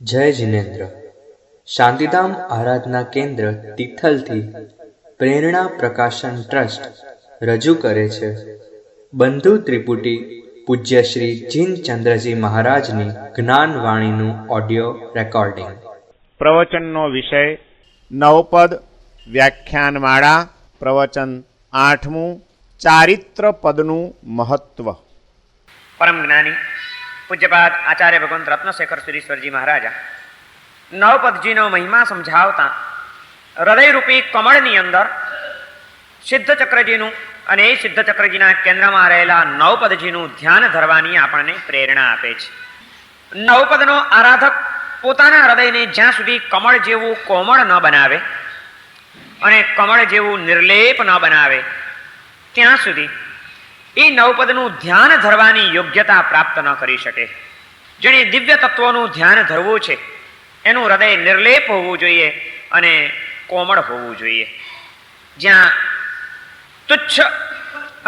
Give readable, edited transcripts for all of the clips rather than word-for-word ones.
જય જિનેન્દ્ર. શાંતિધામ આરાધના કેન્દ્ર તિથલથી પ્રેરણા પ્રકાશન ટ્રસ્ટ રજૂ કરે છે બંધુ ત્રિપુટી પૂજ્ય શ્રી જીનચંદ્રજી મહારાજની જ્ઞાનવાણીનું ઓડિયો રેકોર્ડિંગ. પ્રવચનનો વિષય નવપદ વ્યાખ્યાનમાળા પ્રવચન 8મું ચારિત્ર પદનું મહત્વ. પરમ જ્ઞાની પૂજ્યપાદ આચાર્ય ભગવંત રત્નશેખર સુરીશ્વરજી મહારાજા નવપદજીનો મહિમા સમજાવતા હૃદયરૂપી કમળની અંદર સિદ્ધચક્રજીનું અને એ સિદ્ધચક્રજીના કેન્દ્રમાં રહેલા નવપદજીનું ધ્યાન ધરવાની આપણને પ્રેરણા આપે છે. નવપદનો આરાધક પોતાના હૃદયને જ્યાં સુધી કમળ જેવું કોમળ ન બનાવે અને કમળ જેવું નિર્લેપ ન બનાવે ત્યાં સુધી એ નવપદનું ધ્યાન ધરવાની યોગ્યતા પ્રાપ્ત ન કરી શકે. જેણે દિવ્ય તત્વોનું ધ્યાન ધરવું છે એનું હૃદય નિર્લેપ હોવું જોઈએ અને કોમળ હોવું જોઈએ. જ્યાં તુચ્છ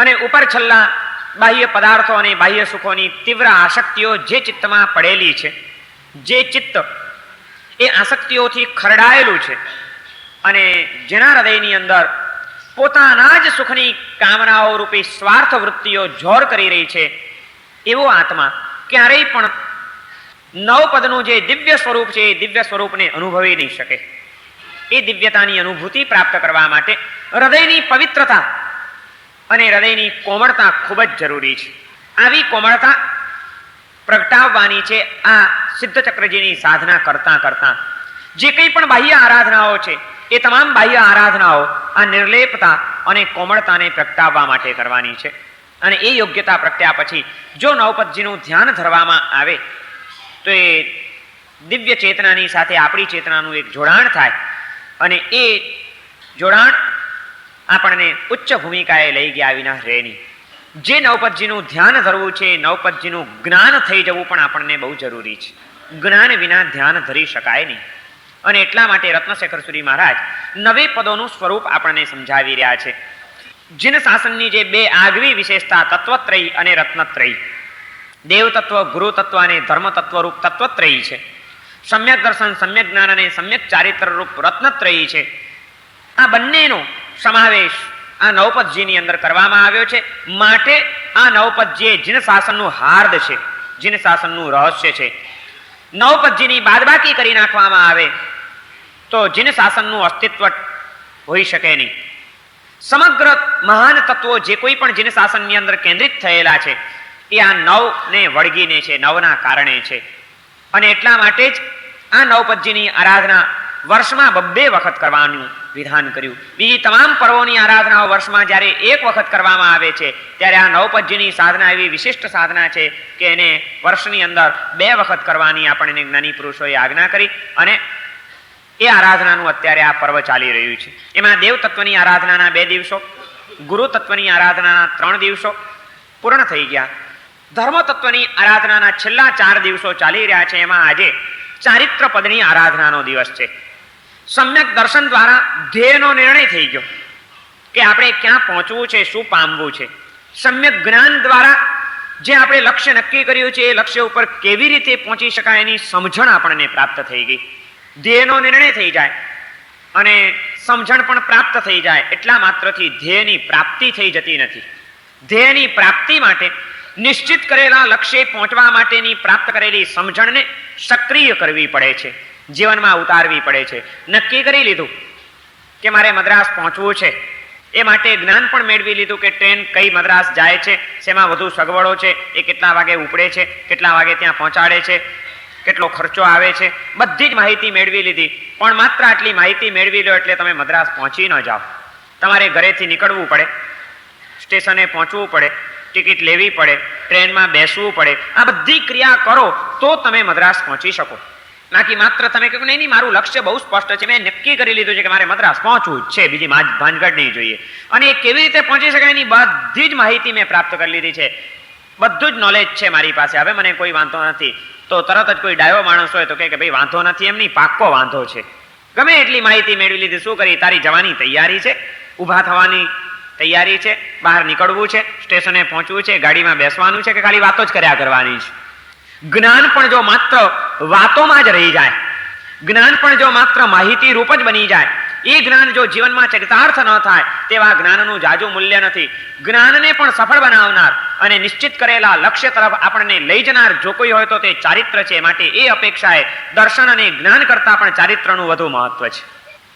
અને ઉપર છલ્લા બાહ્ય પદાર્થો અને બાહ્ય સુખોની તીવ્ર આસક્તિઓ જે ચિત્તમાં પડેલી છે, જે ચિત્ત એ આસક્તિઓથી ખરડાયેલું છે અને જેના હૃદયની અંદર પોતાના જ સુખની કામનાઓ રૂપી સ્વાર્થ વૃત્તિઓ જોર કરી રહી છે, એવો આત્મા ક્યારેય પણ નવપદનું જે દિવ્ય સ્વરૂપ છે એ દિવ્ય સ્વરૂપને અનુભવી નહીં શકે. એ દિવ્યતાની અનુભૂતિ પ્રાપ્ત કરવા માટે હૃદયની પવિત્રતા અને હૃદયની કોમળતા ખૂબ જ જરૂરી છે. આવી કોમળતા પ્રગટાવવાની છે આ સિદ્ધચક્રજીની સાધના કરતા કરતા. જે કંઈ પણ બાહ્ય આરાધનાઓ છે એ તમામ બાહ્ય આરાધનાઓ આ નિર્લેપતા અને કોમળતાને પ્રગટાવવા માટે કરવાની છે. અને એ યોગ્યતા પ્રગટ્યા પછી જો નવપદજીનું ધ્યાન ધરવામાં આવે તો એ દિવ્ય ચેતનાની સાથે આપણી ચેતનાનું એક જોડાણ થાય અને એ જોડાણ આપણને ઉચ્ચ ભૂમિકાએ લઈ ગયા વિના રહે નહીં. જે નવપદજીનું ધ્યાન ધરવું છે, નવપદજીનું જ્ઞાન થઈ જવું પણ આપણને બહુ જરૂરી છે. જ્ઞાન વિના ધ્યાન ધરી શકાય નહીં. અને એટલા માટે રત્નશેખર સુરી મહારાજ નવે પદોનું સ્વરૂપ આપણને સમજાવી રહ્યા છે. જીન શાસનની જે બે આગવી વિશેષતા તત્વત્રયી અને રત્નત્રયી, દેવ તત્વ, ગુરુ તત્વ અને ધર્મ તત્વ રૂપ તત્વત્રયી છે. સમ્યક દર્શન, સમ્યક જ્ઞાન અને સમ્યક ચારિત્ર રૂપ રત્નત્રયી છે. આ બંનેનો સમાવેશ આ નવપદજીની અંદર કરવામાં આવ્યો છે. માટે આ નવપદજી જીન શાસનનું હાર્દ છે, જીન શાસનનું રહસ્ય છે. નવપદજીની બાદબાકી કરી નાખવામાં આવે તો જીન શાસનનું અસ્તિત્વ હોઈ શકે નહીં. સમગ્ર મહાન તત્વો જે કોઈ પણ જીન શાસનની અંદર કેન્દ્રિત થયેલા છે એ આ નવને વળગીને છે, નવના કારણે છે. અને એટલા માટે જ આ નવપદજીની આરાધના વર્ષમાં 2 વખત કરવાનું વિધાન કર્યું. બીજી તમામ પર્વોની આરાધનાઓ વર્ષમાં જ્યારે 1 વખત કરવામાં આવે છે ત્યારે આ નવપદજીની સાધના એવી વિશિષ્ટ સાધના છે કે એને વર્ષની અંદર 2 વખત કરવાની આપણને જ્ઞાની પુરુષોએ આજ્ઞા કરી. અને એ આરાધનાનું અત્યારે આ પર્વ ચાલી રહ્યું છે. એમાં દેવ તત્વની આરાધનાના 2 દિવસો, ગુરુ તત્વની આરાધનાના 3 દિવસો પૂર્ણ થઈ ગયા. ધર્મ તત્વની આરાધનાના છેલ્લા 4 દિવસો ચાલી રહ્યા છે. એમાં આજે ચારિત્ર પદની આરાધનાનો દિવસ છે. સમ્યક દર્શન દ્વારા ધ્યેયનો નિર્ણય થઈ ગયો કે આપણે ક્યાં પહોંચવું છે, શું પામવું છે. સમ્યક જ્ઞાન દ્વારા જે આપણે લક્ષ્ય નક્કી કર્યું છે એ લક્ષ્ય ઉપર કેવી રીતે પહોંચી શકાય એની સમજણ આપણને પ્રાપ્ત થઈ ગઈ. ધ્યેયનો નિર્ણય થઈ જાય અને સમજણ પણ પ્રાપ્ત થઈ જાય એટલા માત્રથી ધ્યેયની પ્રાપ્તિ થઈ જતી નથી. ધ્યેયની પ્રાપ્તિ માટે નિશ્ચિત કરેલા લક્ષ્ય પહોંચવા માટેની પ્રાપ્ત કરેલી સમજણને સક્રિય કરવી પડે છે, જીવનમાં ઉતારવી પડે છે. નક્કી કરી લીધું કે મારે મદ્રાસ પહોંચવું છે, એ માટે જ્ઞાન પણ મેળવી લીધું કે ટ્રેન કઈ મદ્રાસ જાય છે, શેમાં વધુ સગવડો છે, એ કેટલા વાગે ઉપડે છે, કેટલા વાગે ત્યાં પહોંચાડે છે, કેટલો ખર્ચો આવે છે, બધી જ માહિતી મેળવી લીધી. પણ માત્ર આટલી માહિતી મેળવી લો એટલે તમે મદ્રાસ પહોંચી ન જાઓ. તમારે ઘરેથી નીકળવું પડે, સ્ટેશને પહોંચવું પડે, ટિકિટ લેવી પડે, ટ્રેનમાં બેસવું પડે. આ બધી ક્રિયા કરો તો તમે મદ્રાસ પહોંચી શકો. બાકી માત્ર તમે કહો નહીં મારું લક્ષ્ય બહુ સ્પષ્ટ છે, મેં નક્કી કરી લીધું છે કે મારે મદ્રાસ પહોંચવું જ છે, બીજી ભાંજગડ નહીં જોઈએ. અને એ કેવી રીતે પહોંચી શકાય એની બધી જ માહિતી મેં પ્રાપ્ત કરી લીધી છે, બધું જ નોલેજ છે મારી પાસે, હવે મને કોઈ વાંધો નથી. તો તરત જ કોઈ ડાયો માણસ હોય તો કે ભાઈ વાંધો નથી, એમ નહીં, પાક્કો વાંધો છે. ગમે એટલી માહિતી મેળવી લીધી, શું કરી? તારી જવાની તૈયારી છે, ઊભા થવાની તૈયારી છે, બહાર નીકળવું છે, સ્ટેશને પહોંચવું છે, ગાડીમાં બેસવાનું છે કે ખાલી વાતો જ કર્યા કરવાની છે? જ્ઞાન પણ જો માત્ર વાતોમાં જ રહી જાય, જ્ઞાન પણ જો માત્ર માહિતી રૂપ જ બની જાય, એ જ્ઞાન જો જીવનમાં ચરિતાર્થ ન થાય તેવા જ્ઞાનનું જાજુ મૂલ્ય નથી. જ્ઞાનને પણ સફળ બનાવનાર અને નિશ્ચિત કરેલા લક્ષ્ય તરફ આપણને લઈ જનાર જો કોઈ હોય તો તે ચારિત્ર છે. માટે એ અપેક્ષાએ દર્શન અને જ્ઞાન કરતા પણ ચારિત્રનું વધુ મહત્વ છે.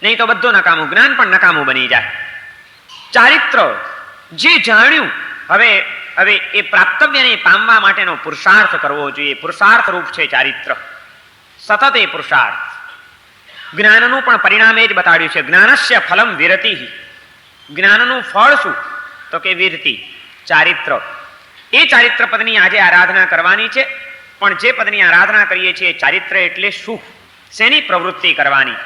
નહીં તો બધું નકામું, જ્ઞાન પણ નકામું બની જાય. ચારિત્ર જે જાણ્યું હવે એ પ્રાપ્તવ્યને પામવા માટેનો પુરુષાર્થ કરવો જોઈએ. પુરુષાર્થ રૂપ છે ચારિત્ર, સતત એ પુરુષાર્થ. જ્ઞાનનું પણ પરિણામ એ જ બતાડ્યું છે. જ્ઞાનસ્ય ફલમ વિરતિ. જ્ઞાનનું ફળ શું? તો કે વિરતિ, ચારિત્ર. એ ચારિત્ર પદની આજે આરાધના કરવાની છે. પણ જે પદની આરાધના કરીએ છીએ ચારિત્ર એટલે શું, શેની પ્રવૃત્તિ કરવાની?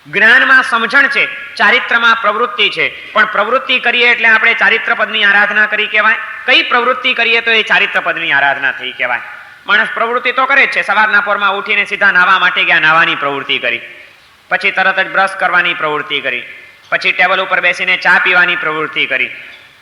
જ્ઞાનમાં સમજણ છે, ચારિત્રમાં પ્રવૃત્તિ છે. પણ પ્રવૃત્તિ કરીએ એટલે આપણે ચારિત્ર પદની આરાધના કરી કહેવાય? કઈ પ્રવૃત્તિ કરીએ તો એ ચારિત્ર પદની આરાધના થઈ કહેવાય? માણસ પ્રવૃત્તિ તો કરે જ છે. સવારના પોરમાં ઉઠીને સીધા નાહવા માટે ગયા, નાહવાની પ્રવૃત્તિ કરી. પછી તરત જ બ્રશ કરવાની પ્રવૃત્તિ કરી. પછી ટેબલ ઉપર બેસીને ચા પીવાની પ્રવૃત્તિ કરી.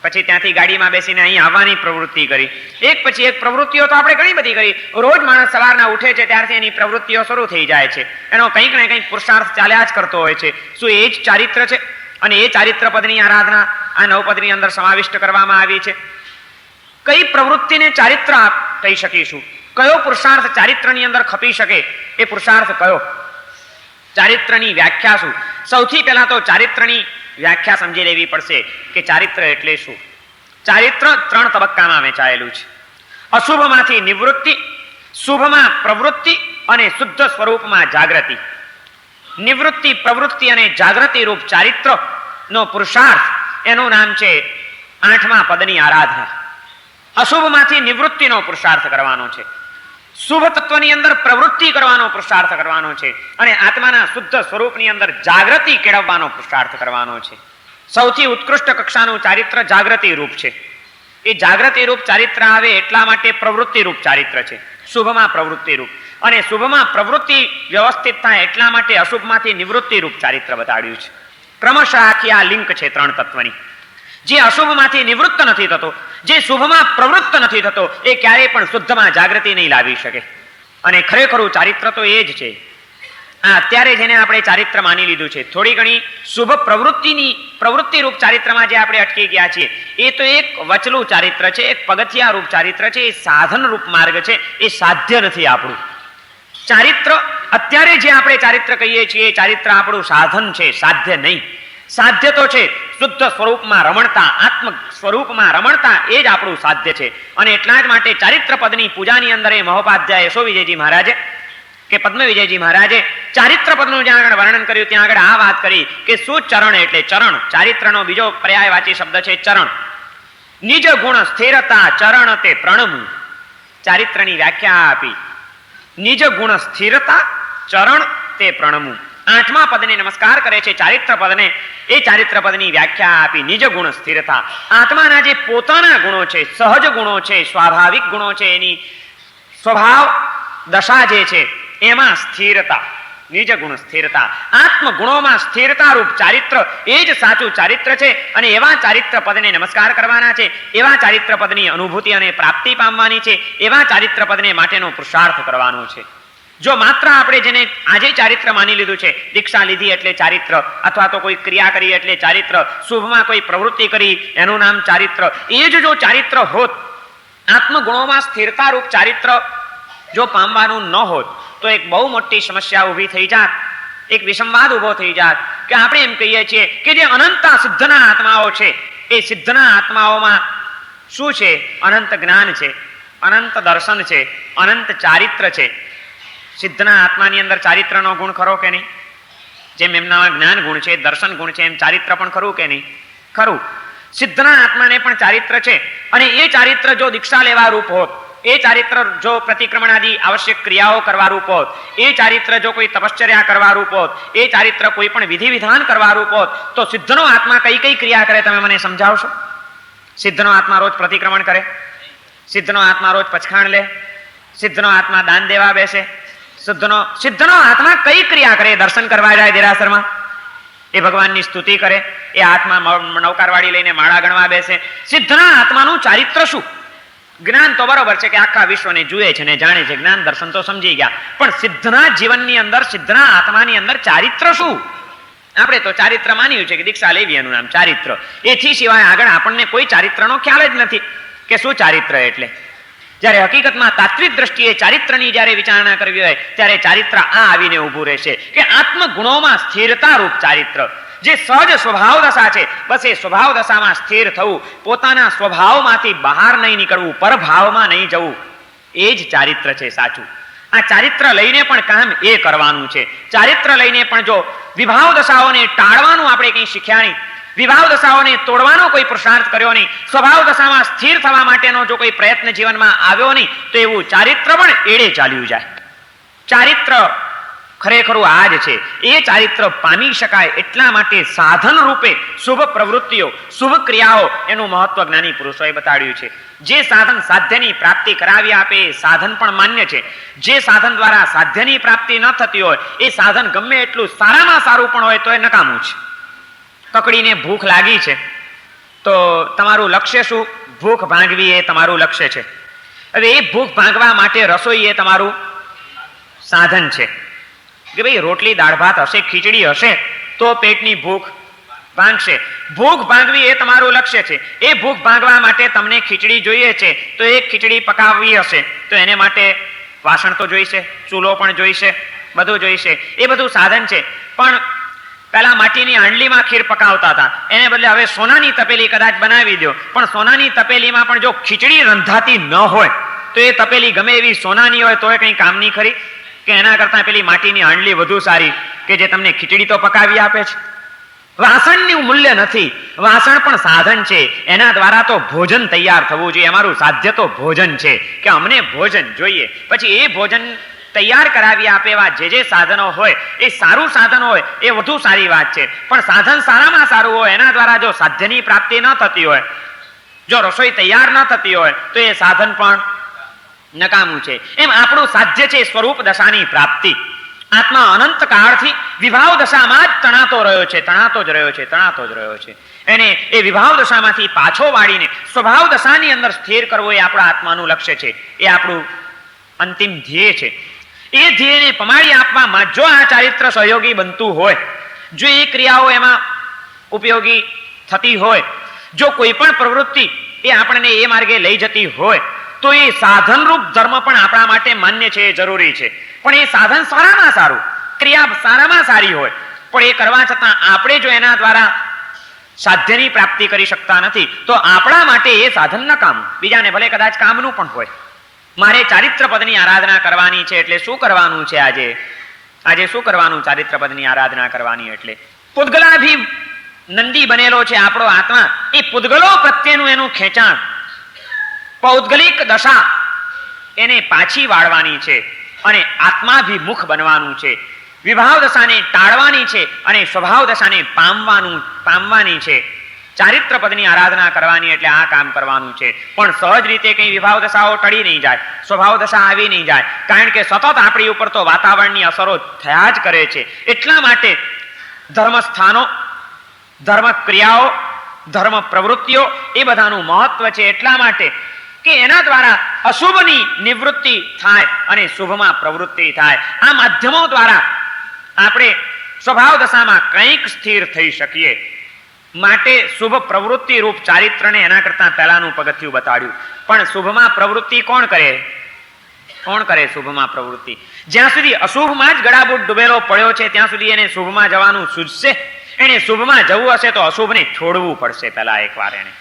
પછી ત્યાંથી ગાડીમાં બેસીને અહીં આવવાની પ્રવૃત્તિ કરી. એક પછી એક પ્રવૃત્તિઓ તો આપણે ઘણી બધી કરી. રોજ માણસ સવારના ઉઠે છે ત્યારથી એની પ્રવૃત્તિઓ શરૂ થઈ જાય છે. એનો કંઈક ને કંઈક પુરુષાર્થ ચાલ્યા જ કરતો હોય છે. શું એ જ ચારિત્ર છે? અને એ ચારિત્ર પદની આરાધના આ નવપદની અંદર સમાવિષ્ટ કરવામાં આવી છે. કઈ પ્રવૃત્તિને ચારિત્ર કહી શકીશું? કયો પુરુષાર્થ ચારિત્રની અંદર ખપી શકે? એ પુરુષાર્થ કયો? ચારિત્રની વ્યાખ્યા શું? સૌથી પહેલા તો ચારિત્રની વ્યાખ્યા સમજી લેવી પડશે કે ચારિત્ર એટલે શું. ચારિત્ર 3 તબક્કામાં વહેંચાયેલું છે. અશુભમાંથી નિવૃત્તિ, શુભમાં પ્રવૃત્તિ અને શુદ્ધ સ્વરૂપમાં જાગૃતિ. નિવૃત્તિ, પ્રવૃત્તિ અને જાગૃતિ રૂપ ચારિત્ર નો પુરુષાર્થ એનું નામ છે 8મા પદની આરાધના. અશુભમાંથી નિવૃત્તિનો પુરુષાર્થ કરવાનો છે, શુભ તત્વની અંદર પ્રવૃત્તિ કરવાનો પુરુષાર્થ કરવાનો છે અને આત્માના શુદ્ધ સ્વરૂપની અંદર જાગૃતિ કેળવવાનો પુરુષાર્થ કરવાનો છે. સૌથી ઉત્કૃષ્ટ કક્ષાનું ચારિત્ર જાગૃતિ રૂપ છે. એ જાગૃતિ રૂપ ચારિત્ર આવે એટલા માટે પ્રવૃત્તિ રૂપ ચારિત્ર છે, શુભમાં પ્રવૃત્તિ રૂપ. અને શુભમાં પ્રવૃત્તિ વ્યવસ્થિત થાય એટલા માટે અશુભમાંથી નિવૃત્તિ રૂપ ચારિત્ર બતાડ્યું છે. ક્રમશઃ આખી આ લિંક છે 3 તત્વની. જે અશુભમાંથી નિવૃત્ત નથી થતો, જે શુભમાં પ્રવૃત્ત નથી થતો, એ ક્યારેય પણ શુદ્ધમાં જાગૃતિ નહીં લાવી શકે. અને ખરેખરું ચારિત્ર તો એ જ છે. અત્યારે જેને આપણે ચારિત્ર માની લીધું છે, થોડી ઘણી શુભ પ્રવૃત્તિ રૂપ ચારિત્રમાં જે આપણે અટકી ગયા છીએ, એ તો એક વચલું ચારિત્ર છે, એક પગથિયા રૂપ ચારિત્ર છે, એ સાધન રૂપ માર્ગ છે, એ સાધ્ય નથી આપણું ચારિત્ર. અત્યારે જે આપણે ચારિત્ર કહીએ છીએ એ ચારિત્ર આપણું સાધન છે, સાધ્ય નહીં. સાધ્ય તો છે શુદ્ધ સ્વરૂપમાં રમણતા, આત્મ સ્વરૂપમાં રમણતા, એ જ આપણું સાધ્ય છે. અને એટલા જ માટે ચારિત્ર પદની પૂજાની અંદર એ મહોપાધ્યાય યશો વિજયજી મહારાજે કે પદ્મ વિજયજી મહારાજે ચારિત્ર પદનું જ્યાં આગળ વર્ણન કર્યું ત્યાં આગળ આ વાત કરી કે શું ચરણ એટલે ચરણ. ચારિત્રનો બીજો પર્યાયવાચી શબ્દ છે ચરણ. નિજ ગુણ સ્થિરતા ચરણ તે પ્રણમું. ચારિત્રની વ્યાખ્યા આપી. નિજ ગુણ સ્થિરતા ચરણ તે પ્રણમું. 8મા પદને નમસ્કાર કરે છે ચારિત્ર પદને. એ ચારિત્ર પદની વ્યાખ્યા આપી નિજ ગુણ સ્થિરતા. આત્માના જે પોતાના ગુણો છે, સહજ ગુણો છે, સ્વાભાવિક ગુણો છે, એની સ્વભાવ દશા જે છે એમાં સ્થિરતા, નિજ ગુણ સ્થિરતા. આત્મ ગુણોમાં સ્થિરતા રૂપ ચારિત્ર એ જ સાચું ચારિત્ર છે. અને એવા ચારિત્ર પદને નમસ્કાર કરવાના છે, એવા ચારિત્ર પદની અનુભૂતિ અને પ્રાપ્તિ પામવાની છે, એવા ચારિત્ર પદને માટેનો પુરુષાર્થ કરવાનો છે. જો માત્ર આપણે જેને આજે ચારિત્ર માની લીધું છે, દીક્ષા લીધી એટલે ચારિત્ર, અથવા તો કોઈ ક્રિયા કરી એટલે ચારિત્ર, શુભમાં કોઈ પ્રવૃત્તિ કરી એનું નામ ચારિત્ર, એ જ જો ચારિત્ર હોત, આત્મગુણોમાં સ્થિરતા રૂપ ચારિત્ર જો પામવાનું ન હોત તો એક બહુ મોટી સમસ્યા ઊભી થઈ જાત, એક વિસંવાદ ઊભો થઈ જાત કે આપણે એમ કહીએ છીએ કે જે અનંત સિદ્ધના આત્માઓ છે, એ સિદ્ધના આત્માઓમાં શું છે? અનંત જ્ઞાન છે, અનંત દર્શન છે, અનંત ચારિત્ર છે. સિદ્ધના આત્માની અંદર ચારિત્રનો ગુણ ખરો કે નહીં? જેમ એમનામાં જ્ઞાન ગુણ છે, દર્શન ગુણ છે, એમ ચારિત્ર પણ ખરું કે નહીં? ખરું. સિદ્ધના આત્માને પણ ચારિત્ર છે. અને એ ચારિત્ર જો દીક્ષા લેવા રૂપ હોત, એ ચારિત્ર જો પ્રતિક્રમણાદિ આવશ્યક ક્રિયાઓ કરવા રૂપ હોત, એ ચારિત્ર જો કોઈ તપશ્ચર્યા કરવા રૂપ હોત, એ ચારિત્ર કોઈ પણ વિધિ વિધાન કરવા રૂપ હોત, તો સિદ્ધનો આત્મા કઈ કઈ ક્રિયા કરે તમે મને સમજાવશો? સિદ્ધનો આત્મા રોજ પ્રતિક્રમણ કરે, સિદ્ધનો આત્મા રોજ પચખાણ લે, સિદ્ધનો આત્મા દાન દેવા બેસે, સિદ્ધનો આત્મા કઈ ક્રિયા કરે? દર્શન કરવા જાય દેરાસરમાં, એ ભગવાનની સ્તુતિ કરે, એ આત્મા નૌકારવાળી લઈને માળા ગણવા બેસે. સિદ્ધના આત્માનું ચારિત્ર શું? જ્ઞાન તો બરોબર છે કે આખા વિશ્વને જુએ છે ને જાણે છે, જ્ઞાન દર્શન તો સમજી ગયા, પણ સિદ્ધના જીવનની અંદર, સિદ્ધના આત્માની અંદર ચારિત્ર શું? આપણે તો ચારિત્ર માન્યું છે કે દીક્ષા લેવી એનું નામ ચારિત્ર, એથી સિવાય આગળ આપણને કોઈ ચારિત્રનો ખ્યાલ જ નથી કે શું ચારિત્ર એટલે. જ્યારે હકીકતમાં તાત્વિક દ્રષ્ટિએ ચારિત્રની જ્યારે વિચારણા કરવી હોય ત્યારે ચારિત્ર આ આવીને ઊભું રહેશે કે આત્મગુણોમાં સ્થિરતા રૂપ ચારિત્ર, જે સહજ સ્વભાવ દશા છે, બસ એ સ્વભાવ દશામાં સ્થિર થવું, પોતાના સ્વભાવમાંથી બહાર નહીં નીકળવું, પરભાવમાં નહીં જવું, એ જ ચારિત્ર છે સાચું. આ ચારિત્ર લઈને પણ કામ એ કરવાનું છે. ચારિત્ર લઈને પણ જો વિભાવ દશાઓને ટાળવાનું આપણે કંઈ શીખ્યા નહીં, વિભાવ દશાઓને તોડવાનો કોઈ પુરુષાર્થ કર્યો નહીં, સ્વભાવ દશામાં સ્થિર થવા માટેનો જો કોઈ પ્રયત્ન જીવનમાં આવ્યો નહીં, તો એવું ચારિત્ર પણ એડે ચાલ્યું જાય. ચારિત્ર ખરેખરું આ જ છે. એ ચારિત્ર પામી શકાય એટલા માટે સાધન રૂપે શુભ પ્રવૃત્તિઓ, શુભ ક્રિયાઓ, એનું મહત્વ જ્ઞાની પુરુષોએ બતાડ્યું છે. જે સાધન સાધ્યની પ્રાપ્તિ કરાવી આપે એ સાધન પણ માન્ય છે. જે સાધન દ્વારા સાધ્યની પ્રાપ્તિ ન થતી હોય એ સાધન ગમે એટલું સારામાં સારું પણ હોય તો એ નકામું છે. કકડીને ભૂખ લાગી છે તો તમારું લક્ષ્ય શું? ભૂખ ભાંગવી એ તમારું લક્ષ્ય છે. હવે એ ભૂખ ભાંગવા માટે રસોઈ એ તમારું સાધન છે કે ભાઈ રોટલી દાળ ભાત હશે, ખીચડી હશે તો પેટની ભૂખ ભાંગશે. ભૂખ ભાંગવી એ તમારું લક્ષ્ય છે. એ ભૂખ ભાંગવા માટે તમને ખીચડી જોઈએ છે તો એ ખીચડી પકાવવી હશે તો એને માટે વાસણ તો જોઈશે, ચૂલો પણ જોઈશે, બધું જોઈશે. એ બધું સાધન છે. પણ પહેલા માટીની હાંડલીમાં ખીર પકાવતા હતા, એને બદલે હવે સોનાની તપેલી કદાચ બનાવી દો, પણ સોનાની તપેલીમાં પણ જો ખીચડી રંધાતી ન હોય તો એ તપેલી ગમે એવી સોનાની હોય તો એ કંઈ કામની ખરી? કે એના કરતાં પેલી માટીની હાંડલી વધુ સારી કે જે તમને ખીચડી તો પકાવી આપે છે? વાસણનું મૂલ્ય નથી, વાસણ પણ સાધન છે. એના દ્વારા તો ભોજન તૈયાર થવું જોઈએ. અમારું સાધ્ય તો ભોજન છે કે અમને ભોજન જોઈએ. પછી એ ભોજન તૈયાર કરાવી આપે એવા જે સાધનો હોય એ સારું સાધન હોય એ વધુ સારી વાત છે. પણ સાધન સારામાં સારું હોય, એના દ્વારા જો સાધ્યની પ્રાપ્તિ ન થતી હોય, જો રસોઈ તૈયાર ન થતી હોય તો એ સાધન પણ નકામું છે. એમ આપણું સાધ્ય છે સ્વરૂપ દશાની પ્રાપ્તિ. આત્મા અનંત કાળથી વિભાવ દશામાં જ તણાતો રહ્યો છે, તણાતો જ રહ્યો છે, તણાતો જ રહ્યો છે. એને એ વિભાવ દશામાંથી પાછો વાળીને સ્વભાવ દશાની અંદર સ્થિર કરવો એ આપણા આત્માનું લક્ષ્ય છે. એ આપણું અંતિમ ધ્યેય છે. એ ધ્યેયને પમાડી આપવામાં જો આ ચારિત્ર સહયોગી બનતું હોય, જો એ ક્રિયાઓ એમાં ઉપયોગી થતી હોય, જો કોઈ પણ પ્રવૃત્તિ એ આપણને એ માર્ગે લઈ જતી હોય તો એ સાધનરૂપ ધર્મ પણ આપણા માટે માન્ય છે, એ જરૂરી છે. પણ એ સાધન સારામાં સારું, ક્રિયા સારામાં સારી હોય, પણ એ કરવા છતાં આપણે જો એના દ્વારા સાધ્યની પ્રાપ્તિ કરી શકતા નથી તો આપણા માટે એ સાધન નકામું. બીજાને ભલે કદાચ કામનું પણ હોય. મારે ચારિત્ર પદની આરાધના કરવાની છે એટલે શું કરવાનું છે? આજે શું કરવાનું? ચારિત્ર પદની આરાધના કરવાની એટલે પૂદગલાભી નંદી બનેલો છે આપણો આત્મા. એ પૂદગલો પ્રત્યેનું એનું ખેંચાણ, પૌદ્ગલિક દશા એને પાછી વાળવાની છે અને આત્માભિમુખ બનવાનું છે. વિભાવ દશાને ટાળવાની છે અને સ્વભાવ દશાને પામવાની છે. ચારિત્ર પદની આરાધના કરવાની એટલે આ કામ કરવાનું છે. પણ સહજ રીતે કઈ વિભાવ દશાઓ ટળી નહીં જાય, સ્વભાવ દશા આવી નહીં જાય, કારણ કે સતત આપણી ઉપર તો વાતાવરણની અસરો થયા જ કરે છે. એટલા માટે ધર્મ સ્થાનો, ધર્મ ક્રિયાઓ, ધર્મ પ્રવૃત્તિઓ એ બધાનું મહત્વ છે. એટલા માટે કે એના દ્વારા અશુભની નિવૃત્તિ થાય અને શુભમાં પ્રવૃત્તિ થાય. આ માધ્યમો દ્વારા આપણે સ્વભાવ દશામાં કંઈક સ્થિર થઈ શકીએ. માટે શુભ પ્રવૃત્તિ રૂપ ચારિત્રને એના કરતા પહેલાનું પગથિયું બતાડ્યું. પણ શુભમાં પ્રવૃત્તિ કોણ કરે? શુભમાં પ્રવૃત્તિ જ્યાં સુધી અશુભમાં જ ગળાબૂટ ડૂબેલો પડ્યો છે ત્યાં સુધી એને શુભમાં જવાનું સૂઝશે. એને શુભમાં જવું હશે તો અશુભને છોડવું પડશે પહેલા એકવાર એને.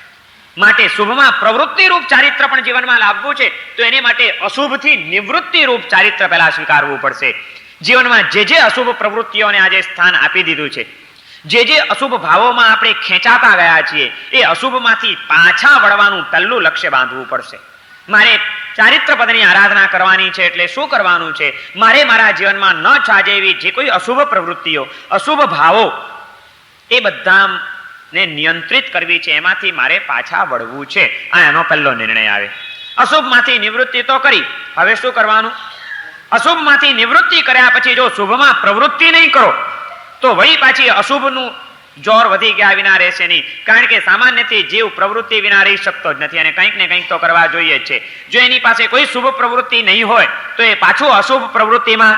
માટે શુભમાં પ્રવૃત્તિ રૂપ ચારિત્ર પણ જીવનમાં લાવવું છે તો એને માટે અશુભથી નિવૃત્તિ રૂપ ચારિત્ર પહેલા સ્વીકારવું પડશે. જીવનમાં જે અશુભ પ્રવૃત્તિઓને આજે સ્થાન આપી દીધું છે, જે અશુભ ભાવોમાં આપણે ખેંચાતા ગયા છીએ, એ અશુભમાંથી પાછા વળવાનું પહેલું લક્ષ્ય બાંધવું પડશે. મારે ચારિત્ર પદની આરાધના કરવાની છે એટલે શું કરવાનું છે? મારે મારા જીવનમાં ન ચાજે એવી જે કોઈ અશુભ પ્રવૃત્તિઓ, અશુભ ભાવો એ બધાને નિયંત્રિત કરવી છે. એમાંથી મારે પાછા વળવું છે. આ એનો પહેલો નિર્ણય આવે. અશુભમાંથી નિવૃત્તિ તો કરી, હવે શું કરવાનું? અશુભમાંથી નિવૃત્તિ કર્યા પછી જો શુભમાં પ્રવૃત્તિ નહીં કરો તો વળી પાછી અશુભનું જોર વધી ગયા વિના રહેશે નહીં. કારણ કે સામાન્યથી જીવ પ્રવૃત્તિ વિના રહી શકતો જ નથી અને કંઈક ને કંઈક તો કરવા જોઈએ જ છે. જો એની પાસે કોઈ શુભ પ્રવૃત્તિ નહીં હોય તો એ પાછું અશુભ પ્રવૃત્તિમાં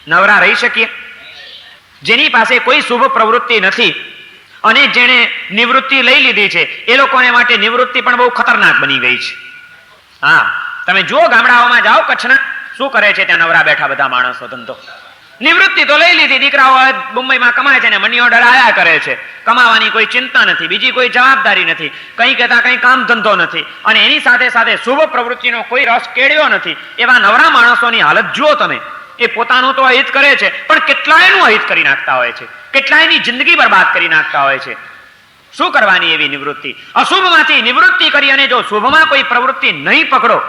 નવરા રહી શકીએ? જેની પાસે કોઈ શુભ પ્રવૃત્તિ નથી અને જેણે નિવૃત્તિ લઈ લીધી છે એ લોકોને માટે નિવૃત્તિ પણ બહુ ખતરનાક બની ગઈ છે. હા, તમે જુઓ ગામડાઓમાં જાઓ કચ્છના, શું કરે છે ત્યાં નવરા બેઠા બધા માણસો ધંધો. નિવૃત્તિ તો લઈ લીધી, દીકરાઓ મુંબઈમાં કમાય છે ને મની ઓર્ડર આયા કરે છે. કમાવાની કોઈ ચિંતા નથી, બીજી કોઈ જવાબદારી નથી, કંઈ કહેતા કંઈ કામ ધંધો નથી અને એની સાથે સાથે શુભ પ્રવૃત્તિનો કોઈ રસ કેળવ્યો નથી. એવા નવરા માણસોની હાલત જુઓ તમે. એ પોતાનું તો અહિત કરે છે પણ કેટલાયનું અહિત કરી નાખતા હોય છે, કેટલાયની જિંદગી બરબાદ કરી નાખતા હોય છે. શું કરવાની એવી નિવૃત્તિ? અશુભમાંથી નિવૃત્તિ કરી અને જો શુભમાં કોઈ પ્રવૃત્તિ નહીં પકડો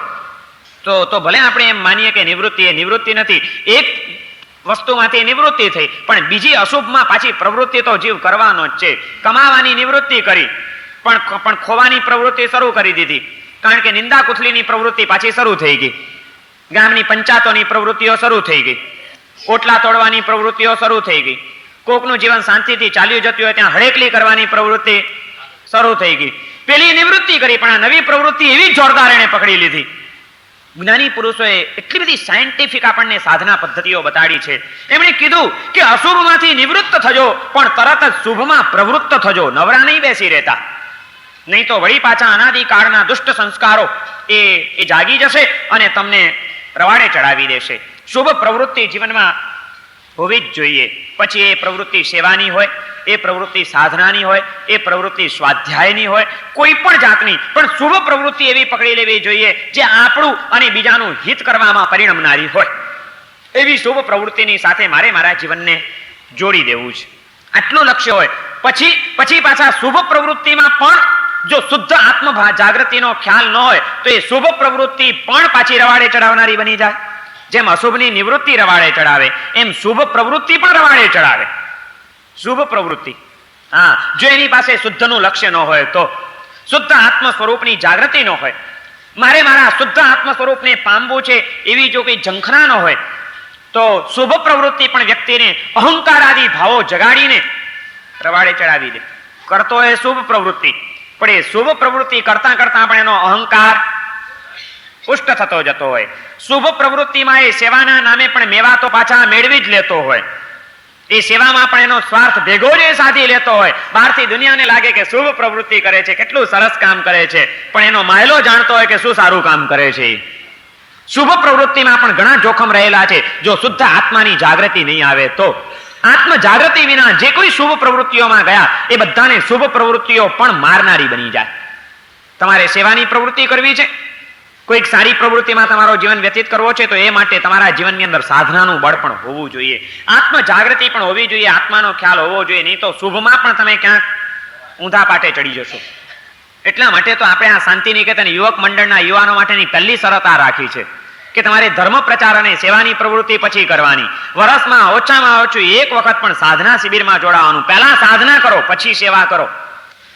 તો ભલે આપણે એમ માનીએ કે નિવૃત્તિ એ નિવૃત્તિ નથી, એક વસ્તુમાંથી નિવૃત્તિ થઈ પણ બીજી અશુભમાં પાછી પ્રવૃત્તિ તો જીવ કરવાનો જ છે. કમાવાની નિવૃત્તિ કરી પણ ખોવાની પ્રવૃત્તિ શરૂ કરી દીધી, કારણ કે નિંદા કુથલીની પ્રવૃત્તિ પાછી શરૂ થઈ ગઈ, ગામની પંચાયતોની પ્રવૃત્તિઓ શરૂ થઈ ગઈ, ઓટલા તોડવાની પ્રવૃત્તિઓ શરૂ થઈ ગઈ, કોકનું જીવન શાંતિથી ચાલ્યું જતું હોય ત્યાં હડેકલી કરવાની પ્રવૃત્તિ શરૂ થઈ ગઈ. પેલી નિવૃત્તિ કરી પણ આ નવી પ્રવૃત્તિ એવી જોરદાર એને પકડી લીધી. જ્ઞાની પુરુષોએ એટલી બધી સાયન્ટિફિક આપણને સાધના પદ્ધતિઓ બતાડી છે. એમણે કીધું કે અશુભમાંથી નિવૃત્ત થજો પણ તરત જ શુભમાં પ્રવૃત્ત થજો, નવરા નહીં બેસી રહેતા, નહીં તો વળી પાછા અનાદિકાળના દુષ્ટ સંસ્કારો એ જાગી જશે અને તમને રવાડે ચડાવી દેશે. શુભ પ્રવૃત્તિ જીવનમાં હોવી જ જોઈએ. પછી એ પ્રવૃત્તિ સેવાની હોય, એ પ્રવૃત્તિ સાધનાની હોય, એ પ્રવૃત્તિ સ્વાધ્યાયની હોય, કોઈ પણ જાતની પણ શુભ પ્રવૃત્તિ એવી પકડી લેવી જોઈએ જે આપણું અને બીજાનું હિત કરવામાં પરિણમનારી હોય. એવી શુભ પ્રવૃત્તિની સાથે મારા જીવનને જોડી દેવું છે, આટલું લક્ષ્ય હોય. પછી પાછા શુભ પ્રવૃત્તિમાં પણ જો શુદ્ધ આત્મ જાગૃતિનો ખ્યાલ ન હોય તો એ શુભ પ્રવૃત્તિ પણ પાછી રવાડે ચડાવનારી બની જાય. જેમ અશુભની નિવૃત્તિ રવાડે ચડાવે એમ શુભ પ્રવૃત્તિ પણ રવાડે ચડાવે. શુભ પ્રવૃત્તિ, હા, જો એની પાસે શુદ્ધનું લક્ષ્ય ન હોય તો, શુદ્ધ આત્મ સ્વરૂપની જાગૃતિ ન હોય, મારા શુદ્ધ આત્મ સ્વરૂપને પામવું છે એવી જો કોઈ ઝંખના ન હોય તો શુભ પ્રવૃત્તિ પણ વ્યક્તિને અહંકાર આદિ ભાવો જગાડીને રવાડે ચડાવી દે. કરતો એ શુભ પ્રવૃત્તિ પણ એ શુભ પ્રવૃત્તિ કરતા કરતા પણ એનો અહંકાર પુષ્ટ થતો જતો હોય. શુભ પ્રવૃત્તિમાં એ સેવાના નામે પણ મેવા તો પાછા મેળવી જ લેતો હોય, એ સેવામાં પણ એનો સ્વાર્થ ભેગો જ સાધી લેતો હોય. બહારથી દુનિયાને લાગે કે શુભ પ્રવૃત્તિ કરે છે, કેટલું સરસ કામ કરે છે, પણ એનો માયલો જાણતો હોય કે શું સારું કામ કરે છે. શુભ પ્રવૃત્તિમાં પણ ઘણા જોખમ રહેલા છે જો શુદ્ધ આત્માની જાગૃતિ નહીં આવે તો. આત્મ જાગૃતિ વિના જે કોઈ શુભ પ્રવૃત્તિઓમાં ગયા એ બધાને શુભ પ્રવૃત્તિઓ પણ મારનારી બની જાય. તમારે સેવાની પ્રવૃત્તિ કરવી છે, કોઈક સારી પ્રવૃત્તિમાં તમારો જીવન વ્યતીત કરવો છે તો એ માટે તમારા જીવનની અંદર સાધનાનું બળ પણ હોવું જોઈએ, આત્મ જાગૃતિ પણ હોવી જોઈએ, આત્માનો ખ્યાલ હોવો જોઈએ. નહીં તો શુભમાં પણ તમે ક્યાંક ઊંધા પાટે ચડી જશો. એટલા માટે તો આપણે આ શાંતિ નિકેતન યુવક મંડળના યુવાનો માટેની પહેલી શરત આ રાખી છે કે તમારે ધર્મ પ્રચાર અને સેવાની પ્રવૃત્તિ પછી કરવાની. વર્ષમાં ઓછામાં ઓછું એક વખત પણ સાધના શિબિરમાં જોડાવાનું. પહેલા સાધના કરો પછી સેવા કરો.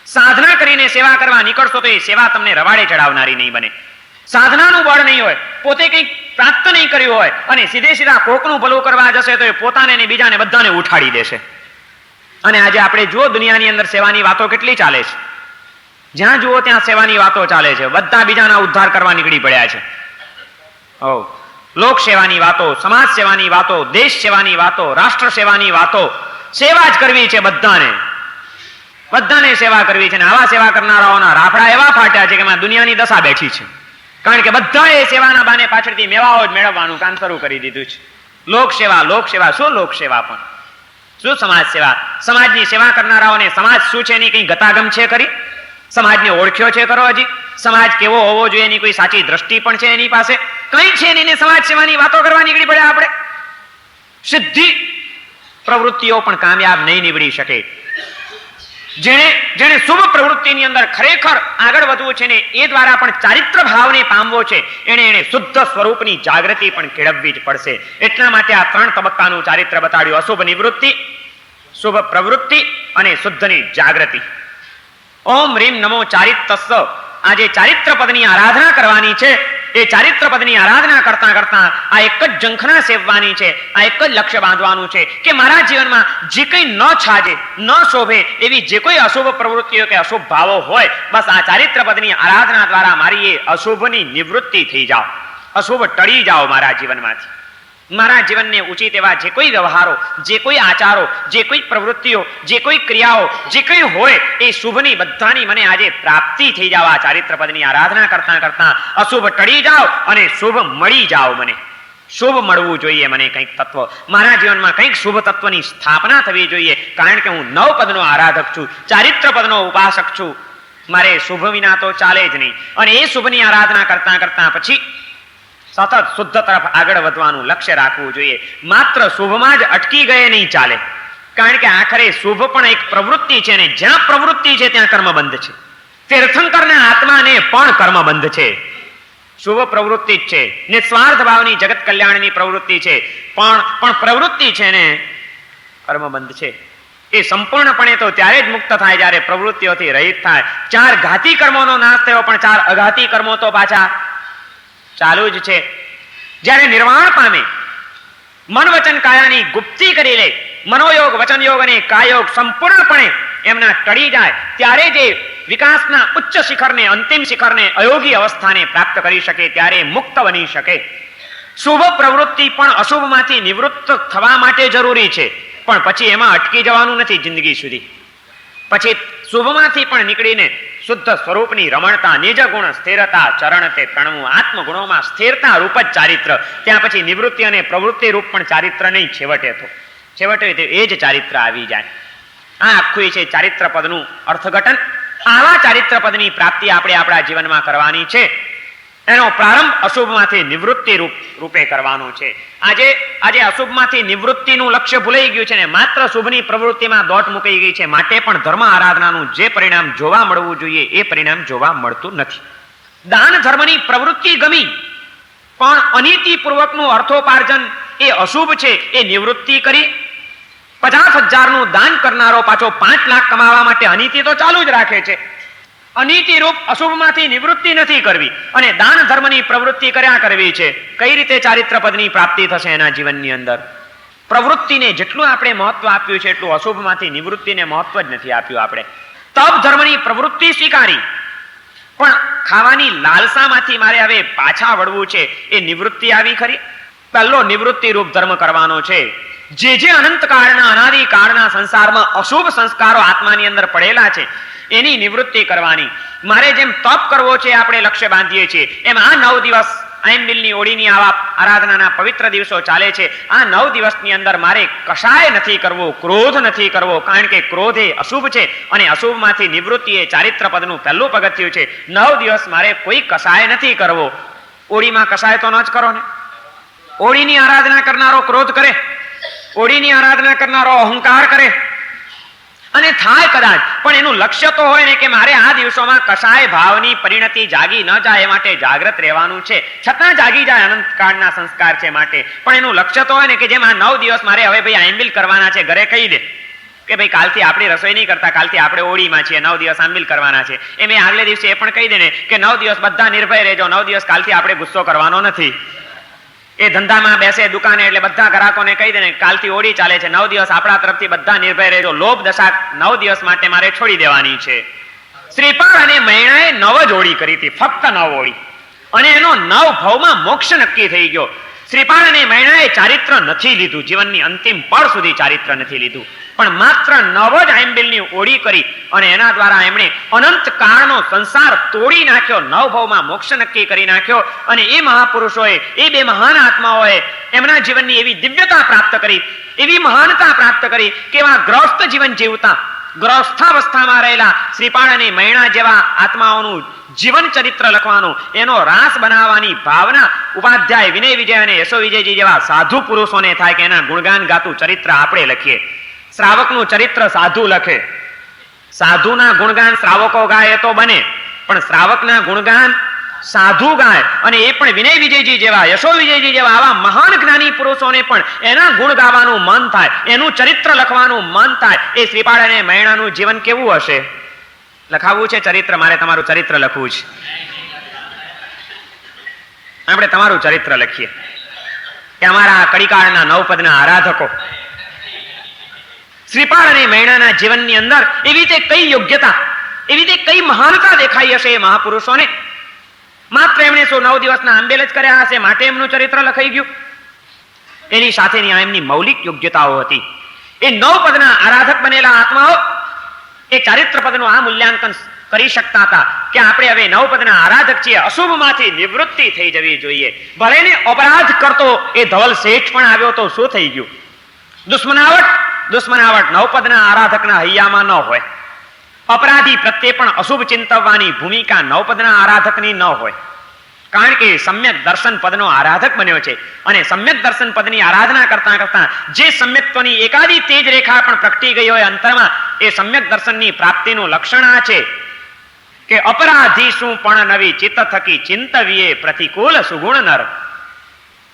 સાધના કરીને સેવા કરવા નીકળશો તો એ સેવા તમને રવાડે ચડાવનારી નહીં બને. સાધનાનું બળ નહીં હોય, પોતે કંઈક પ્રાપ્ત નહીં કર્યું હોય અને સીધા કોકનું ભલું કરવા જશે તો એ પોતાને ને બીજાને બધાને ઉઠાડી દેશે. અને આજે આપણે જુઓ દુનિયાની અંદર સેવાની વાતો કેટલી ચાલે છે, જ્યાં જુઓ ત્યાં સેવાની વાતો ચાલે છે. બધા બીજાના ઉદ્ધાર કરવા નીકળી પડ્યા છે. લોક સેવાની વાતો, સમાજ સેવાની વાતો, દેશ સેવાની વાતો, રાષ્ટ્ર સેવાની વાતો, સેવા જ કરવી છે બધાને સેવા કરવી છે. ને આવા સેવા કરનારાઓના રાફડા એવા ફાટ્યા છે કે એમાં દુનિયાની દશા બેઠી છે. કારણ કે બધાએ સેવાના બાને પાછળથી મેવાઓ જ મેળવવાનું કામ શરૂ કરી દીધું છે. લોક સેવા, શું લોક સેવા પણ શું સમાજ સેવા? સમાજની સેવા કરનારાઓને સમાજ શું છે એની કઈ ગતાગમ છે ખરી? સમાજને ઓળખ્યો છે ખરો? હજી સમાજ કેવો હોવો જોઈએ એની કોઈ સાચી દ્રષ્ટિ પણ છે એની પાસે? કઈ છે નહીં. સમાજ સેવાની વાતો કરવા નીકળી પડ્યા આપણે. સિદ્ધિ પ્રવૃત્તિઓ પણ કામયાબ નહીં નીવડી શકે. જેણે શુભ પ્રવૃત્તિની અંદર ખરેખર આગળ વધવું છે ને એ દ્વારા પણ ચારિત્ર ભાવને પામવો છે એને શુદ્ધ સ્વરૂપની જાગૃતિ પણ કેળવવી જ પડશે. એટલા માટે આ 3 તબક્કાનું ચારિત્ર બતાડ્યું: અશુભ નિવૃત્તિ, શુભ પ્રવૃત્તિ અને શુદ્ધની જાગૃતિ. ઓમ રીમ નમો ચારિત્તસ્સ. આ જે ચારિત્ર પદની આરાધના કરવાની છે એ ચારિત્ર પદની આરાધના કરતા કરતા આ એક જ ઝંખના સેવવાની છે, આ એક જ લક્ષ્ય બાંધવાનું છે કે મારા જીવનમાં જે કંઈ ન છાજે, ન શોભે એવી જે કોઈ અશુભ પ્રવૃત્તિઓ કે અશુભ ભાવો હોય, બસ આ ચારિત્ર પદની આરાધના દ્વારા મારી એ અશુભની નિવૃત્તિ થઈ જાઓ, અશુભ ટળી જાઓ મારા જીવનમાંથી. મારા જીવનને ઉચિત એવા જે કોઈ વ્યવહારો, જે કોઈ આચારો, જે કોઈ પ્રવૃત્તિઓ, જે કોઈ ક્રિયાઓ, જે કંઈ હોય એ શુભની બધાની મને આજે પ્રાપ્તિ થઈ જાવ. આ ચારિત્ર પદની આરાધના કરતા કરતા અશુભ ટળી જાઓ અને શુભ મળી જાઓ. મને શુભ મળવું જોઈએ, મને કંઈક તત્વ મારા જીવનમાં કંઈક શુભ તત્વની સ્થાપના થવી જોઈએ, કારણ કે હું નવ પદનો આરાધક છું, ચારિત્ર પદનો ઉપાસક છું. મારે શુભ વિના તો ચાલે જ નહીં. અને એ શુભની આરાધના કરતા કરતા પછી સતત શુદ્ધ તરફ આગળ વધવાનું લક્ષ્ય રાખવું જોઈએ. માત્ર શુભમાં જ અટકી ગયે નહીં ચાલે, કારણ કે આખરે શુભ પણ એક પ્રવૃત્તિ છે, અને જ્યાં પ્રવૃત્તિ છે ત્યાં કર્મબંધ છે. તીર્થંકરના આત્માને પણ કર્મબંધ છે. શુભ પ્રવૃત્તિ જ છે, નિસ્વાર્થ ભાવની જગત કલ્યાણની પ્રવૃત્તિ છે, પણ પ્રવૃત્તિ છે ને કર્મબંધ છે. એ સંપૂર્ણપણે તો ત્યારે જ મુક્ત થાય જ્યારે પ્રવૃત્તિઓથી રહિત થાય. 4 ઘાતી કર્મોનો નાશ થયો, પણ 4 અઘાતી કર્મો તો પાછા ચાલુ જ છે. જ્યારે નિર્વાણ પામે, મન વચન કાયાની ગુપ્તી કરી લે, મનોયોગ, વચન યોગ અને કાયોગ સંપૂર્ણપણે એમના ટળી જાય, ત્યારે જે વિકાસના ઉચ્ચ શિખરને, અંતિમ શિખરને, અયોગી અવસ્થાને પ્રાપ્ત કરી શકે, ત્યારે મુક્ત બની શકે. શુભ પ્રવૃત્તિ પણ અશુભમાંથી નિવૃત્ત થવા માટે જરૂરી છે, પણ પછી એમાં અટકી જવાનું નથી જિંદગી સુધી. પછી શુભમાંથી પણ નીકળીને શુદ્ધ સ્વરૂપની રમણતા, નિજ ગુણ સ્થિરતા, ચરણ તે પ્રણવું, આત્મગુણોમાં સ્થિરતા રૂપ જ ચારિત્ર. ત્યાં પછી નિવૃત્તિ અને પ્રવૃત્તિ રૂપ પણ ચારિત્ર નહીં, છેવટે એ જ ચારિત્ર આવી જાય. આ આખું છે ચારિત્ર પદનું અર્થઘટન. આવા ચારિત્ર પદની પ્રાપ્તિ આપણે આપણા જીવનમાં કરવાની છે. એનો પ્રારંભ અશુભમાંથી નિવૃત્તિ રૂપે કરવાનો છે. આજે અશુભમાંથી નિવૃત્તિનું લક્ષ્ય ભૂલાઈ ગયું છે ને માત્ર શુભની પ્રવૃત્તિમાં દોટ મૂકાઈ ગઈ છે. માટે પણ ધર્મ આરાધનાનું જે પરિણામ જોવા મળવું જોઈએ એ પરિણામ જોવા મળતું નથી. દાન ધર્મની પ્રવૃત્તિ ગમી, પણ અનીતિપૂર્વકનું અર્થોપાર્જન એ અશુભ છે, એ નિવૃત્તિ કરી 50,000નું દાન કરનારો પાછો 5 લાખ કમાવા માટે અનીતિ તો ચાલુ જ રાખે છે. અનીતિ રૂપ અશુભમાંથી નિવૃત્તિ નથી કરવી અને દાન ધર્મની પ્રવૃત્તિ કર્યા કરવી છે. કઈ રીતે ચારિત્ર પદની પ્રાપ્તિ થશે એના જીવનની અંદર? પ્રવૃત્તિને જેટલું આપણે મહત્વ આપ્યું છે એટલું અશુભમાંથી નિવૃત્તિને મહત્વ જ નથી આપ્યું. આપણે તપ ધર્મની પ્રવૃત્તિ સ્વીકારી, પણ ખાવાની લાલસામાંથી મારે હવે પાછા વળવું છે, એ નિવૃત્તિ આવી ખરી? પહેલો નિવૃત્તિ રૂપ ધર્મ કરવાનો છે. જે અનંતકાળના, અનાદિકાળના સંસારમાં અશુભ સંસ્કારો આત્માની અંદર પડેલા છે એની નિવૃત્તિ કરવાની. મારે જેમ તપ કરવો છે આપણે લક્ષ્ય બાંધીએ છીએ, એમ આ 9 દિવસ આઈમ્બિલની ઓળીની આવા આરાધનાના પવિત્ર દિવસો ચાલે છે. આ 9 દિવસની અંદર મારે કશાય નથી કરવો, ક્રોધ નથી કરવો, કારણ કે ક્રોધ એ અશુભ છે અને અશુભમાંથી નિવૃત્તિ એ ચારિત્ર પદનું પહેલું પગથિયું છે. 9 દિવસ મારે કોઈ કશાય નથી કરવો. ઓળીમાં કશાય તો ન જ કરો ને. ઓળીની આરાધના કરનારો ક્રોધ કરે, ઓળીની આરાધના કરનારો અહંકાર કરે, અને થાય કદાચ, પણ એનું લક્ષ્ય તો હોય ને કે મારે આ દિવસોમાં કશાય ભાવની પરિણતિ જાગી ન જાય એ માટે જાગ્રત રહેવાનું છે. છતાં જાગી જાય, અનંતકાળના સંસ્કાર છે માટે. પણ એનું લક્ષ્ય તો હોય ને કે જેમ આ 9 દિવસ મારે હવે ભાઈ આંબિલ કરવાના છે, ઘરે કહી દે કે ભાઈ કાલથી આપણી રસોઈ નહીં કરતા, કાલથી આપણે ઓળીમાં છીએ, 9 દિવસ આંબિલ કરવાના છે. એમ આગલે દિવસે એ પણ કહી દે ને કે 9 દિવસ બધા નિર્ભય રહેજો, 9 દિવસ કાલથી આપણે ગુસ્સો કરવાનો નથી. એ ધંધામાં બેસે દુકાને એટલે બધા ગ્રાહકોને કહી દે ને કાલથી ઓળી ચાલે છે, 9 દિવસ આપણા તરફથી બધા નિર્ભય રહેજો. લોભ દશા 9 દિવસ માટે મારે છોડી દેવાની છે. શ્રીપાળ અને મૈણાએ 9 જ ઓળી કરી હતી, ફક્ત 9 ઓળી, અને એનો 9 ભાવમાં મોક્ષ નક્કી થઈ ગયો. શ્રીપાળ અને મૈણાએ ચારિત્ર નથી લીધું, જીવનની અંતિમ પળ સુધી ચારિત્ર નથી લીધું, પણ માત્ર 9 જ આંબિલની ઓળી કરી અને એના દ્વારા એમણે અનંત કાળનો સંસાર તોડી નાખ્યો, 9 ભાવમાં મોક્ષ નક્કી કરી નાખ્યો. અને એ મહાપુરુષોએ, એ 2 મહાન આત્માઓએ એમના જીવનની એવી દિવ્યતા પ્રાપ્ત કરી, એવી મહાનતા પ્રાપ્ત કરી કે એવા ગ્રસ્ત જીવન જીવતા, ગ્રસ્થાવસ્થામાં રહેલા શ્રીપાળ અને મૈણા જેવા આત્માઓનું જીવન ચરિત્ર લખવાનું, એનો રાસ બનાવવાની ભાવના ઉપાધ્યાય, વિનય વિજય અને યશો વિજયજી જેવા સાધુ પુરુષોને થાય કે એના ગુણગાન ગાતું ચરિત્ર આપણે લખીએ. શ્રાવકનું ચરિત્ર સાધુ લખે, સાધુના ગુણગાન શ્રાવકો ગાય તો બને, પણ શ્રાવકના ગુણગાન સાધુ ગાય, અને એ પણ વિનય વિજયજી જેવા, યશો વિજયજી જેવા આવા મહાન જ્ઞાની પુરુષોને પણ એના ગુણ ગાવાનું મન થાય, એનું ચરિત્ર લખવાનું મન થાય. એ શ્રીપાળ અને મૈણાનું જીવન કેવું હશે? લખાવવું છે ચરિત્ર, મારે તમારું ચરિત્ર લખવું છે. આપણે તમારું ચરિત્ર લખીએ કે અમારા કડીકાળના નવપદના આરાધકો શ્રીપાળ અને મૈણાના જીવનની અંદર એવી રીતે કઈ યોગ્યતા, એવી રીતે કઈ મહાનતા દેખાઈ હશે એ મહાપુરુષોને. માત્ર એમણે 9 દિવસના આંબેલ જ કર્યા હશે માટે એમનું ચરિત્ર લખાઈ ગયું. એની સાથેની આ એમની મૌલિક યોગ્યતાઓ હતી. એ 9 પદના આરાધક બનેલા આત્માઓ એ ચારિત્ર પદનું આ મૂલ્યાંકન કરી શકતા હતા કે આપણે હવે 9 પદના આરાધક છીએ, અશુભમાંથી નિવૃત્તિ થઈ જવી જોઈએ. ભલે ને અપરાધ કરતો એ ધવલ શેઠ પણ આવ્યો તો શું થઈ ગયું? દુશ્મનાવટ 9 પદના આરાધકના હૈયામાં ન હોય. અપરાધી પ્રત્યે પણ અશુભ ચિંતવવાની ભૂમિકા 9 પદના આરાધકની ન હોય. કારણ કે સમ્યક દર્શન પદનો આરાધક બન્યો છે અને સમ્યક દર્શન પદની આરાધના કરતા કરતા જે સમ્યક્ત્વની એકાદી તેજ રેખા પણ પ્રગટી ગઈ હોય અંતરમાં, એ સમ્યક દર્શનની પ્રાપ્તિનું લક્ષણ આ છે કે અપરાધી શું પણ નવી ચિત્ત થકી ચિંતવીએ પ્રતિકૂળ સુગુણ નર.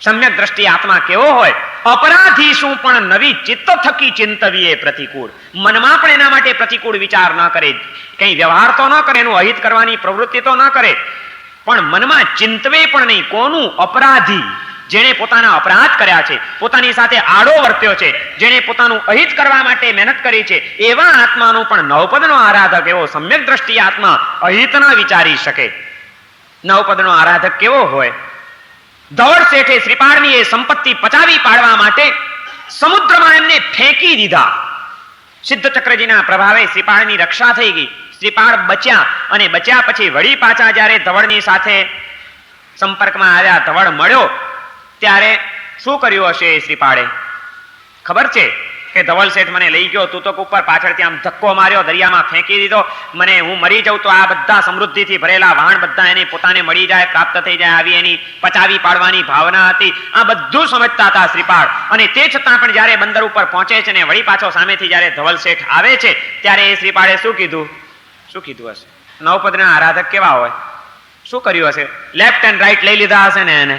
સમ્યક દ્રષ્ટિ આત્મા કેવો હોય? અપરાધી શું પણ નવી ચિત્ત થકી ચિંતવીએ પ્રતિકૂળ. મનમાં પણ એના માટે પ્રતિકૂળ વિચાર ન કરે, કઈ વ્યવહાર તો ન કરે, એનું અહિત કરવાની પ્રવૃત્તિ તો ન કરે, પણ મનમાં ચિંતવે પણ નહીં. કોનું? અપરાધી, જેણે પોતાના અપરાધ કર્યા છે, પોતાની સાથે આડો વર્ત્યો છે, જેણે પોતાનું અહિત કરવા માટે મહેનત કરી છે, એવા આત્માનું પણ 9 પદનો આરાધક એવો સમ્યક દ્રષ્ટિ આત્મા અહિત ન વિચારી શકે. 9 પદનો આરાધક કેવો હોય? ધવળ શેઠે શ્રીપાળની એ સંપત્તિ પચાવી પાડવા માટે સમુદ્રમાં એમને ફેંકી દીધા. સિદ્ધ ચક્રજીના પ્રભાવે શ્રીપાળની રક્ષા થઈ ગઈ. શ્રીપાળ બચ્યા અને બચ્યા પછી વળી પાછા જ્યારે ધવળની સાથે સંપર્કમાં આવ્યા, ધવળ મળ્યો, ત્યારે શું કર્યું હશે શ્રીપાળે? ખબર છે કે ધવલ શેઠ મને લઈ ગયો, તૂતક ઉપર પાછળથી આમ ધક્કો માર્યો, દરિયામાં ફેંકી દીધો, મને હું મરી જાઉં તો આ બધા સમૃદ્ધિથી ભરેલા વાહન બધા એને પોતાને મળી જાય, પ્રાપ્ત થઈ જાય, આવી એની પચાવી પાડવાની ભાવના હતી. આ બધું સમજતા હતા શ્રીપાળ. અને તે છતાં પણ જ્યારે બંદર ઉપર પહોંચે છે ને વળી પાછો સામેથી જ્યારે ધવલ શેઠ આવે છે ત્યારે એ શ્રીપાળે શું કીધું હશે? 9 પદના આરાધક કેવા હોય? શું કર્યું હશે? લેફ્ટ એન્ડ રાઈટ લઈ લીધા હશે ને એને.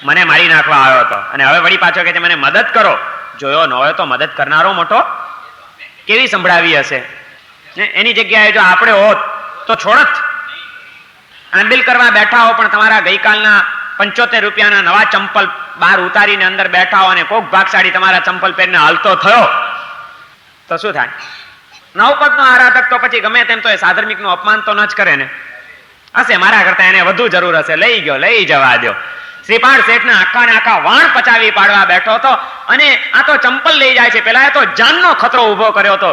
મને મારી નાખવા આવ્યો હતો અને હવે વળી પાછો કે છે મને મદદ કરો. જોયો ન હોય તો મદદ કરનારો મોટો. કેવી સંભળાવી હશે? એની જગ્યાએ જો આપણે હોત તો છોડત. આંબિલ કરવા બેઠા હો પણ તમારા ગઈકાલના 75 રૂપિયાના નવા ચંપલ બહાર ઉતારીને અંદર બેઠા હો અને કોક ભાગશાળી તમારા ચંપલ પહેરીને હાલતો થયો તો શું થાય? 9 પદનો આરાધક તો પછી ગમે તેમ તો એ સાધર્મિકનું અપમાન તો ન જ કરે ને. હશે મારા કરતા એને વધુ જરૂર હશે, લઈ ગયો, લઈ જવા દો. શ્રીપાળ શેઠના આખાને આખા વાણ પચાવી પાડવા બેઠો હતો અને આ તો ચંપલ લઈ જાય છે. પેલા તો જાનનો ખતરો ઉભો કર્યો હતો.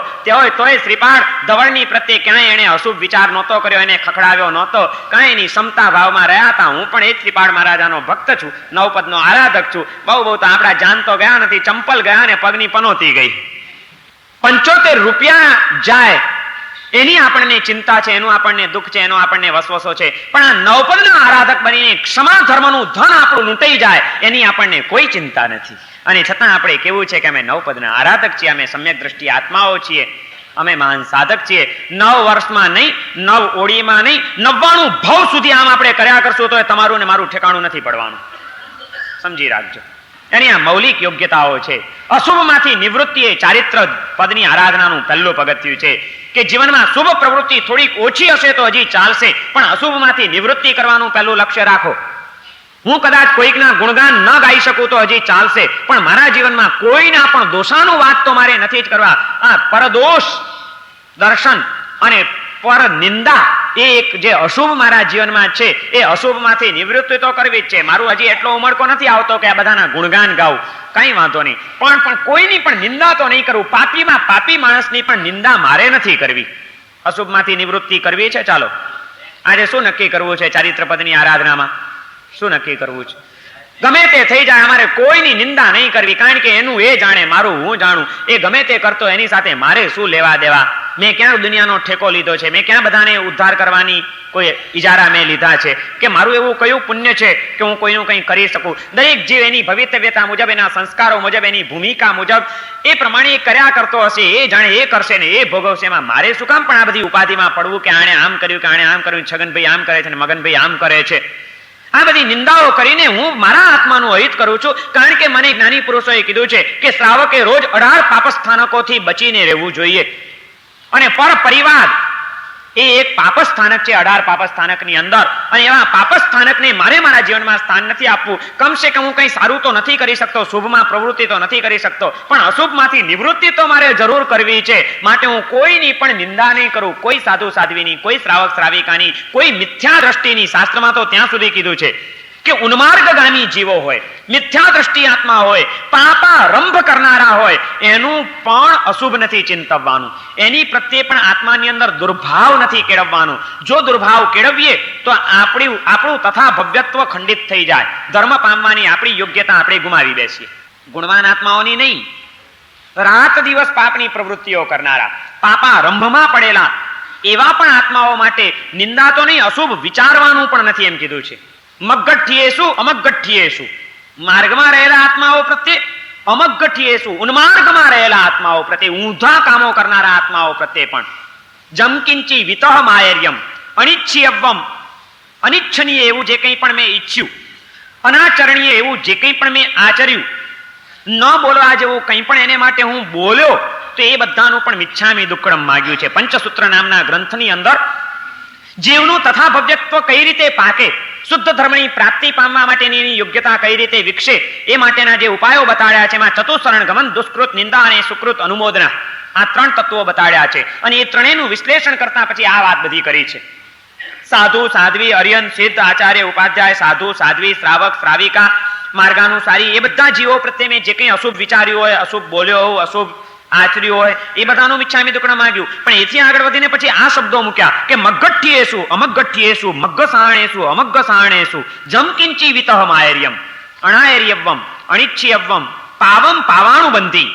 તોય શ્રીપાળ ધવળની પ્રત્યે ક્યાંય એને અશુભ વિચાર નહોતો કર્યો, એને ખખડાવ્યો નહોતો, કાંઈ એની ક્ષમતા ભાવમાં રહ્યા હતા. હું પણ એ જ શ્રીપાળ મહારાજાનો ભક્ત છું, 9 પદનો આરાધક છું. બહુ તો આપણા જાન તો ગયા નથી, ચંપલ ગયા ને પગની પનોતી ગઈ. 75 રૂપિયા જાય એની આપણને ચિંતા છે, એનું આપણને દુઃખ છે, એનો આપણને વસવસો છે. પણ આ 9 પદના આરાધક બનીને ક્ષમા ધર્મનું ધન આપણું લૂંટાઈ જાય એની આપણને કોઈ ચિંતા નથી. અને છતાં આપણે કેવું છે કે અમે 9 પદના આરાધક છીએ, અમે સમ્યક દ્રષ્ટિ આત્માઓ છીએ, અમે મહાન સાધક છીએ. 9 વર્ષમાં નહીં, 9 ઓળીમાં નહીં, 99 ભાવ સુધી આમ આપણે કર્યા કરશું તો તમારું ને મારું ઠેકાણું નથી પડવાનું. સમજી રાખજો. એની આ મૌલિક યોગ્યતાઓ છે. અશુભમાંથી નિવૃત્તિ એ ચારિત્ર પદની આરાધનાનું પહેલું પગથિયું છે કે જીવનમાં શુભ પ્રવૃત્તિ થોડીક ઓછી હશે તો હજી ચાલશે, પણ અશુભમાંથી નિવૃત્તિ કરવાનું પહેલું લક્ષ્ય રાખો. હું કદાચ કોઈકના ગુણગાન ન ગાઈ શકું તો હજી ચાલશે, પણ મારા જીવનમાં કોઈના પણ દોષાનું વાત તો મારે નથી જ કરવા. આ પરદોષ દર્શન અને પર નિંદા એ એક જે અશુભ મારા જીવનમાં છે એ અશુભમાંથી નિવૃત્તિ તો કરવી જ છે. મારું હજી એટલો ઉમળકો નથી આવતો કે આ બધાના ગુણગાન ગાવું, કઈ વાંધો નહીં, પણ કોઈની પણ નિંદા તો નહીં કરવું. પાપીમાં પાપી માણસની પણ નિંદા મારે નથી કરવી. અશુભમાંથી નિવૃત્તિ કરવી છે. ચાલો આજે શું નક્કી કરવું છે? ચારિત્રપદની આરાધનામાં શું નક્કી કરવું છે? ગમે તે થઈ જાય અમારે કોઈની નિંદા નહીં કરવી, કારણ કે એનું એ જાણે, મારું હું જાણું. એ ગમે તે કરતો એની સાથે મારે શું લેવા દેવા? મેં ક્યાં દુનિયાનો ઠેકો લીધો છે? મેં ક્યાં બધાને ઉદ્ધાર કરવાની કોઈ ઈજારા મેં લીધા છે? કે મારું એવું કયું પુણ્ય છે કે હું કોઈનું કંઈ કરી શકું? દરેક જીવ એની ભવિતવ્યતા મુજબ, એના સંસ્કારો મુજબ, એની ભૂમિકા મુજબ એ પ્રમાણે એ કર્યા કરતો હશે. એ જાણે એ કરશે ને એ ભોગવશે. એમાં મારે શું કામ પણ આ બધી ઉપાધિમાં પડવું કે આણે આમ કર્યું, કે આણે આમ કર્યું, છગનભાઈ આમ કરે છે ને મગનભાઈ આમ કરે છે? આ બધી નિંદાઓ કરીને હું મારા આત્માનું અહિત કરું છું. કારણ કે મને જ્ઞાની પુરુષોએ કીધું છે કે શ્રાવકે રોજ 18 પાપસ્થાનકોથી બચીને રહેવું જોઈએ. અને પર પરિવાર એ એક પાપસ્થાનક છે 18 પાપસ્થાનકની અંદર. અને એવા પાપસ્થાનકને મારે મારા જીવનમાં સ્થાન નથી આપવું. કમસે કમ હું કંઈ સારું તો નથી કરી શકતો, શુભમાં પ્રવૃત્તિ તો નથી કરી શકતો, પણ અશુભમાંથી નિવૃત્તિ તો મારે જરૂર કરવી છે. માટે હું કોઈની પણ નિંદા નહીં કરું, કોઈ સાધુ સાધ્વીની, કોઈ શ્રાવક શ્રાવિકાની, કોઈ મિથ્યા દ્રષ્ટિની. શાસ્ત્રમાં તો ત્યાં સુધી કીધું છે કે ઉન્માર્ગગામી જીવો હોય, મિથ્યા દ્રષ્ટિ આત્મા હોય, પાપારંભ કરનારા હોય, એનું પણ અશુભ નથી ચિંતવવાનું, એની પ્રત્યે પણ આત્માની અંદર દુર્ભાવ નથી કેળવવાનું. જો દુર્ભાવ કેળવીએ તો આપણું તથા ભવ્યત્વ ખંડિત થઈ જાય, ધર્મ પામવાની આપણી યોગ્યતા આપણે ગુમાવી બેસીએ. ગુણવાન આત્માઓની નહીં, રાત દિવસ પાપની પ્રવૃત્તિઓ કરનારા, પાપારંભમાં પડેલા એવા પણ આત્માઓ માટે નિંદા તો નહીં, અશુભ વિચારવાનું પણ નથી એમ કીધું છે. મગગઠ્ઠિયેષુ અમગગઠ્ઠિયેષુ, માર્ગમાં રહેલા આત્માઓ પ્રત્યે, અમગગઠ્ઠિયેષુ ઉન્માર્ગમાં રહેલા આત્માઓ પ્રત્યે, ઊંધા કામો કરનારા આત્માઓ પ્રત્યે પણ. જમકિંચી વિતઃ માયર્યમ અનિચ્છ્યવમ, અનિચ્છનીય એવું જે કંઈ પણ મેં ઈચ્છ્યું, અનાચરણીય એવું જે કંઈ પણ મેં આચર્યું, ન બોલવા જેવું કંઈ પણ એને માટે હું બોલ્યો તો એ બધાનું પણ મિચ્છામી દુક્કડમ માગ્યું છે. પંચસૂત્ર નામના ગ્રંથની અંદર જીવનું તથા ભવ્યત્વ કઈ રીતે પાકે, શુદ્ધ ધર્મની પ્રાપ્તિ પામવા માટેની યોગ્યતા કઈ રીતે વિકસે, એ માટેના જે ઉપાયો બતાડ્યા છે એમાં ચતુઃશરણ ગમન, દુષ્કૃત નિંદા અને સુકૃત અનુમોદના, આ 3 તત્વો બતાડ્યા છે. અને એ ત્રણેયનું વિશ્લેષણ કરતા પછી આ વાત બધી કરી છે. સાધુ સાધ્વી, અર્યન, સિદ્ધ, આચાર્ય, ઉપાધ્યાય, સાધુ સાધ્વી, શ્રાવક શ્રાવિકા, માર્ગાનુસારી, એ બધા જીવો પ્રત્યે મેં જે કંઈ અશુભ વિચાર્યું હોય, અશુભ બોલ્યો હોય, અશુભ આચર્યું હોય, એ બધાનું મિચ્છામી દુક્કડમ માગ્યું. પણ એથી આગળ વધીને પછી આ શબ્દો મૂક્યા કે મગગઠ્ઠિયેષુ અમગગઠ્ઠિયેષુ, મગ્ગસાણેષુ અમગ્ગસાણેષુ, જમકિંચી વિતઃ માયર્યમ અણાયર્યવમ અનિચ્છ્યવમ પાવમ પાવાણુબંધી.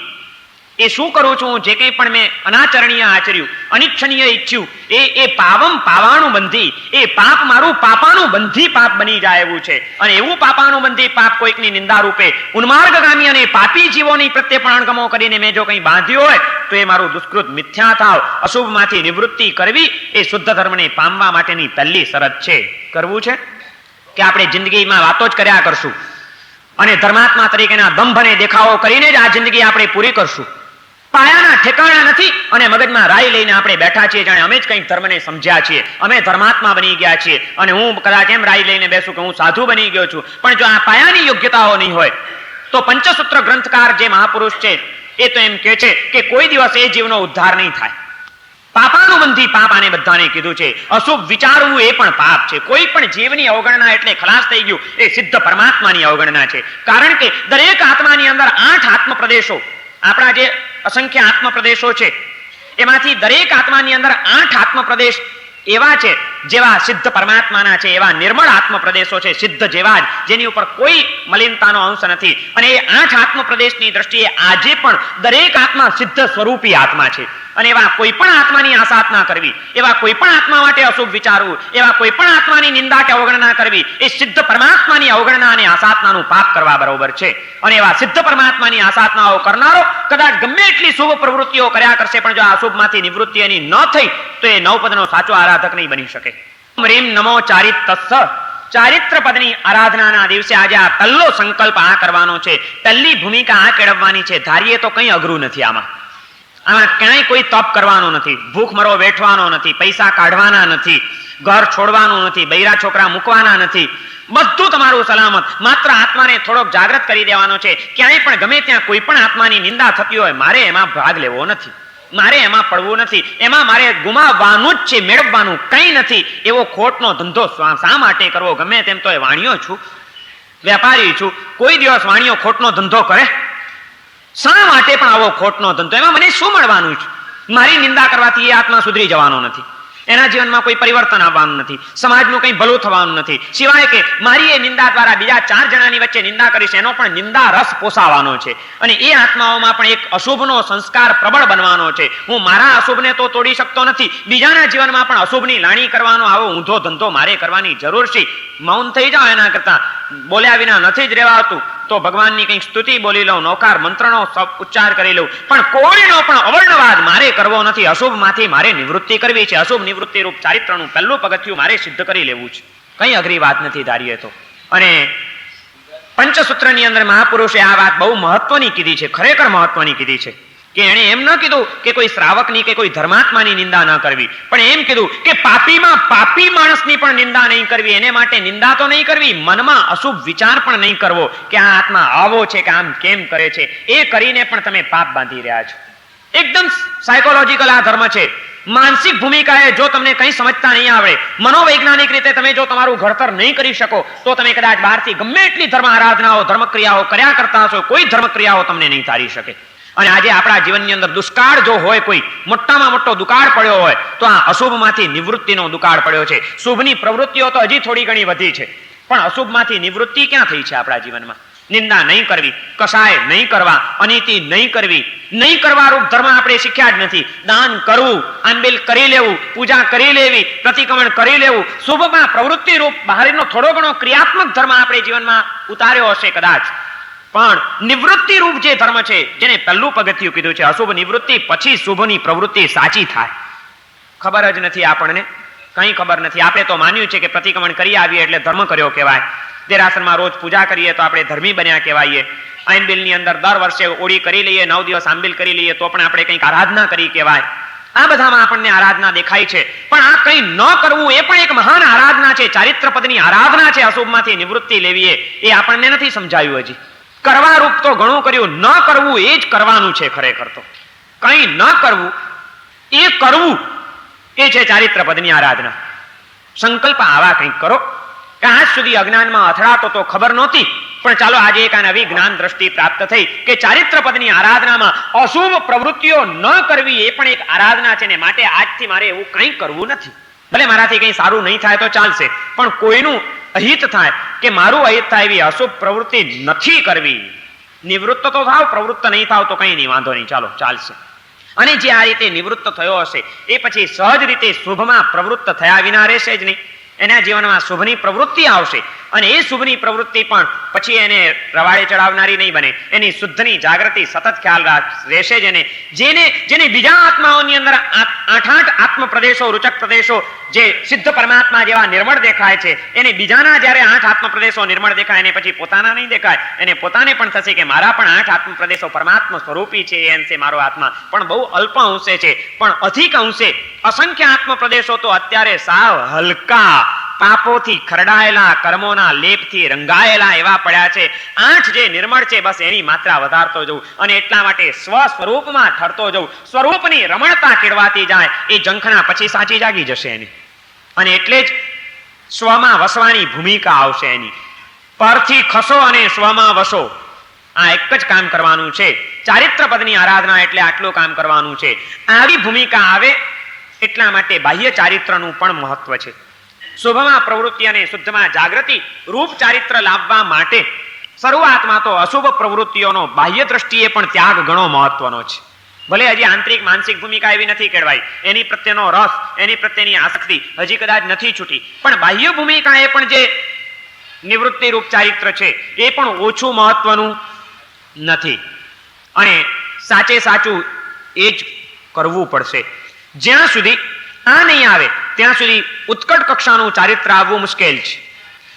એ શું કરું છું? જે કંઈ પણ મેં અનાચરણીય આચર્યું, અનિચ્છનીય ઈચ્છ્યું, એ પાવમ પાવાણું બંધી, એ પાપ મારું પાપાનું બંધી પાપ બની જાય એવું છે. અને એવું પાપાનું બંધી પાપ કોઈકની નિંદા રૂપે ઉન્માર્ગગામી અને પાપી જીવોની પ્રત્યે પણ અણગમો કરીને મેં જો કંઈ બાંધ્યું હોય તો એ મારું દુષ્કૃત મિથ્યા થાવ. અશુભમાંથી નિવૃત્તિ કરવી એ શુદ્ધ ધર્મને પામવા માટેની પહેલી શરત છે. કરવું છે કે આપણે જિંદગીમાં વાતો જ કર્યા કરશું અને ધર્માત્મા તરીકેના દંભ અને દેખાવો કરીને જ આ જિંદગી આપણે પૂરી કરશું? પાયાના ઠેકાણા નથી અને મગજમાં રાય લઈને આપણે બેઠા છીએ જાણે અમે જ કંઈક ધર્મને સમજ્યા છીએ, અમે ધર્માત્મા બની ગયા છીએ. અને હું કદાચ એમ રાય લઈને બેસું કે હું સાધુ બની ગયો છું, પણ જો આ પાયાની યોગ્યતાઓ નહીં હોય તો પંચસૂત્ર ગ્રંથકાર જે મહાપુરુષ છે એ તો એમ કે છે કે કોઈ દિવસ એ જીવનો ઉદ્ધાર નહીં થાય. પાપાનુબંધી પાપ આને બધાને કીધું છે. અશુભ વિચારવું એ પણ પાપ છે. કોઈ પણ જીવની અવગણના એટલે ખલાસ થઈ ગયું, એ સિદ્ધ પરમાત્માની અવગણના છે. કારણ કે દરેક આત્માની અંદર 8 આત્મ પ્રદેશો, આપણા જે અસંખ્ય આત્મ પ્રદેશો છે એમાંથી દરેક આત્માની અંદર 8 આત્મ પ્રદેશ એવા છે જેવા સિદ્ધ પરમાત્માના છે, એવા નિર્મળ આત્મ પ્રદેશો છે, સિદ્ધ જેવા જ, જેની ઉપર કોઈ મલિનતાનો અંશ નથી. અને એ 8 આત્મ પ્રદેશની દ્રષ્ટિએ આજે પણ દરેક આત્મા સિદ્ધ સ્વરૂપી આત્મા છે. અને એવા કોઈ પણ આત્માની આસાધના કરવી, એવા કોઈ પણ આત્મા માટે અશુભ વિચારવું, એવા કોઈ પણ આત્માની નિંદા કે અવગણના કરવી એ સિદ્ધ પરમાત્માની અવગણના અને આસાધનાનું પાપ કરવા બરોબર છે. અને એવા સિદ્ધ પરમાત્માની આસાધનાઓ કરનારો કદાચ ગમે એટલી શુભ પ્રવૃત્તિઓ કર્યા કરશે, પણ જો આ અશુભમાંથી નિવૃત્તિ એની ન થઈ તો એ નવપદનો સાચો આરાધક નહીં બની શકે. રીમ નમો ચારિત્તસ્સ, ચારિત્ર પદની આરાધનાના દિવસે આજે આ પહેલો સંકલ્પ આ કરવાનો છે, પહેલી ભૂમિકા આ કેળવવાની છે. ધારીએ તો કંઈ અઘરું નથી આમાં ક્યાંય કોઈ તપ કરવાનો નથી, ભૂખ મરો વેઠવાનો નથી, પૈસા કાઢવાના નથી, ઘર છોડવાનું નથી, બૈરા છોકરા મૂકવાના નથી, બધું તમારું સલામત. માત્ર આત્માને થોડોક જાગૃત કરી દેવાનો છે. ક્યાંય પણ ગમે ત્યાં કોઈ પણ આત્માની નિંદા થતી હોય મારે એમાં ભાગ લેવો નથી, મારે એમાં પડવું નથી, એમાં મારે ગુમાવવાનું જ છે, મેળવવાનું કંઈ નથી. એવો ખોટનો ધંધો શા માટે કરવો? ગમે તેમ તો એ વાણિયો છું, વેપારી છું, કોઈ દિવસ વાણિયો ખોટનો ધંધો કરે? શા માટે પણ આવો ખોટનો ધંધો? એમાં મને શું મળવાનું છે? મારી નિંદા કરવાથી એ આત્મા સુધરી જવાનો નથી, એના જીવનમાં કોઈ પરિવર્તન આવવાનું નથી, સમાજનું કંઈ ભલું થવાનું નથી. સિવાય કે મારી એ નિંદા દ્વારા બીજા 4 જણાની વચ્ચે નિંદા કરીશ, એનો પણ નિંદા રસ પોસાવાનો છે. અને એ આત્માઓમાં પણ એક અશુભનો સંસ્કાર પ્રબળ બનવાનો છે. હું મારા અશુભને તો તોડી શકતો નથી, બીજાના જીવનમાં પણ અશુભની લાણી કરવાનો આવો ઊંધો ધંધો મારે કરવાની જરૂર છે. મૌન થઈ જાઓ, એના કરતા બોલ્યા વિના નથી જ રહેવાતું તો ભગવાનની કંઈક સ્તુતિ બોલી લઉં, નૌકાર મંત્રનો ઉચ્ચાર કરી લઉં, પણ કોઈનો પણ અવર્ણવાદ મારે કરવો નથી. અશુભમાંથી મારે નિવૃત્તિ કરવી છે. અશુભ નિવૃત્તિ રૂપ ચારિત્રનું પહેલું પગથિયું મારે સિદ્ધ કરી લેવું છે. કંઈ અઘરી વાત નથી ધારીએ તો. અને પંચસૂત્રની અંદર મહાપુરુષે આ વાત બહુ મહત્વની કીધી છે, ખરેખર મહત્વની કીધી છે. કે એણે એમ ન કીધું કે કોઈ શ્રાવકની કે કોઈ ધર્માત્માની નિંદા ન કરવી, પણ એમ કીધું કે પાપીમાં પાપી માણસની પણ નિંદા નહીં કરવી. એને માટે નિંદા તો નહીં કરવી, મનમાં અશુભ વિચાર પણ નહીં કરવો કે આ આત્મા આવો છે કે આમ કેમ કરે છે. એ કરીને પણ તમે પાપ બાંધી રહ્યા છો. એકદમ સાયકોલોજીકલ આ ધર્મ છે. માનસિક ભૂમિકાએ જો તમને કંઈ સમજતા નહીં આવડે, મનોવૈજ્ઞાનિક રીતે તમે જો તમારું ઘડતર નહીં કરી શકો, તો તમે કદાચ બહારથી ગમે એટલી ધર્મ આરાધનાઓ ધર્મક્રિયાઓ કર્યા કરતા હશો, કોઈ ધર્મક્રિયાઓ તમને નહીં તારી શકે. અને આજે આપણા જીવનની અંદર દુષ્કાળ જો હોય, કોઈ મોટામાં મોટો દુકાળ પડ્યો હોય, તો આ અશુભમાંથી નિવૃત્તિનો દુકાળ પડ્યો છે. શુભની પ્રવૃત્તિઓ તો હજી થોડી ઘણી વધી છે, પણ અશુભમાંથી નિવૃત્તિ ક્યાં થઈ છે આપણા જીવનમાં? નિંદા નહીં કરવી, કસાય નહીં કરવા, અનીતિ નહીં કરવી, નહીં કરવા રૂપ ધર્મ આપણે શીખ્યા જ નથી. દાન કરવું, આંબેલ કરી લેવું, પૂજા કરી લેવી, પ્રતિક્રમણ કરી લેવું, શુભમાં પ્રવૃત્તિ રૂપ બહારનો થોડો ઘણો ક્રિયાત્મક ધર્મ આપણે જીવનમાં ઉતાર્યો હશે કદાચ, પણ નિવૃત્તિ રૂપ જે ધર્મ છે, જેને પહેલું પગથિયું કીધું છે અશુભ નિવૃત્તિ, પછી શુભની પ્રવૃત્તિ સાચી થાય, ખબર જ નથી આપણને, કંઈ ખબર નથી. આપણે તો માન્યું છે કે પ્રતિક્રમણ કરી આવીએ એટલે ધર્મ કર્યો કહેવાય, દેરાસરમાં રોજ પૂજા કરીએ તો આપણે ધર્મી બન્યા કહેવાઈએ, આંબિલની અંદર દર વર્ષે ઓળી કરી લઈએ, 9 દિવસ આંબિલ કરી લઈએ તો પણ આપણે કંઈક આરાધના કરી કહેવાય. આ બધામાં આપણને આરાધના દેખાય છે, પણ આ કંઈ ન કરવું એ પણ એક મહાન આરાધના છે, ચારિત્ર પદની આરાધના છે. અશુભમાંથી નિવૃત્તિ લેવી એ આપણને નથી સમજાયું હજી. કરવા રૂપ તો ઘણું કર્યું, ન કરવું એ જ કરવાનું છે. ખરેખર તો કંઈ ન કરવું એ કરવું એ છે ચારિત્ર પદની આરાધના. સંકલ્પ આવા કંઈક કરો કે આજ સુધી અજ્ઞાનમાં અથડાતો તો ખબર નહોતી, પણ ચાલો આજે એક આ નવી જ્ઞાન દ્રષ્ટિ પ્રાપ્ત થઈ કે ચારિત્ર પદની આરાધનામાં અશુભ પ્રવૃત્તિઓ ન કરવી એ પણ એક આરાધના છે. ને માટે આજથી મારે એવું કંઈ કરવું નથી. ભલે મારાથી કંઈ સારું નહીં થાય તો ચાલશે, પણ કોઈનું અહિત થાય કે મારું અહિત થાય એવી અશુભ પ્રવૃત્તિ નથી કરવી. નિવૃત્ત તો થાવ, પ્રવૃત્ત નહીં થાવ તો કંઈ નહીં, વાંધો નહીં, ચાલો ચાલશે. અને જે આ રીતે નિવૃત્ત થયો હશે એ પછી સહજ રીતે શુભમાં પ્રવૃત્ત થયા વિના રહેશે જ નહીં. એના જીવનમાં શુભની પ્રવૃત્તિ આવશે, અને એ શુભની પ્રવૃત્તિ પણ પછી એને રવાડે ચડાવનારી નહીં બને. એની શુદ્ધની જાગૃતિ સતત ખ્યાલ રહેશે જ. જેને બીજા આત્માઓની અંદર 8 આત્મ પ્રદેશો, રૂચક પ્રદેશો જે સિદ્ધ પરમાત્મા જેવા નિર્મળ દેખાય છે, એને બીજાના જ્યારે 8 આત્મ પ્રદેશો નિર્મળ દેખાય, એને પછી પોતાના નહીં દેખાય. એને પોતાને પણ થશે કે મારા પણ 8 આત્મ પ્રદેશો પરમાત્મા સ્વરૂપી છે, એ અંશે મારો આત્મા પણ બહુ અલ્પ અંશે છે, પણ અધિક અંશે અસંખ્ય આત્મ પ્રદેશો તો અત્યારે સાવ હલકા પાપોથી ખરડાયેલા, કર્મોના લેપથી રંગાયેલા એવા પડ્યા છે. 8 જે નિર્મળ છે બસ એની માત્રા વધારતો જવું, અને એટલા માટે સ્વ સ્વરૂપમાં ઠરતો જવું. સ્વરૂપની રમણતા કેળવાતી જાય, એ ઝંખના પછી સાચી જાગી જશે એની. અને એટલે જ સ્વમાં વસવાની ભૂમિકા આવશે એની. પરથી ખસો અને સ્વમાં વસો, આ એક જ કામ કરવાનું છે. ચારિત્ર પદની આરાધના એટલે આટલું કામ કરવાનું છે. આવી ભૂમિકા આવે એટલા માટે બાહ્ય ચારિત્રનું પણ મહત્વ છે. શુભમાં પ્રવૃત્તિ અને શુદ્ધમાં જાગૃતિ રૂપ ચારિત્ર લાવવા માટે શરૂઆતમાં તો અશુભ પ્રવૃત્તિઓનો બાહ્ય દ્રષ્ટિએ પણ ત્યાગ ઘણો મહત્વનો છે. ભલે હજી આંતરિક માનસિક ભૂમિકા એવી નથી કેળવાઈ, એની પ્રત્યેનો રસ, એની પ્રત્યેની આસક્તિ હજી કદાચ નથી છૂટી, પણ બાહ્ય ભૂમિકા એ પણ જે નિવૃત્તિ રૂપ ચારિત્ર છે એ પણ ઓછું મહત્વનું નથી. અને સાચે સાચું એ જ કરવું પડશે. જ્યાં સુધી આ નહીં આવે ત્યાં સુધી ઉત્કટ કક્ષાનું ચારિત્ર આવવું મુશ્કેલ છે.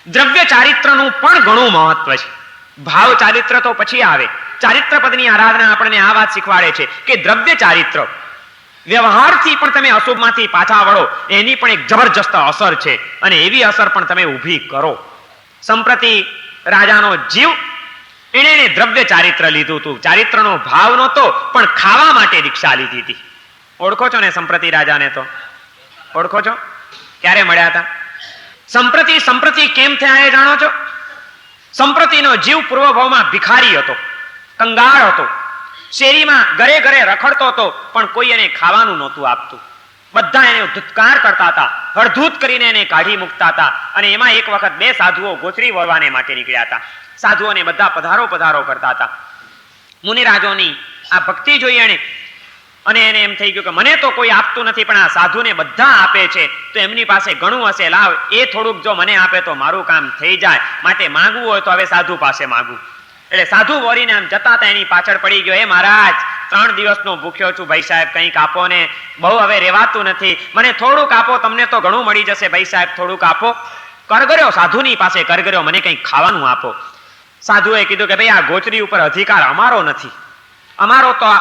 દ્રવ્ય ચારિત્રનું પણ ઘણું મહત્વ છે. ભાવ ચારિત્ર તો પછી આવે. ચારિત્ર પદની આરાધના આપણને આ વાત શીખવાડે છે કે દ્રવ્ય ચારિત્ર વ્યવહારથી પણ તમે અશુભમાંથી પાછા વળો, એની પણ એક જબરજસ્ત અસર છે, અને એવી અસર પણ તમે ઊભી કરો. સંપ્રતિ રાજાનો જીવ એને દ્રવ્ય ચારિત્ર લીધું હતું. ચારિત્રનો ભાવ નહોતો, પણ ખાવા માટે દીક્ષા લીધી હતી. ઓળખો છો ને સંપ્રતિ રાજાને? તો ઓળખો છો? ક્યારે મળ્યા હતા? સંપ્રતિ કેમ થયા એ જાણો છો? સંપ્રતિનો જીવ પૂર્વભાવમાં ભિખારી હતો, કંગાળ હતો, શેરીમાં ઘરે ઘરે રખડતો હતો, પણ કોઈ એને ખાવાનું નહોતું આપતું. બધા એને ધુત્કાર કરતા હતા, હળધૂત કરીને એને કાઢી મૂકતા હતા. અને એમાં એક વખત 2 સાધુઓ ગોચરી વળવાને માટે નીકળ્યા હતા. સાધુઓને બધા પધારો પધારો કરતા હતા. મુનિરાજોની આ ભક્તિ જોઈ અને એને એમ થઈ ગયું કે મને તો કોઈ આપતું નથી, પણ આ સાધુને બધા આપે છે, તો એમની પાસે ઘણું હશે, લાવ એ થોડુંક જો મને આપે તો મારું કામ થઈ જાય, માટે માંગવું હોય તો હવે સાધુ પાસે માંગવું. એટલે સાધુ વળીને આમ જતા હતા, એની પાછળ પડી ગયો, એ મહારાજ 3 દિવસનો ભૂખ્યો છું, ભાઈ સાહેબ કંઈક આપો ને, બહુ હવે રહેવાતું નથી, મને થોડુંક આપો, તમને તો ઘણું મળી જશે, ભાઈ સાહેબ થોડુંક આપો. કરગર્યો સાધુની પાસે, કરગર્યો મને કંઈક ખાવાનું આપો. સાધુએ કીધું કે ભાઈ આ ગોચરી ઉપર અધિકાર અમારો નથી, અમારો તો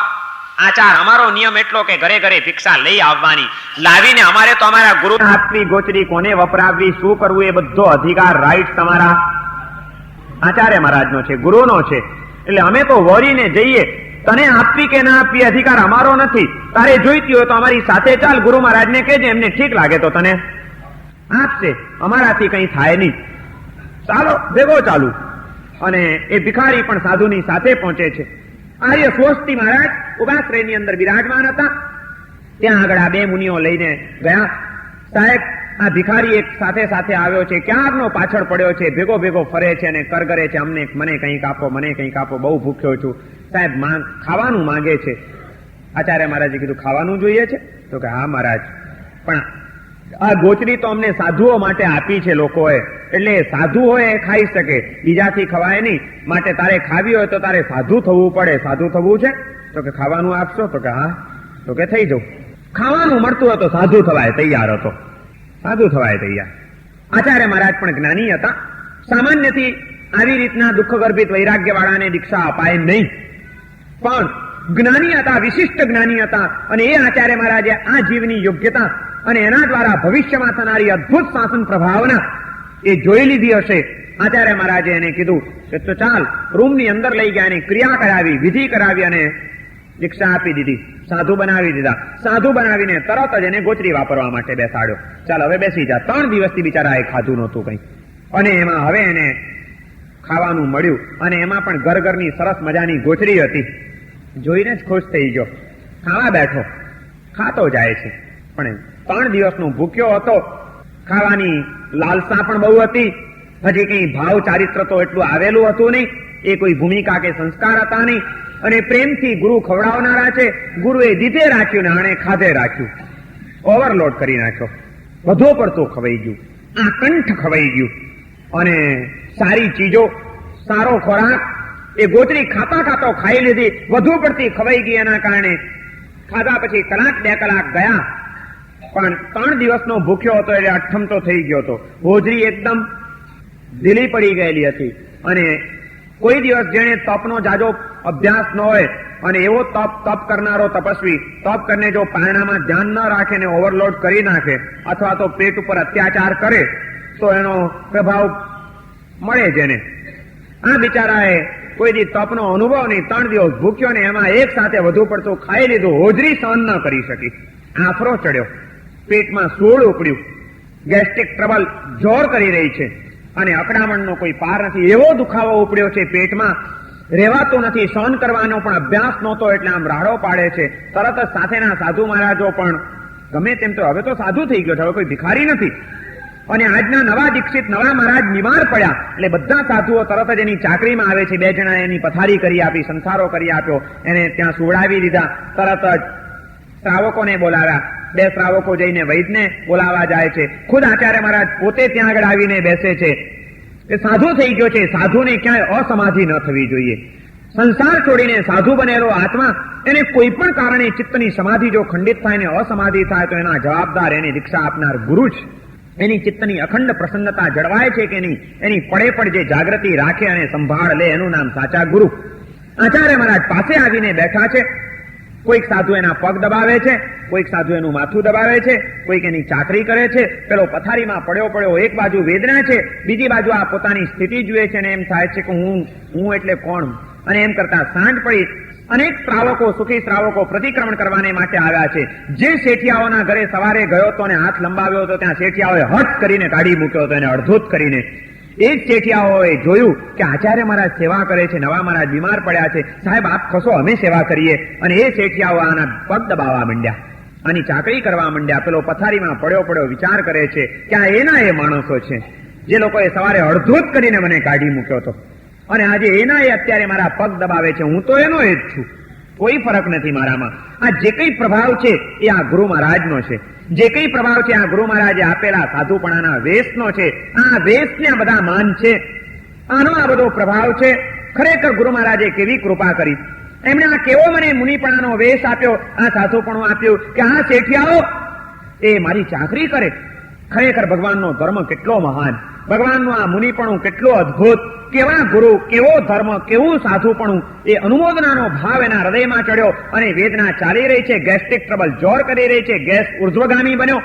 આચાર અમારો નિયમ એટલો કે ઘરે ઘરે ભિક્ષા લઈ આવવાની, લાવીને અમારે તો અમારા ગુરુ આપવી, ગોચરી કોને વપરાવવી, શું કરવું એ બધો અધિકાર, રાઈટ તમારા આચાર્ય મહારાજનો છે, ગુરુનો છે. એટલે અમે તો વળીને જઈએ, તને આપવી કે ના આપવી અધિકાર અમારો નથી. તારે જોઈતી હોય તો અમારી સાથે ચાલ, ગુરુ મહારાજને કહેજે, એમને ઠીક લાગે તો તને આપશે, અમારાથી કઈ થાય નહીં, ચાલો ભેગો ચાલુ. અને એ ભિખારી પણ સાધુની સાથે પહોંચે છે. આર્ય સ્વસ્તિ મહારાજ ઉપાશ્રયની અંદર બિરાજમાન હતા. ત્યાં આગળ આ બે મુનિઓ લઈને ગયા. સાહેબ, આ ભિખારી એક સાથે સાથે આવ્યો છે, ક્યારનો પાછળ પડ્યો છે, ભેગો ભેગો ફરે છે અને કરગરે છે, મને કંઈક આપો, મને કંઈક આપો, બહુ ભૂખ્યો છું. સાહેબ ખાવાનું માંગે છે. આચાર્ય મહારાજે કીધું, ખાવાનું જોઈએ છે? તો કે હા મહારાજ, પણ આ ગોચરી તો અમને સાધુઓ માટે આપી છે લોકોએ, એટલે સાધુ હોય એ ખાઈ શકે, બીજાથી ખવાય નહીં, માટે તારે ખાવી હોય તો તારે સાધુ થવું પડે. સાધુ થવું છે? તો કે ખાવાનું આપશો? તો કે હા. તો કે થઈ જાઉં. ખાવાનું મળતું હોય તો સાધુ થવાય તૈયાર હતો, સાધુ થવાય તૈયાર. આચાર્ય મહારાજ પણ જ્ઞાની હતા. સામાન્યથી આવી રીતના દુઃખ ગર્ભિત વૈરાગ્ય વાળાને દીક્ષા અપાય નહીં, પણ જ્ઞાની હતા, વિશિષ્ટ જ્ઞાની હતા. અને એ આચાર્ય મહારાજે આ જીવની યોગ્યતા અને એના દ્વારા ભવિષ્યમાં થનારી અદભુત શાસન પ્રભાવના એ જોઈ લીધી હશે. આચાર્ય મહારાજે એને કીધું કે તો ચાલ, રૂમની અંદર લઈ ગયા, એની ક્રિયા કરાવી, વિધિ કરાવી અને દીક્ષા આપી દીધી, સાધુ બનાવી દીધા. સાધુ બનાવીને તરત જ એને ગોચરી વાપરવા માટે બેસાડ્યો. ચાલ હવે બેસી જા. 3 દિવસથી બિચારા એ ખાધું નહોતું કંઈ, અને એમાં હવે એને ખાવાનું મળ્યું, અને એમાં પણ ઘરની સરસ મજાની ગોચરી હતી. જોઈને જ ખુશ થઈ ગયો. ખાવા બેઠો, ખાતો જાય છે, પણ 3 દિવસનો ભૂખ્યો હતો. ખાવાની લાલસા પણ બહુ હતી. હજી કઈ ભાવ ચારિત્ર તો એટલું આવેલું હતું નહીં, એ કોઈ ભૂમિકા કે સંસ્કાર હતા નહીં. અને પ્રેમથી ગુરુ ખવડાવનારા છે, ગુરુએ દીધે રાખ્યું ને આણે ખાધે રાખ્યું, ઓવરલોડ કરી નાખ્યો, વધુ પડતું ખવાઈ ગયું, આ કંઠ ખવાઈ ગયું. અને સારી ચીજો, સારો ખોરાક એ ગોચરી ખાતા ખાતો ખાઈ લીધી, વધુ પડતી ખવાઈ ગઈ. એના કારણે ખાધા પછી 1-2 કલાક ગયા, પણ 3 દિવસનો ભૂખ્યો હતો એટલે અઠમતો થઈ ગયો હતો. હોજરી એકદમ ઢીલી પડી ગયેલી હતી. અને કોઈ દિવસ જેને તપનો જાજો અભ્યાસ ન હોય અને એવો તપ કરનારો તપસ્વી તપ કરીને જો પારણામાં ધ્યાન ન રાખે ને ઓવરલોડ કરી નાખે, અથવા તો પેટ ઉપર અત્યાચાર કરે, તો એનો પ્રભાવ મળે જેને. આ બિચારાએ કોઈ દી તપનો અનુભવ નહીં, 3 દિવસ ભૂખ્યો ને એમાં એક સાથે વધુ પડતું ખાઈ લીધું. હોજરી સહન ન કરી શકી, આફરો ચડ્યો, પેટમાં સૂળ ઉપડ્યું, ગેસ્ટ્રિક ટ્રબલ જોર કરી રહી છે, અને અકડામણનો કોઈ પાર નથી. એવો દુખાવો ઉપડ્યો છે પેટમાં, રહેવાતો નથી, સહન કરવાનો પણ અભ્યાસ નહોતો, એટલે આમ રાડો પાડે છે. તરત જ સાથેના સાધુ મહારાજો પણ ગમે તેમ તો હવે તો સાધુ થઈ ગયો છે, હવે કોઈ ભિખારી નથી. અને આજના નવા દીક્ષિત નવા મહારાજ બીમાર પડ્યા એટલે બધા સાધુઓ તરત જ એની ચાકરીમાં આવે છે. 2 જણા એની પથારી કરી આપી, સંસારો કરી આપ્યો, એને ત્યાં સુવડાવી દીધા. તરત જ શ્રાવકોને બોલાવ્યા. 2 શ્રાવકો જઈને વૈદને બોલાવવા જાય છે. ખુદ આચાર્ય મહારાજ પોતે ત્યાં આગળ આવીને બેસે છે. એ સાધુ થઈ ગયો છે, સાધુને ક્યાંય અસમાધિ ન થવી જોઈએ. સંસાર છોડીને સાધુ બનેલો આત્મા, એને કોઈ પણ કારણે ચિત્તની સમાધિ જો ખંડિત થાય ને અસમાધિ થાય તો એના જવાબદાર એની દીક્ષા આપનાર ગુરુ જ. એની ચિત્તની અખંડ પ્રસન્નતા જળવાય છે કે નહીં, એની પડે પણ જે જાગૃતિ રાખે અને સંભાળ લે, એનું નામ સાચા ગુરુ. આચાર્ય મહારાજ પાસે આવીને બેઠા છે. કોઈક સાધુ એના પગ દબાવે છે, કોઈક સાધુ એનું માથું દબાવે છે, કોઈક એની ચાકરી કરે છે. પેલો પથારીમાં પડ્યો એક બાજુ વેદના છે, બીજી બાજુ આ પોતાની સ્થિતિ જુએ છે, અને એમ થાય છે કે હું એટલે કોણ. અને એમ કરતા સાંજ પડી. અનેક શ્રાવકો, સુખી શ્રાવકો પ્રતિક્રમણ કરવાને માટે આવ્યા છે. જે શેઠિયાઓના ઘરે સવારે ગયો હતો અને હાથ લંબાવ્યો હતો, ત્યાં શેઠિયાઓએ હઠ કરીને કાઢી મૂક્યો હતો, એને અડધૂત કરીને. એ જ શેઠિયાઓએ જોયું કે આચાર્ય મહારાજ સેવા કરે છે, નવા મહારાજ બીમાર પડ્યા છે, સાહેબ આપ ખસો, અમે સેવા કરીએ. અને એ શેઠિયાઓ આના પગ દબાવવા માંડ્યા, આની ચાકરી કરવા માંડ્યા. પેલો પથારીમાં પડ્યો વિચાર કરે છે કે આ એના એ માણસો છે જે લોકોએ સવારે અડધૂત કરીને મને કાઢી મૂક્યો હતો, અને આજે એના એ અત્યારે મારા પગ દબાવે છે. હું તો એનો એ જ છું, કોઈ ફરક નથી મારામાં. આ જે કઈ પ્રભાવ છે એ આ ગુરુ મહારાજનો છે. જે કઈ પ્રભાવ છે આ ગુરુ મહારાજે આપેલા સાધુપણાના વેશનો છે. આ વેશને બધા માન છે, આનો આ બધો પ્રભાવ છે. ખરેખર ગુરુ મહારાજે કેવી કૃપા કરી. એમણે આ કેવો મને મુનિપણાનો વેશ આપ્યો, આ સાધુપણું આપ્યું કે આ શેઠિયાઓ એ મારી ચાકરી કરે. ખરેખર ભગવાનનો ધર્મ કેટલો મહાન. ભગવાનનું આ મુનિપણું કેટલું અદ્ભુત, કેવા ગુરુ, કેવો ધર્મ, કેવું સાધુપણું, એ અનુમોદનાનો ભાવ એના હૃદયમાં ચડ્યો અને વેદના ચાલી રહી છે, ગેસ્ટ્રિક ટ્રબલ જોર કરી રહી છે, ગેસ ઉર્ધ્વગામી બન્યો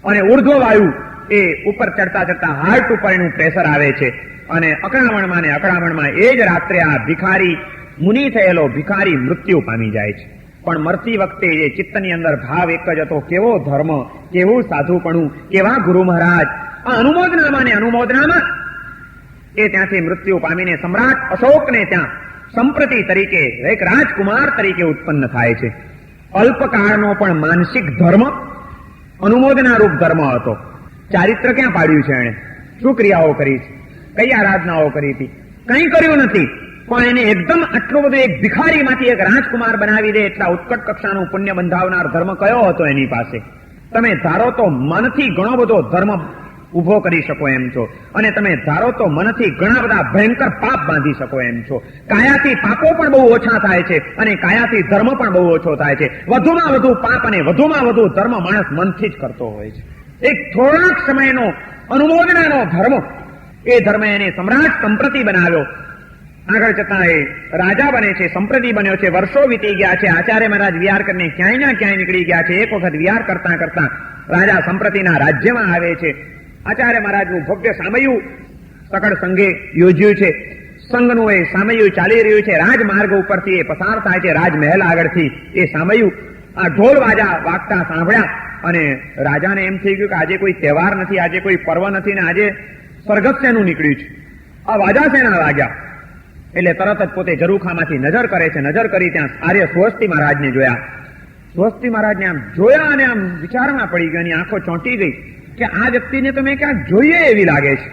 અને ઉર્ધ્વ વાયુ એ ઉપર ચડતા ચડતા હાર્ટ ઉપર એનું પ્રેશર આવે છે અને અકળામણમાં એ જ રાત્રે આ ભિખારી, મુનિ થયેલો ભિખારી મૃત્યુ પામી જાય છે. પણ મરતી વખતે એ ચિત્તની અંદર ભાવ એક જ હતો, કેવો ધર્મ, કેવું સાધુપણું, કેવા ગુરુ મહારાજ. આ અનુમોદનામાં એ ત્યાંથી મૃત્યુ પામીને સમ્રાટ અશોકને ત્યાં સંપ્રતિ તરીકે એક રાજકુમાર તરીકે ઉત્પન્ન થાય છે. અલ્પકાળનો પણ માનસિક ધર્મ અનુમોદના રૂપ ધર્મ હતો. ચારિત્ર ક્યાં પાડ્યું છે એણે? શું ક્રિયાઓ કરી છે? કઈ આરાધનાઓ કરી હતી? કંઈ કર્યું નથી. પણ એને એકદમ આટલું બધું એક ભિખારીમાંથી એક રાજકુમાર બનાવી દે એટલા ઉત્કટ કક્ષાનું પુણ્ય બંધાવનાર ધર્મ કયો હતો એની પાસે? તમે ધારો તો મનથી ઘણો બધો ધર્મ ઉભો કરી શકો એમ છો, અને તમે ધારો તો મનથી ઘણા બધા ભયંકર પાપ બાંધી શકો એમ છો. કાયાથી પાપો પણ બહુ ઓછા થાય છે અને કાયાથી ધર્મ પણ બહુ ઓછો થાય છે. વધુમાં વધુ પાપ અને વધુમાં વધુ ધર્મ માણસ મનથી જ કરતો હોય છે. એક થોડાક સમયનો અનુમોદનાનો ધર્મ, એ ધર્મ એને સમ્રાટ સંપ્રતિ બનાવ્યો. આગળ જતા એ રાજા બને છે, સંપ્રતિ બન્યો છે. વર્ષો વીતી ગયા છે. આચાર્ય મહારાજ વિહાર કરીને ક્યાંય ના ક્યાંય નીકળી ગયા છે. એક વખત વિહાર કરતા કરતા રાજા સંપ્રતિના રાજ્યમાં આવે છે. આચાર્ય મહારાજનું ભવ્ય સામયું સકળ સંઘે યોજ્યું છે. સંઘનું એ સામયું ચાલી રહ્યું છે. રાજમાર્ગ ઉપરથી એ પસાર થાય છે, રાજમહેલ આગળથી એ સામયું. આ ઢોલ વાજા વાગતા સાંભળ્યા અને રાજાને એમ થઈ ગયું કે આજે કોઈ તહેવાર નથી, આજે કોઈ પર્વ નથી ને આજે સરઘસ શેનું નીકળ્યું છે, આ વાજા શેના વાગ્યા? એટલે તરત જ પોતે ઝરૂખામાંથી નજર કરે છે. નજર કરી ત્યાં આર્ય સ્વસ્તિ મહારાજને જોયા. સ્વસ્તિ મહારાજને આમ જોયા અને આમ વિચારમાં પડી ગઈ, એની આંખો ચોંટી ગઈ કે આ વ્યક્તિને તો મેં ક્યાંક જોઈએ એવી લાગે છે,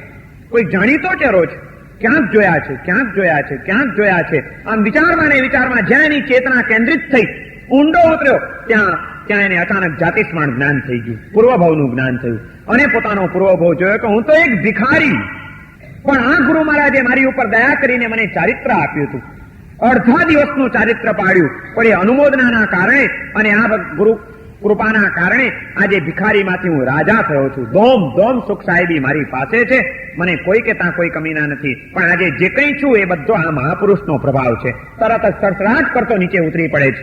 કોઈ જાણીતો ચહેરો છે, ક્યાંક જોયા છે, ક્યાંક જોયા છે, ક્યાંક જોયા છે. આમ વિચારમાં ને વિચારમાં જ્યાં એની ચેતના કેન્દ્રિત થઈ, ઊંડો ઉતર્યો, ત્યાં એને અચાનક જાતિસ્મરણ જ્ઞાન થઈ ગયું, પૂર્વભાવનું જ્ઞાન થયું અને પોતાનો પૂર્વભાવ જોયો કે હું તો એક ભિખારી, પણ આ ગુરુ મહારાજે મારી ઉપર દયા કરીને મને ચારિત્ર આપ્યું હતું. અડધા દિવસનું ચારિત્ર પાડ્યું, પણ એ અનુમોદનાના કારણે અને આ ગુરુ કૃપાના કારણે આજે ભિખારીમાંથી હું રાજા થયો છું. દોમ સુખ સાહેબી મારી પાસે છે, મને કોઈ કે ત્યાં કોઈ કમીના નથી. પણ આજે જે કંઈ છું એ બધો આ મહાપુરુષનો પ્રભાવ છે. તરત જ સડસડાટ કરતો નીચે ઉતરી પડે છે.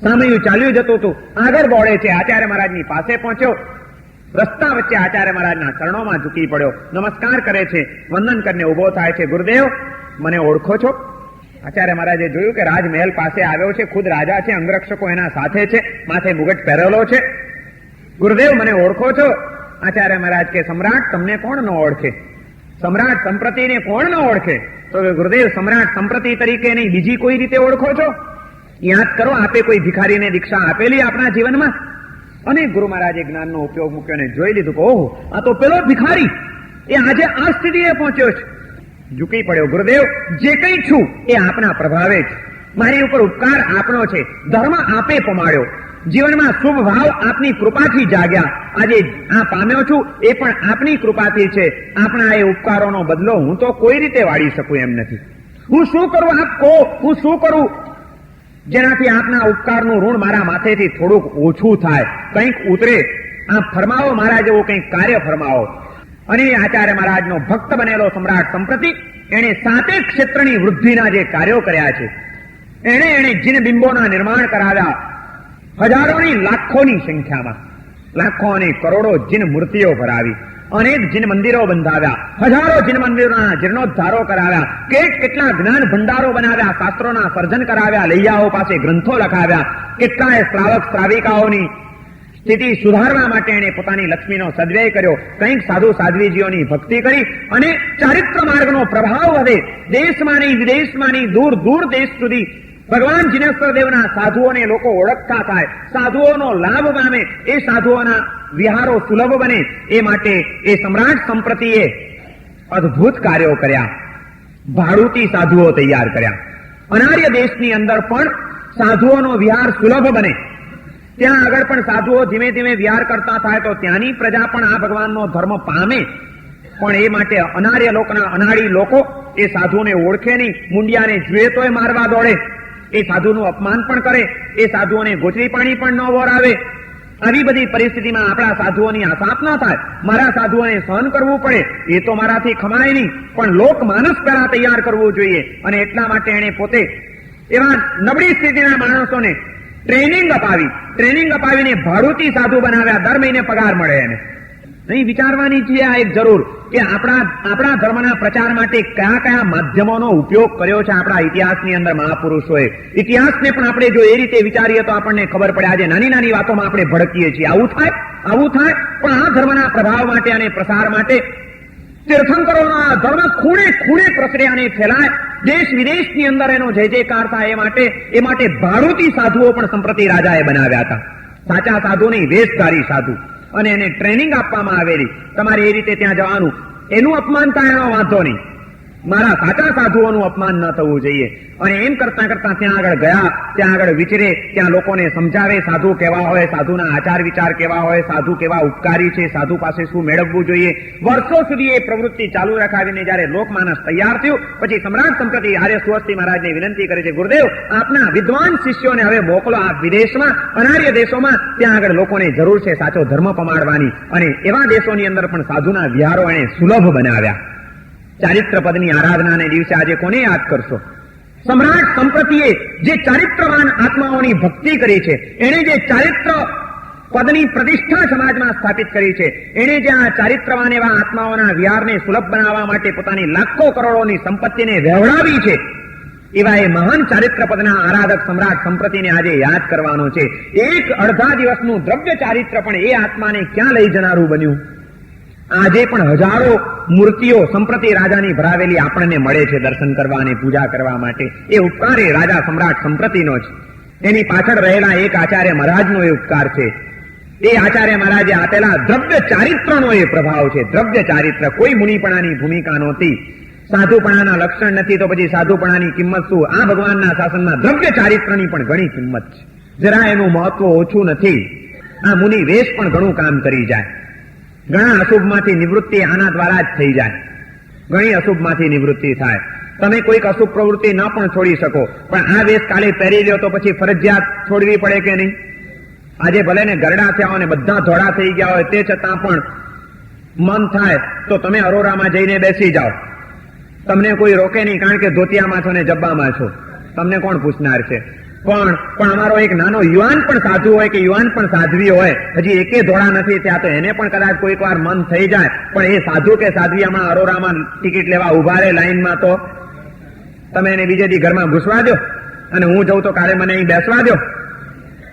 સામયું ચાલ્યું જતું હતું, આગળ દોડે છે. આચાર્ય મહારાજની પાસે પહોંચ્યો. રસ્તા વચ્ચે આચાર્ય મહારાજના ચરણોમાં ઝૂકી પડ્યો, નમસ્કાર કરે છે, વંદન કરીને ઉભો થાય છે. ગુરુદેવ, મને ઓળખો છો? આચાર્ય મહારાજે જોયું કે રાજમહેલ પાસે આવ્યો છે, ખુદ રાજા છે, અંગરક્ષકો એના સાથે છે, માથે મુગટ પહેરેલો છે. ગુરુદેવ, મને ઓળખો છો? આચાર્ય મહારાજ કે સમ્રાટ તમને કોણ ન ઓળખે? સમ્રાટ સંપ્રતિને કોણ ન ઓળખે? તો ગુરુદેવ, સમ્રાટ સંપ્રતિ તરીકે નહીં, બીજી કોઈ રીતે ઓળખો છો? યાદ કરો, આપે કોઈ ભિખારીને દીક્ષા આપેલી આપણા જીવનમાં? અને ગુરુ મહારાજે જ્ઞાનનો ઉપયોગ મૂક્યો ને જોઈ લીધું કે ઓહો, આ તો પેલો ભિખારી, એ આજે આ સ્થિતિએ પહોંચ્યો છે. ઝૂકી પડ્યો. ગુરુદેવ, જે કંઈ છું એ આપના પ્રભાવે છે. મારી ઉપર ઉપકાર આપનો છે, ધર્મ આપે પમાડ્યો, જીવનમાં શુભ ભાવ આપની કૃપાથી જાગ્યા. આજે આ પામ્યો છું એ પણ આપની કૃપાથી છે. આપણા એ ઉપકારોનો બદલો હું તો કોઈ રીતે વાળી શકું એમ નથી. હું શું કરું આપ કહો, હું શું કરું જેનાથી આપના ઉપકારનું ઋણ મારા માથેથી થોડુંક ઓછું થાય, કંઈક ઉતરે? આપ ફરમાવો, મારા જેવું કંઈક કાર્ય ફરમાવો. અને આચાર્ય મહારાજનો ભક્ત બનેલો સમ્રાટ સંપ્રતિ એણે 7 ક્ષેત્રની વૃદ્ધિના જે કાર્યો કર્યા છે, એણે જીન બિંબોના નિર્માણ કરાવ્યા. હજારોની લાખોની સંખ્યામાં, લાખો અને કરોડો જીન મૂર્તિઓ ભરાવી, અનેક જીન મંદિરો બંધાવ્યા, હજારો જીન મંદિરોના જીર્ણોદ્ધારો કરાવ્યા, કેટલા જ્ઞાન ભંડારો બનાવ્યા, શાસ્ત્રોના સર્જન કરાવ્યા, લૈયાઓ પાસે ગ્રંથો લખાવ્યા, કેટલાય શ્રાવક શ્રાવિકાઓની સ્થિતિ સુધારવા માટે એણે પોતાની લક્ષ્મીનો સદવ્યય કર્યો. કંઈક સાધુ સાધ્વીજીઓની ભક્તિ કરી અને ચારિત્ર માર્ગનો પ્રભાવ વધે, દેશમાં નહીં વિદેશમાં નહીં, દૂર દૂર દેશ સુધી ભગવાન જિનેશ્વર દેવના સાધુઓને લોકો ઓળખતા થાય, સાધુઓનો લાભ પામે, એ સાધુઓના વિહારો સુલભ બને, એ માટે એ સમ્રાટ સંપ્રતિએ અદ્ભુત કાર્યો કર્યા. ભાડુતી સાધુઓ તૈયાર કર્યા. અનાર્ય દેશની અંદર પણ સાધુઓનો વિહાર સુલભ બને, ત્યાં આગળ પણ સાધુઓ ધીમે ધીમે વિહાર કરતા થાય તો ત્યાંની પ્રજા પણ આ ભગવાનનો ધર્મ પામે. પણ એ માટે અનાર્ય લોકના અનાળી લોકો એ સાધુને ઓળખે નહીં, મુંડિયાને જુએ તોય મારવા દોડે, એ સાધુનું અપમાન પણ કરે, એ સાધુઓને ગોચરી પાણી પણ ન વરાવે. આવી બધી પરિસ્થિતિમાં આપણા સાધુઓની આસાપ ન થાય, મારા સાધુઓને સહન કરવું પડે, એ તો મારાથી ખમાય નહીં, પણ લોક માનસ પહેલા તૈયાર કરવું જોઈએ. અને એટલા માટે એણે પોતે એવા નબળી સ્થિતિના માણસોને ટ્રેનિંગ અપાવીને ભાડુતી સાધુ બનાવ્યા. દર મહિને પગાર મળે એને. નહીં વિચારવાની છે આ એક જરૂર કે આપણા ધર્મના પ્રચાર માટે કયા કયા માધ્યમોનો ઉપયોગ કર્યો છે આપણા ઇતિહાસની અંદર મહાપુરુષોએ. ઇતિહાસને પણ આપણે જો એ રીતે વિચારીએ તો આપણને ખબર પડે. આજે નાની નાની વાતોમાં આપણે ભડકીએ છીએ. આવું થાય પણ આ ધર્મના પ્રભાવ માટે અને પ્રસાર માટે તીર્થંકરોનો આ ધર્મ ખૂણે ખૂણે પ્રસરે અને ફેલાય, દેશ વિદેશની અંદર એનો જય જયકાર થાય એ માટે ભાડુતી સાધુઓ પણ સંપ્રતિ રાજાએ બનાવ્યા હતા. સાચા સાધુ નહીં, વેશધારી સાધુ. અને એને ટ્રેનિંગ આપવામાં આવેલી, તમારે એ રીતે ત્યાં જવાનું. એનું અપમાન થાય એનો વાંધો નહીં, મારા સાચા સાધુઓનું અપમાન ન થવું જોઈએ. અને એમ કરતા કરતા ત્યાં આગળ ગયા, ત્યાં આગળ વિચરે, ત્યાં લોકોને સમજાવે સાધુ કેવા હોય, સાધુના આચાર વિચાર કેવા હોય, સાધુ કેવા ઉપકારી છે, સાધુ પાસે શું મેળવવું જોઈએ. વર્ષો સુધી એ પ્રવૃત્તિ ચાલુ રખાવીને જયારે લોકમાનસ તૈયાર થયું, પછી સમ્રાટ સંપ્રતિ આર્ય સુહસ્તી મહારાજને વિનંતી કરે છે, ગુરુદેવ આપના વિદ્વાન શિષ્યોને હવે મોકલો આ વિદેશમાં, અનાર્ય દેશોમાં, ત્યાં આગળ લોકોને જરૂર છે સાચો ધર્મ પમાડવાની. અને એવા દેશોની અંદર પણ સાધુના વિહારો એણે સુલભ બનાવ્યા. ચારિત્ર પદની આરાધનાને દિવસે આજે કોને યાદ કરશો? સમ્રાટ સંપ્રતિએ જે ચારિત્રવાન આત્માઓની ભક્તિ કરી છે, એણે જે ચારિત્ર પદની પ્રતિષ્ઠા સમાજમાં સ્થાપિત કરી છે, એણે જે આ ચારિત્રવાન એવા આત્માઓના વિહારને સુલભ બનાવવા માટે પોતાની લાખો કરોડોની સંપત્તિને વહેવડાવી છે, એવા એ મહાન ચારિત્ર પદના આરાધક સમ્રાટ સંપ્રતિને આજે યાદ કરવાનો છે. એક અડધા દિવસનું દ્રવ્ય ચારિત્ર પણ એ આત્માને ક્યાં લઈ જનારું બન્યું. આજે પણ હજારો મૂર્તિઓ સંપ્રતિ રાજાની ભરાવેલી આપણને મળે છે દર્શન કરવા અને પૂજા કરવા માટે. એ ઉપકાર એ રાજા સમ્રાટ સંપ્રતિનો છે. એની પાછળ રહેલા એક આચાર્ય મહારાજનો એ ઉપકાર છે. એ આચાર્ય મહારાજે આપેલા દ્રવ્ય ચારિત્રનો એ પ્રભાવ છે. દ્રવ્ય ચારિત્ર, કોઈ મુનિપણાની ભૂમિકા નહોતી, સાધુપણાના લક્ષણ નથી, તો પછી સાધુપણાની કિંમત શું? આ ભગવાનના શાસનમાં દ્રવ્ય ચારિત્રની પણ ઘણી કિંમત છે. જરા એનું મહત્વ ઓછું નથી. આ મુનિ વેશ પણ ઘણું કામ કરી જાય. ઘણા અશુભમાંથી નિવૃત્તિ આના દ્વારા જ થઈ જાય. ઘણી અશુભમાંથી નિવૃત્તિ થાય. તમે કોઈક અશુભ પ્રવૃત્તિ ન પણ છોડી શકો, પણ આ વેશ કાલે પહેરી લ્યો તો પછી ફરજિયાત છોડવી પડે કે નહીં? આજે ભલે ને ગરડા થયા હોય ને બધા ધોળા થઈ ગયા હોય, તે છતાં પણ મન થાય તો તમે અરોરામાં જઈને બેસી જાઓ. તમને કોઈ રોકે નહીં, કારણ કે ધોતિયામાં છો ને જબ્બામાં છો. તમને કોણ પૂછનાર છે? પણ અમારો એક નાનો યુવાન પણ સાધુ હોય કે યુવાન પણ સાધ્વી હોય, હજી એકે ધોળા નથી ત્યાં, તો એને પણ કદાચ કોઈક વાર મન થઈ જાય, પણ એ સાધુ કે સાધ્વી હમણાં અરોરામાં ટિકિટ લેવા ઉભા રહે લાઈનમાં, તો તમે એને બીજે દી ઘરમાં ઘૂસવા દો અને હું જઉં તો કાલે મને અહીં બેસવા દો.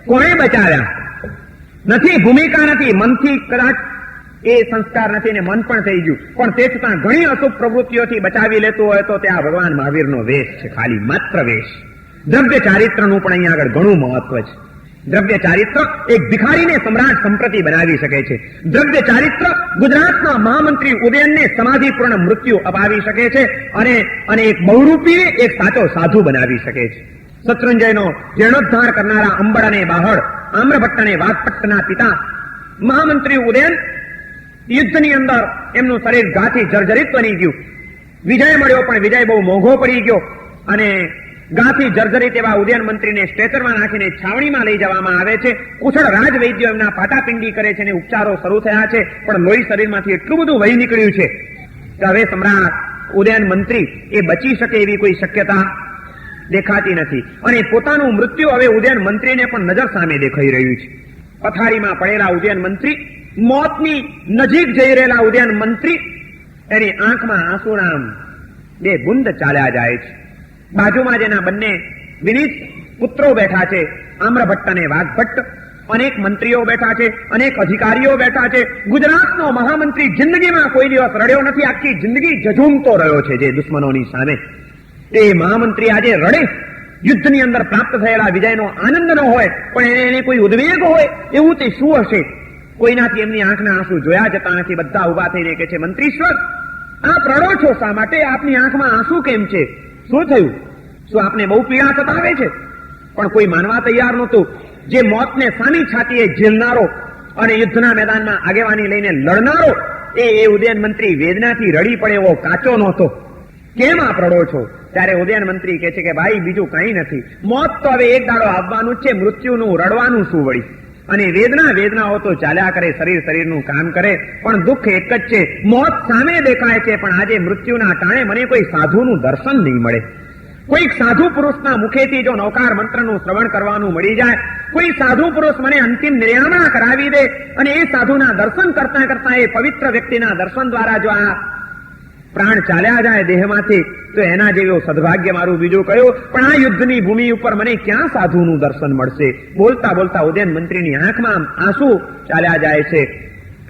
કોણે બચાવ્યા? નથી, ભૂમિકા નથી, મનથી કદાચ એ સંસ્કાર નથી ને મન પણ થઈ ગયું, પણ તે છતાં ઘણી અશુભ પ્રવૃત્તિઓથી બચાવી લેતું હોય તો ત્યાં ભગવાન મહાવીરનો વેશ છે, ખાલી માત્ર વેશ. દ્રવ્ય ચારિત્રનું પણ અહીંયા આગળ ઘણું મહત્વ છે. દ્રવ્ય ચારિત્ર એક ભિખારીને સમ્રાટ સંપ્રતિ બનાવી શકે છે. દ્રવ્ય ચારિત્ર ગુજરાતના મહામંત્રી ઉદયનને સમાધિપૂર્ણ મૃત્યુ અપાવી શકે છે અને એક બહુરૂપીને એક સાચો સાધુ બનાવી શકે છે. શત્રુંજયનો જીર્ણોદ્ધાર કરનારા અંબળ અને બાહળ, આમ્રભટ્ટ અને વાઘભટ્ટના પિતા મહામંત્રી ઉદયન યુદ્ધની અંદર એમનું શરીર ઘાથી જર્જરિત બની ગયું. વિજય મળ્યો પણ વિજય બહુ મોંઘો પડી ગયો અને ગાથી જર્જરિત એવા ઉદયન મંત્રીને સ્ટ્રેચરમાં નાખીને છાવણીમાં લઈ જવામાં આવે છે. કુશળ રાજવૈદ્યો એમના પાટાપિંડી કરે છે અને ઉપચારો શરૂ થયા છે, પણ લોહી શરીરમાંથી એટલું બધું વહી નીકળ્યું છે કે હવે સમ્રાટ ઉદયન મંત્રી એ બચી શકે એવી કોઈ શક્યતા દેખાતી નથી. અને પોતાનું મૃત્યુ હવે ઉદયન મંત્રીને પણ નજર સામે દેખાઈ રહ્યું છે. પથારીમાં પડેલા ઉદયન મંત્રી, મોતની નજીક જઈ રહેલા ઉદયન મંત્રી, એની આંખમાં આંસુના બે બુંદ ચાલ્યા જાય છે. બાજુમાં જેના બંને વિનીત પુત્રો બેઠા છે, આમ્રભટ્ટ અને વાઘભટ્ટ, અનેક મંત્રીઓ બેઠા છે, અનેક અધિકારીઓ બેઠા છે. ગુજરાતનો મહામંત્રી જિંદગીમાં કોઈ દિવસ રડ્યો નથી, આખી જિંદગી ઝઝૂમતો રહ્યો છે જે દુશ્મનોની સામે. એ મહામંત્રી આજે રડે. યુદ્ધની અંદર પ્રાપ્ત થયેલા વિજયનો આનંદ ન હોય, પણ એને કોઈ ઉદ્વેગ હોય એવું તે શું હશે? કોઈનાથી એમની આંખના આંસુ જોયા જતા નથી. બધા ઉભા થઈને કહે છે, મંત્રીશ્વર આપ રડો છો શા માટે? આપની આંખમાં આંસુ કેમ છે? શું થયું? શું આપને બહુ પીડા સતાવે છે? પણ કોઈ માનવા તૈયાર નહોતું. જે મોતને સામી છાતીએ ઝીલનારો અને યુદ્ધના મેદાનમાં આગેવાની લઈને લડનારો એ ઉદયન મંત્રી વેદનાથી રડી પડે એવો કાચો નહોતો. કેમ આપ રડો છો? ત્યારે ઉદયન મંત્રી કહે છે કે ભાઈ બીજું કંઈ નથી, મોત તો હવે એક દાડો આવવાનું જ છે, મૃત્યુનું રડવાનું શું વળી? અને વેદનાઓ તો ચાલ્યા કરે, શરીરનું કામ કરે, પણ દુઃખ એક જ છે, મોત સામે દેખાય છે, પણ આજે મૃત્યુના ટાણે મને કોઈ સાધુનું દર્શન નહીં મળે. કોઈક સાધુ પુરુષના મુખેથી જો નવકાર મંત્રનું શ્રવણ કરવાનું મળી જાય, કોઈ સાધુ પુરુષ મને અંતિમ નિર્યામણા કરાવી દે, અને એ સાધુના દર્શન કરતા કરતા એ પવિત્ર વ્યક્તિના દર્શન દ્વારા જો આ પ્રાણ ચાલ્યા જાય દેહમાંથી, તો એના જેવો સદભાગ્ય મારું બીજું કયું. પણ આ યુદ્ધની ભૂમિ ઉપર મને ક્યાં સાધુનું દર્શન મળશે? બોલતા બોલતા ઉદયન મંત્રીની આંખમાં આંસુ ચાલ્યા જાય છે.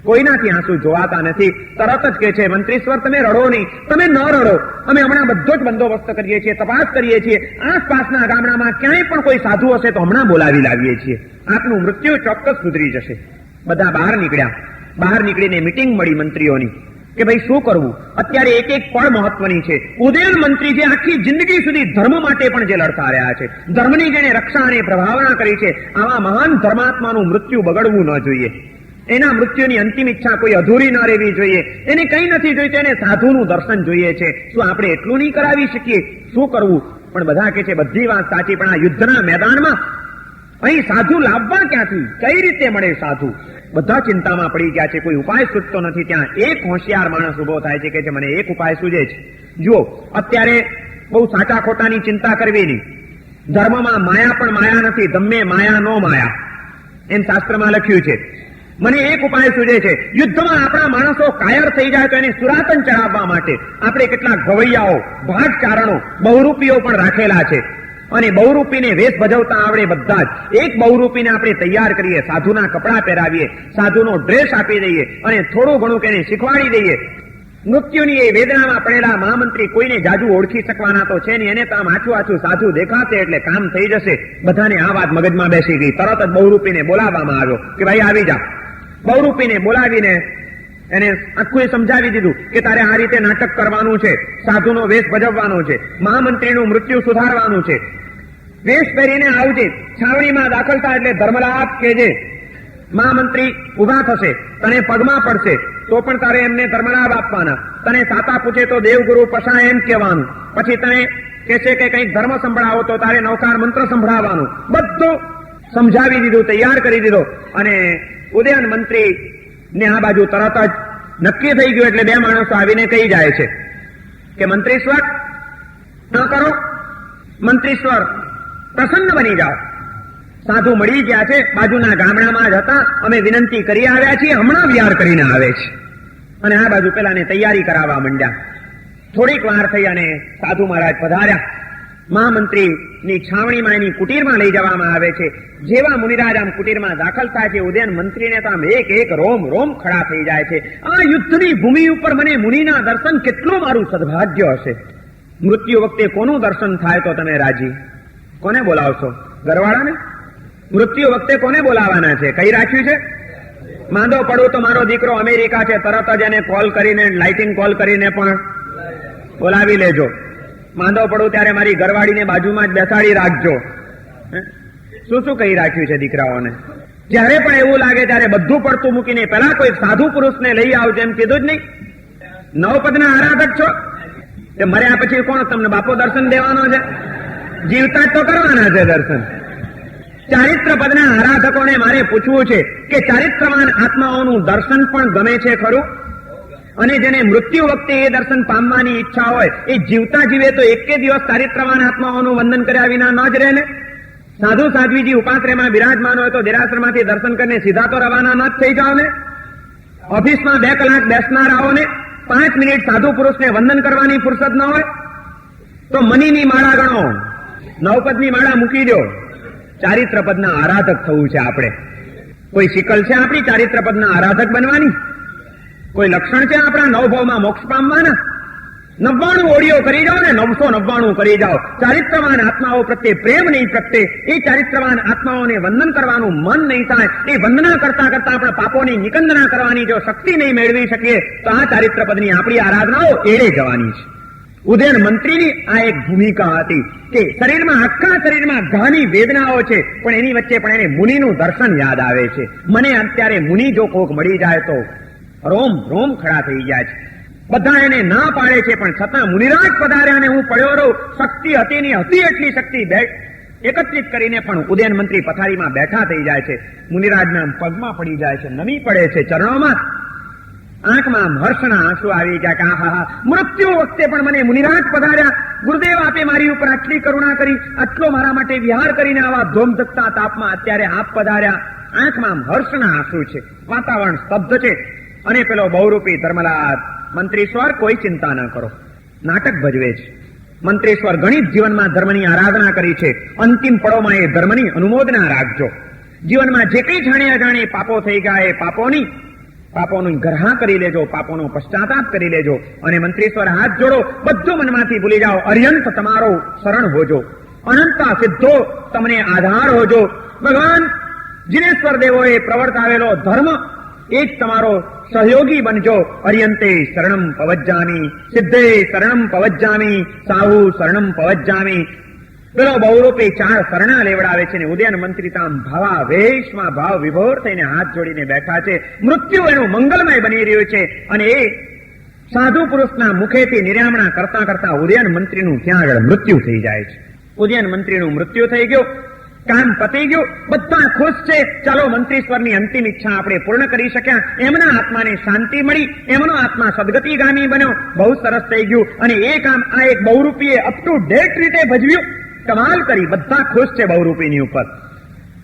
કોઈનાથી આંસુ જોવાતા નથી. તરત જ કહે છે, મંત્રીશ્વર તમે રડો નહીં, તમે ન રડો, અમે હમણાં બધો જ બંદોબસ્ત કરીએ છીએ, તપાસ કરીએ છીએ, આસપાસના ગામડામાં ક્યાંય પણ કોઈ સાધુ હશે તો હમણાં બોલાવી લાવીએ છીએ, આપનું મૃત્યુ ચોક્કસ સુધરી જશે. બધા બહાર નીકળ્યા. બહાર નીકળીને મિટિંગ મળી મંત્રીઓની કે ભાઈ શું કરવું. અત્યારે એક એક પળ મહત્વની છે. ઉદયન મંત્રી જે આખી જિંદગી સુધી ધર્મ માટે પણ જે લડતા રહ્યા છે, ધર્મની જેને રક્ષા અને પ્રભાવના કરી છે, આવા મહાન ધર્માત્માનું મૃત્યુ બગડવું ન જોઈએ. એના મૃત્યુની અંતિમ ઈચ્છા કોઈ અધૂરી ન રહેવી જોઈએ. એને કંઈ નથી જોઈતું, એને સાધુનું દર્શન જોઈએ છે. શું આપણે એટલું નહીં કરાવી શકીએ? શું કરવું? પણ બધા કહે છે બધી વાત સાચી, પણ આ યુદ્ધના મેદાનમાં અહીં સાધુ લાવવા ક્યાંથી? કઈ રીતે મળે સાધુ? બધા ચિંતામાં પડી ગયા છે. કોઈ ઉપાય સૂચતો નથી. ત્યાં એક હોશિયાર માણસ ઉભો થાય છે કે મને એક ઉપાય સૂજે છે. જુઓ, અત્યારે બહુ સાચા ખોટાની ચિંતા કરવી નહીં. ધર્મમાં માયા પણ માયા નથી, ધમ્મે માયા નો માયા, એમ શાસ્ત્રમાં લખ્યું છે. મને એક ઉપાય સૂજે છે. યુદ્ધમાં આપણા માણસો કાયર થઈ જાય તો એને સુરાતન ચડાવવા માટે આપણે કેટલાક ગવૈયાઓ, ભાગચારણો, બહુરૂપીઓ પણ રાખેલા છે. અને બહુરૂપીને વેશ ભજવતા આવડે બધા જ. એક બહુરૂપીને આપણે તૈયાર કરીએ, સાધુના કપડાં પહેરાવીએ, સાધુનો ડ્રેસ આપી દઈએ અને થોડું ઘણું એને શીખવાડી દઈએ. મૃત્યુની એ વેદનામાં પડેલા મહામંત્રી કોઈને જાજુ ઓળખી શકવાના તો છે નહીં. એને તો આમ આછું સાધુ દેખાશે એટલે કામ થઈ જશે. બધાને આ વાત મગજમાં બેસી ગઈ. તરત જ બહુરૂપીને બોલાવવામાં આવ્યો કે ભાઈ આવી જા. બહુરૂપીને બોલાવીને એને આખું સમજાવી દીધું કે તારે આ રીતે નાટક કરવાનું છે, સાધુનો વેશ ભજવવાનો છે, મહામંત્રીનું મૃત્યુ સુધારવાનું છે, વેશ પહેરીને આવજે. છાવણીમાં દાખલ થાય એટલે ધર્મલાભ કહેજે. મહામંત્રી ઉભા થશે, તને પગમાં પડશે તો પણ તારે એમને ધર્મલાભ આપવાના. તને સાતા પૂછે તો દેવગુરુ પશા એમ કહેવાનું. પછી તને કહેશે કે કંઈક ધર્મ સંભળાવો તો તારે નવકાર મંત્ર સંભળાવવાનું. બધું સમજાવી દીધું, તૈયાર કરી દીધો. અને ઉદયન મંત્રી ને આ બાજુ તરત જ નક્કી થઈ ગયું. એટલે બે માણસો આવીને કહી જાય છે કે મંત્રીશ્વર ન કરો, મંત્રીશ્વર પ્રસન્ન બની જાઓ. સાધુ મળી ગયા છે, બાજુના ગામડામાં જ હતા, અમે વિનંતી કરી આવ્યા છીએ, હમણાં વિહાર કરીને આવે છે. અને આ બાજુ પેલાને તૈયારી કરાવવા માંડ્યા. થોડીક વાર થઈ અને સાધુ મહારાજ પધાર્યા. મહામંત્રીની છાવણીમાં એની કુટીરમાં લઈ જવામાં આવે છે. જેવા મુનિરાજ આમ કુટીરમાં દાખલ થાય છે, ઉદયન મંત્રીને તો આમ એક એક રોમ રોમ ખડા થઈ જાય છે. આ યુદ્ધની ભૂમિ ઉપર મને મુનિના દર્શન કેટલું મારું સદભાગ્ય હશે. મૃત્યુ વખતે કોનું દર્શન થાય તો તમે રાજી? કોને બોલાવશો? ઘરવાળાને? મૃત્યુ વખતે કોને બોલાવાના છે? કઈ રાખ્યું છે? માંદો પડું તો મારો દીકરો અમેરિકા છે, તરત જ એને કોલ કરીને, લાઇટિંગ કોલ કરીને પણ બોલાવી લેજો. માંદો પડું ત્યારે મારી ઘરવાળીને બાજુમાં જ બેસાડી રાખજો. શું કહી રાખ્યું છે દીકરાઓને? જ્યારે પણ એવું લાગે ત્યારે બધું પડતું મૂકીને પેલા કોઈ સાધુ પુરુષને લઈ આવજો એમ કીધું જ નહીં? નવપદના આરાધક છો, તે મર્યા પછી કોણ તમને બાપો દર્શન દેવાનો છે? જીવતા જ તો કરવાના છે દર્શન. ચારિત્ર પદના આરાધકોને મારે પૂછવું છે કે ચારિત્રવાન આત્માઓનું દર્શન પણ ગમે છે ખરું? અને જેને મૃત્યુ વખતે એ દર્શન પામવાની ઈચ્છા હોય, એ જીવતા જીવે તો એક દિવસ ચારિત્રવાન આત્માઓનું વંદન કર્યા વિના ન જ રહે ને? સાધુ સાધ્વીજી ઉપાશ્રયમાં બિરાજમાન હોય તો દેરાસરમાંથી દર્શન કરીને સીધા તો રવાના ન જ થઈ જાઓ ને? ઓફિસમાં 2 કલાક બેસનારાઓને 5 મિનિટ સાધુ પુરુષને વંદન કરવાની ફુરસદ ન હોય તો મનીની માળા ગણો, નવપદની માળા મૂકી દો. ચારિત્ર પદના આરાધક થવું છે આપણે. કોઈ શિકલ છે આપણી ચારિત્ર પદના આરાધક બનવાની? કોઈ લક્ષણ છે આપણા નવભાવમાં મોક્ષ પામવાના? 99 ઓળીઓ કરી જાઓ ને, 999 કરી જાઓ. ચારિત્રવાન આત્માઓ પ્રત્યે પ્રેમ નહીં પ્રગટે, એ ચારિત્રવાન આત્માઓને વંદન કરવાનું મન નહીં થાય, એ વંદના કરતા કરતા આપણે પાપોની નિકંદના કરવાની જો શક્તિ નહીં મેળવી શકીએ તો આ ચારિત્ર પદની આપણી આરાધનાઓ એળે જવાની છે. ઉદયન મંત્રીની આ એક ભૂમિકા હતી કે શરીરમાં, આખા શરીરમાં ઘણી વેદનાઓ છે, પણ એની વચ્ચે પણ એને મુનિનું દર્શન યાદ આવે છે. મને અત્યારે મુનિ જો કોક મળી જાય તો રોમ રોમ ખડા થઈ જાય છે. બધા એને ના પાડે છે, પણ છતાં મુનિરાજ પધાર્યા અને હું પડ્યો રહું. શક્તિ હતી ની હતી એટલી શક્તિ એકત્રિત કરીને પણ ઉદયન મંત્રી પથારીમાં બેઠા થઈ જાય છે. મુનિરાજના પગમાં પડી જાય છે, નમી પડે છે ચરણોમાં. આંખમાં હર્ષના આંસુ આવી ગયા કે આહા, મૃત્યુ વખતે પણ મને મુનિરાજ પધાર્યા. ગુરુદેવ, આપે મારી ઉપર આટલી કરુણા કરી, આટલો મારા માટે વિહાર કરીને આવા ધોમધકતા તાપમાં અત્યારે આપ પધાર્યા. આંખમાં હર્ષના આંસુ છે, વાતાવરણ સ્તબ્ધ છે. અને પેલો બહુરૂપી ધર્મલાલ મંત્રીશ્વર, કોઈ ચિંતા ન કરો, નાટક ભજવે છે. મંત્રેશ્વર ગણિત જીવનમાં ધર્મની આરાધના કરી છે. અંતિમ પળોમાં એ ધર્મની અનુમોદના રાખજો. જીવનમાં જે કંઈ જાણે અજાણે પાપો થઈ ગયા એ પાપોનું ગ્રહણ કરી લેજો, પાપોનો પશ્ચાતાપ કરી લેજો. અને મંત્રેશ્વર હાથ જોડો, બધું મનમાંથી ભૂલી જાઓ. અર્યંત તમારો શરણ હોજો, અનંતા સિદ્ધો તમને આધાર હોજો. ભગવાન જીનેશ્વર દેવોએ પ્રવર્તાવેલો ધર્મ એ જ તમારો સહયોગી બનજો. અર્યંતે શરણમ પવજ્જામી, સિદ્ધે શરણમ પવજ્જામી, સાહુ શરણમ પવજ્જામી. પેલો બહુરૂપે 4 શરણા લેવડાવે છે ને ઉદયન મંત્રી તામ ભાવાવેશમાં ભાવ વિભોર થઈને હાથ જોડીને બેઠા છે. મૃત્યુ એનું મંગલમય બની રહ્યું છે. અને એ સાધુ પુરુષના મુખેથી નિરામણા કરતા કરતા ઉદયન મંત્રીનું ત્યાં આગળ મૃત્યુ થઈ જાય છે. ઉદયન મંત્રીનું મૃત્યુ થઈ ગયું, કામ પતી ગયું, બધા ખુશ છે. ચાલો, મંત્રીશ્વરની અંતિમ ઈચ્છા આપણે પૂર્ણ કરી શક્યા, એમના આત્માને શાંતિ મળી, એમનો આત્મા સદગતિગામી બન્યો, બહુ સરસ થઈ ગયું. અને એ કામ આ એક બહુરૂપીએ અપ ટુ ડેટ રીતે ભજવ્યું, કમાલ કરી. બધા ખુશ છે બહુરૂપીની ઉપર.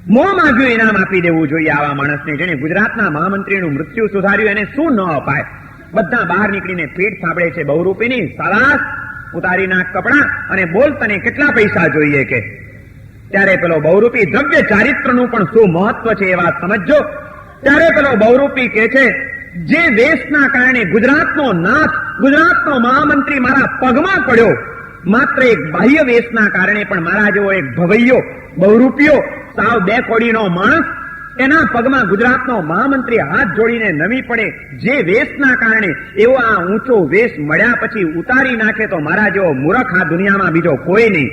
મોં માગ્યું ઇનામ આપી દેવું જોઈએ આવા માણસને, જેને ગુજરાતના મહામંત્રીનું મૃત્યુ સુધાર્યું, એને શું ન અપાય. બધા બહાર નીકળીને પીઠ સાંભળે છે બહુરૂપીની. સાલાસ, ઉતારી નાખ કપડા અને બોલ, તને કેટલા પૈસા જોઈએ કે. ત્યારે પેલો બહુરૂપી, દ્રવ્ય ચારિત્રનું પણ શું મહત્વ છે એ વાત સમજજો. ત્યારે પેલો બહુરૂપી કહે છે, જે વેશના કારણે ગુજરાતનો નાથ, ગુજરાતનો મહામંત્રી મારા પગમાં પડ્યો, માત્ર એક બાહ્ય વેશના કારણે પણ મારા જેવો એક ભવૈયો બહુરૂપિયો સાવ 2 કોડીનો માણસ, એના પગમાં ગુજરાતનો મહામંત્રી હાથ જોડીને નમી પડે, જે વેશના કારણે એવો આ ઊંચો વેશ મળ્યા પછી ઉતારી નાખે તો મારા જેવો મૂર્ખ આ દુનિયામાં બીજો કોઈ નહીં.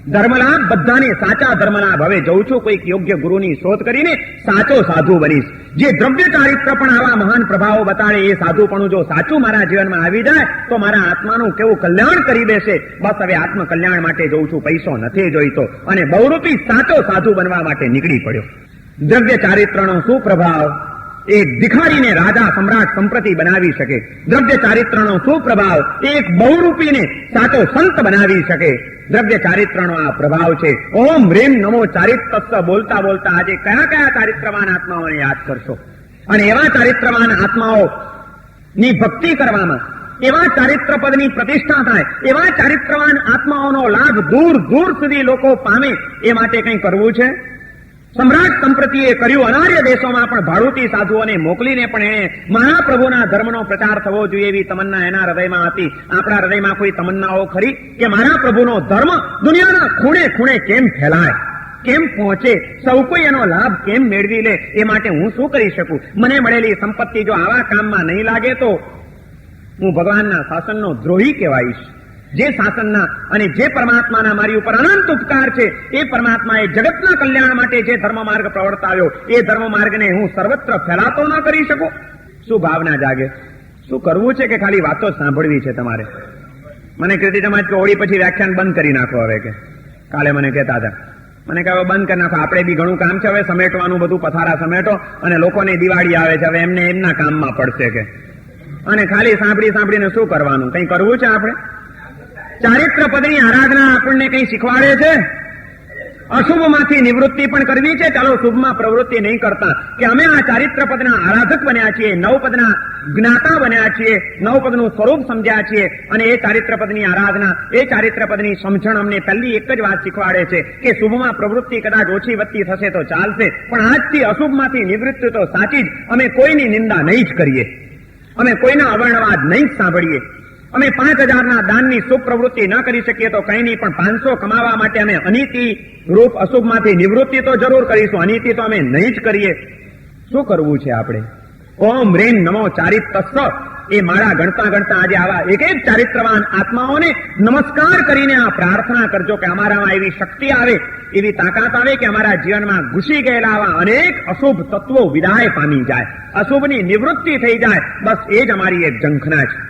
ધર્મલાભ બધાને સાચા ધર્મલાભ. હવે જઉં છું કોઈક યોગ્ય ગુરુની શોધ કરીને સાચો સાધુ બનીશ. જે દ્રવ્ય ચારિત્ર પણ આવા મહાન પ્રભાવો બતાડે એ સાધુપણું જો સાચું મારા જીવનમાં આવી જાય તો મારા આત્માનું કેવું કલ્યાણ કરી દેશે. બસ હવે આત્મકલ્યાણ માટે જઉં છું, પૈસો નથી જોઈતો. અને બહુરૂપી સાચો સાધુ બનવા માટે નીકળી પડ્યો. દ્રવ્ય ચારિત્રનો શું પ્રભાવ! એક ભિખારીને રાજા સમ્રાટ સંપ્રતિ બનાવી શકે. દ્રવ્ય ચારિત્રનો શું પ્રભાવ! એક બહુરૂપીને સાચો સંત બનાવી શકે. દ્રવ્ય ચારિત્રનો આ પ્રભાવ છે. ઓમ રેમ નમો ચારિત્રસ્ય બોલતા બોલતા આજે કયા કયા ચારિત્રવાન આત્માઓને યાદ કરશો. અને એવા ચારિત્રવાન આત્માઓ ની ભક્તિ કરવામાં, એવા ચારિત્ર પદની પ્રતિષ્ઠા થાય, એવા ચારિત્રવાન આત્માઓનો લાભ દૂર દૂર સુધી લોકો પામે, એ માટે કંઈ કરવું છે. સમ્રાટ સંપ્રતિએ કર્યું. અનાર્ય દેશોમાં પણ ભાડુતી સાધુઓને મોકલીને પણ એણે મહાપ્રભુના ધર્મનો પ્રચાર થવો જોઈએ એવી તમન્ના એના હૃદયમાં હતી. આપણા હૃદયમાં કોઈ તમન્નાઓ ખરી કે મારા પ્રભુનો ધર્મ દુનિયાના ખૂણે ખૂણે કેમ ફેલાય, કેમ પહોંચે, સૌ કોઈ એનો લાભ કેમ મેળવી લે? એ માટે હું શું કરી શકું? મને મળેલી સંપત્તિ જો આવા કામમાં નહીં લાગે તો હું ભગવાનના શાસનનો દ્રોહી કહેવાઈશ. જે શાસનના અને જે પરમાત્માના મારી ઉપર અનંત ઉપકાર છે, એ પરમાત્માએ જગતના કલ્યાણ માટે જે ધર્મ માર્ગ પ્રવર્તાવ્યો, એ ધર્મ માર્ગને હું સર્વત્ર ફેલાતો ન કરી શકું. શું ભાવના જાગે? શું કરવું છે કે ખાલી વાતો જ સાંભળવી છે તમારે? મને કીર્તિ સમાજ કે હોળી પછી વ્યાખ્યાન બંધ કરી નાખો હવે, કે કાલે મને કહેતા હતા. મને કહે બંધ કરી નાખો, આપણે બી ઘણું કામ છે હવે, સમેટવાનું બધું પથારા સમેટો, અને લોકોને દિવાળી આવે છે, હવે એમને એમના કામમાં પડશે કે. અને ખાલી સાંભળીને શું કરવાનું? કંઈ કરવું છે આપણે? ચારિત્ર પદની આરાધના આપણને કંઈ શીખવાડે છે? અશુભમાંથી નિવૃત્તિ પણ કરવી છે. ચાલો શુભમાં પ્રવૃત્તિ નહીં કરતા, કે અમે આ ચારિત્ર પદના આરાધક બન્યા છીએ, 9 પદના જ્ઞાતા બન્યા છીએ, 9 પદનું સ્વરૂપ સમજ્યા છીએ. અને એ ચારિત્ર પદની આરાધના, એ ચારિત્ર પદની સમજણ અમને પહેલી એક જ વાત શીખવાડે છે કે શુભમાં પ્રવૃત્તિ કદાચ ઓછી વધતી થશે તો ચાલશે, પણ આજથી અશુભમાંથી નિવૃત્તિ તો સાચી જ. અમે કોઈની નિંદા નહીં જ કરીએ, અમે કોઈના અવર્ણવાદ નહીં જ સાંભળીએ. અમે 5000ના દાનની શુભ પ્રવૃત્તિ ન કરી શકીએ તો કંઈ નહીં, પણ 500 કમાવા માટે અમે અનીતિ રૂપ અશુભમાંથી નિવૃત્તિ તો જરૂર કરીશું, અનીતિ તો અમે નહીં જ કરીએ. શું કરવું છે આપણે? ઓમ રેમ નમો ચારિત્રસ્ય એ માળા ગણતા ગણતા આજે આવા એક એક ચારિત્રવાન આત્માઓને નમસ્કાર કરીને આ પ્રાર્થના કરજો કે અમારામાં એવી શક્તિ આવે, એવી તાકાત આવે કે અમારા જીવનમાં ઘૂસી ગયેલા આવા અનેક અશુભ તત્વો વિદાય પામી જાય, અશુભની નિવૃત્તિ થઈ જાય. બસ એ જ અમારી એક ઝંખના છે.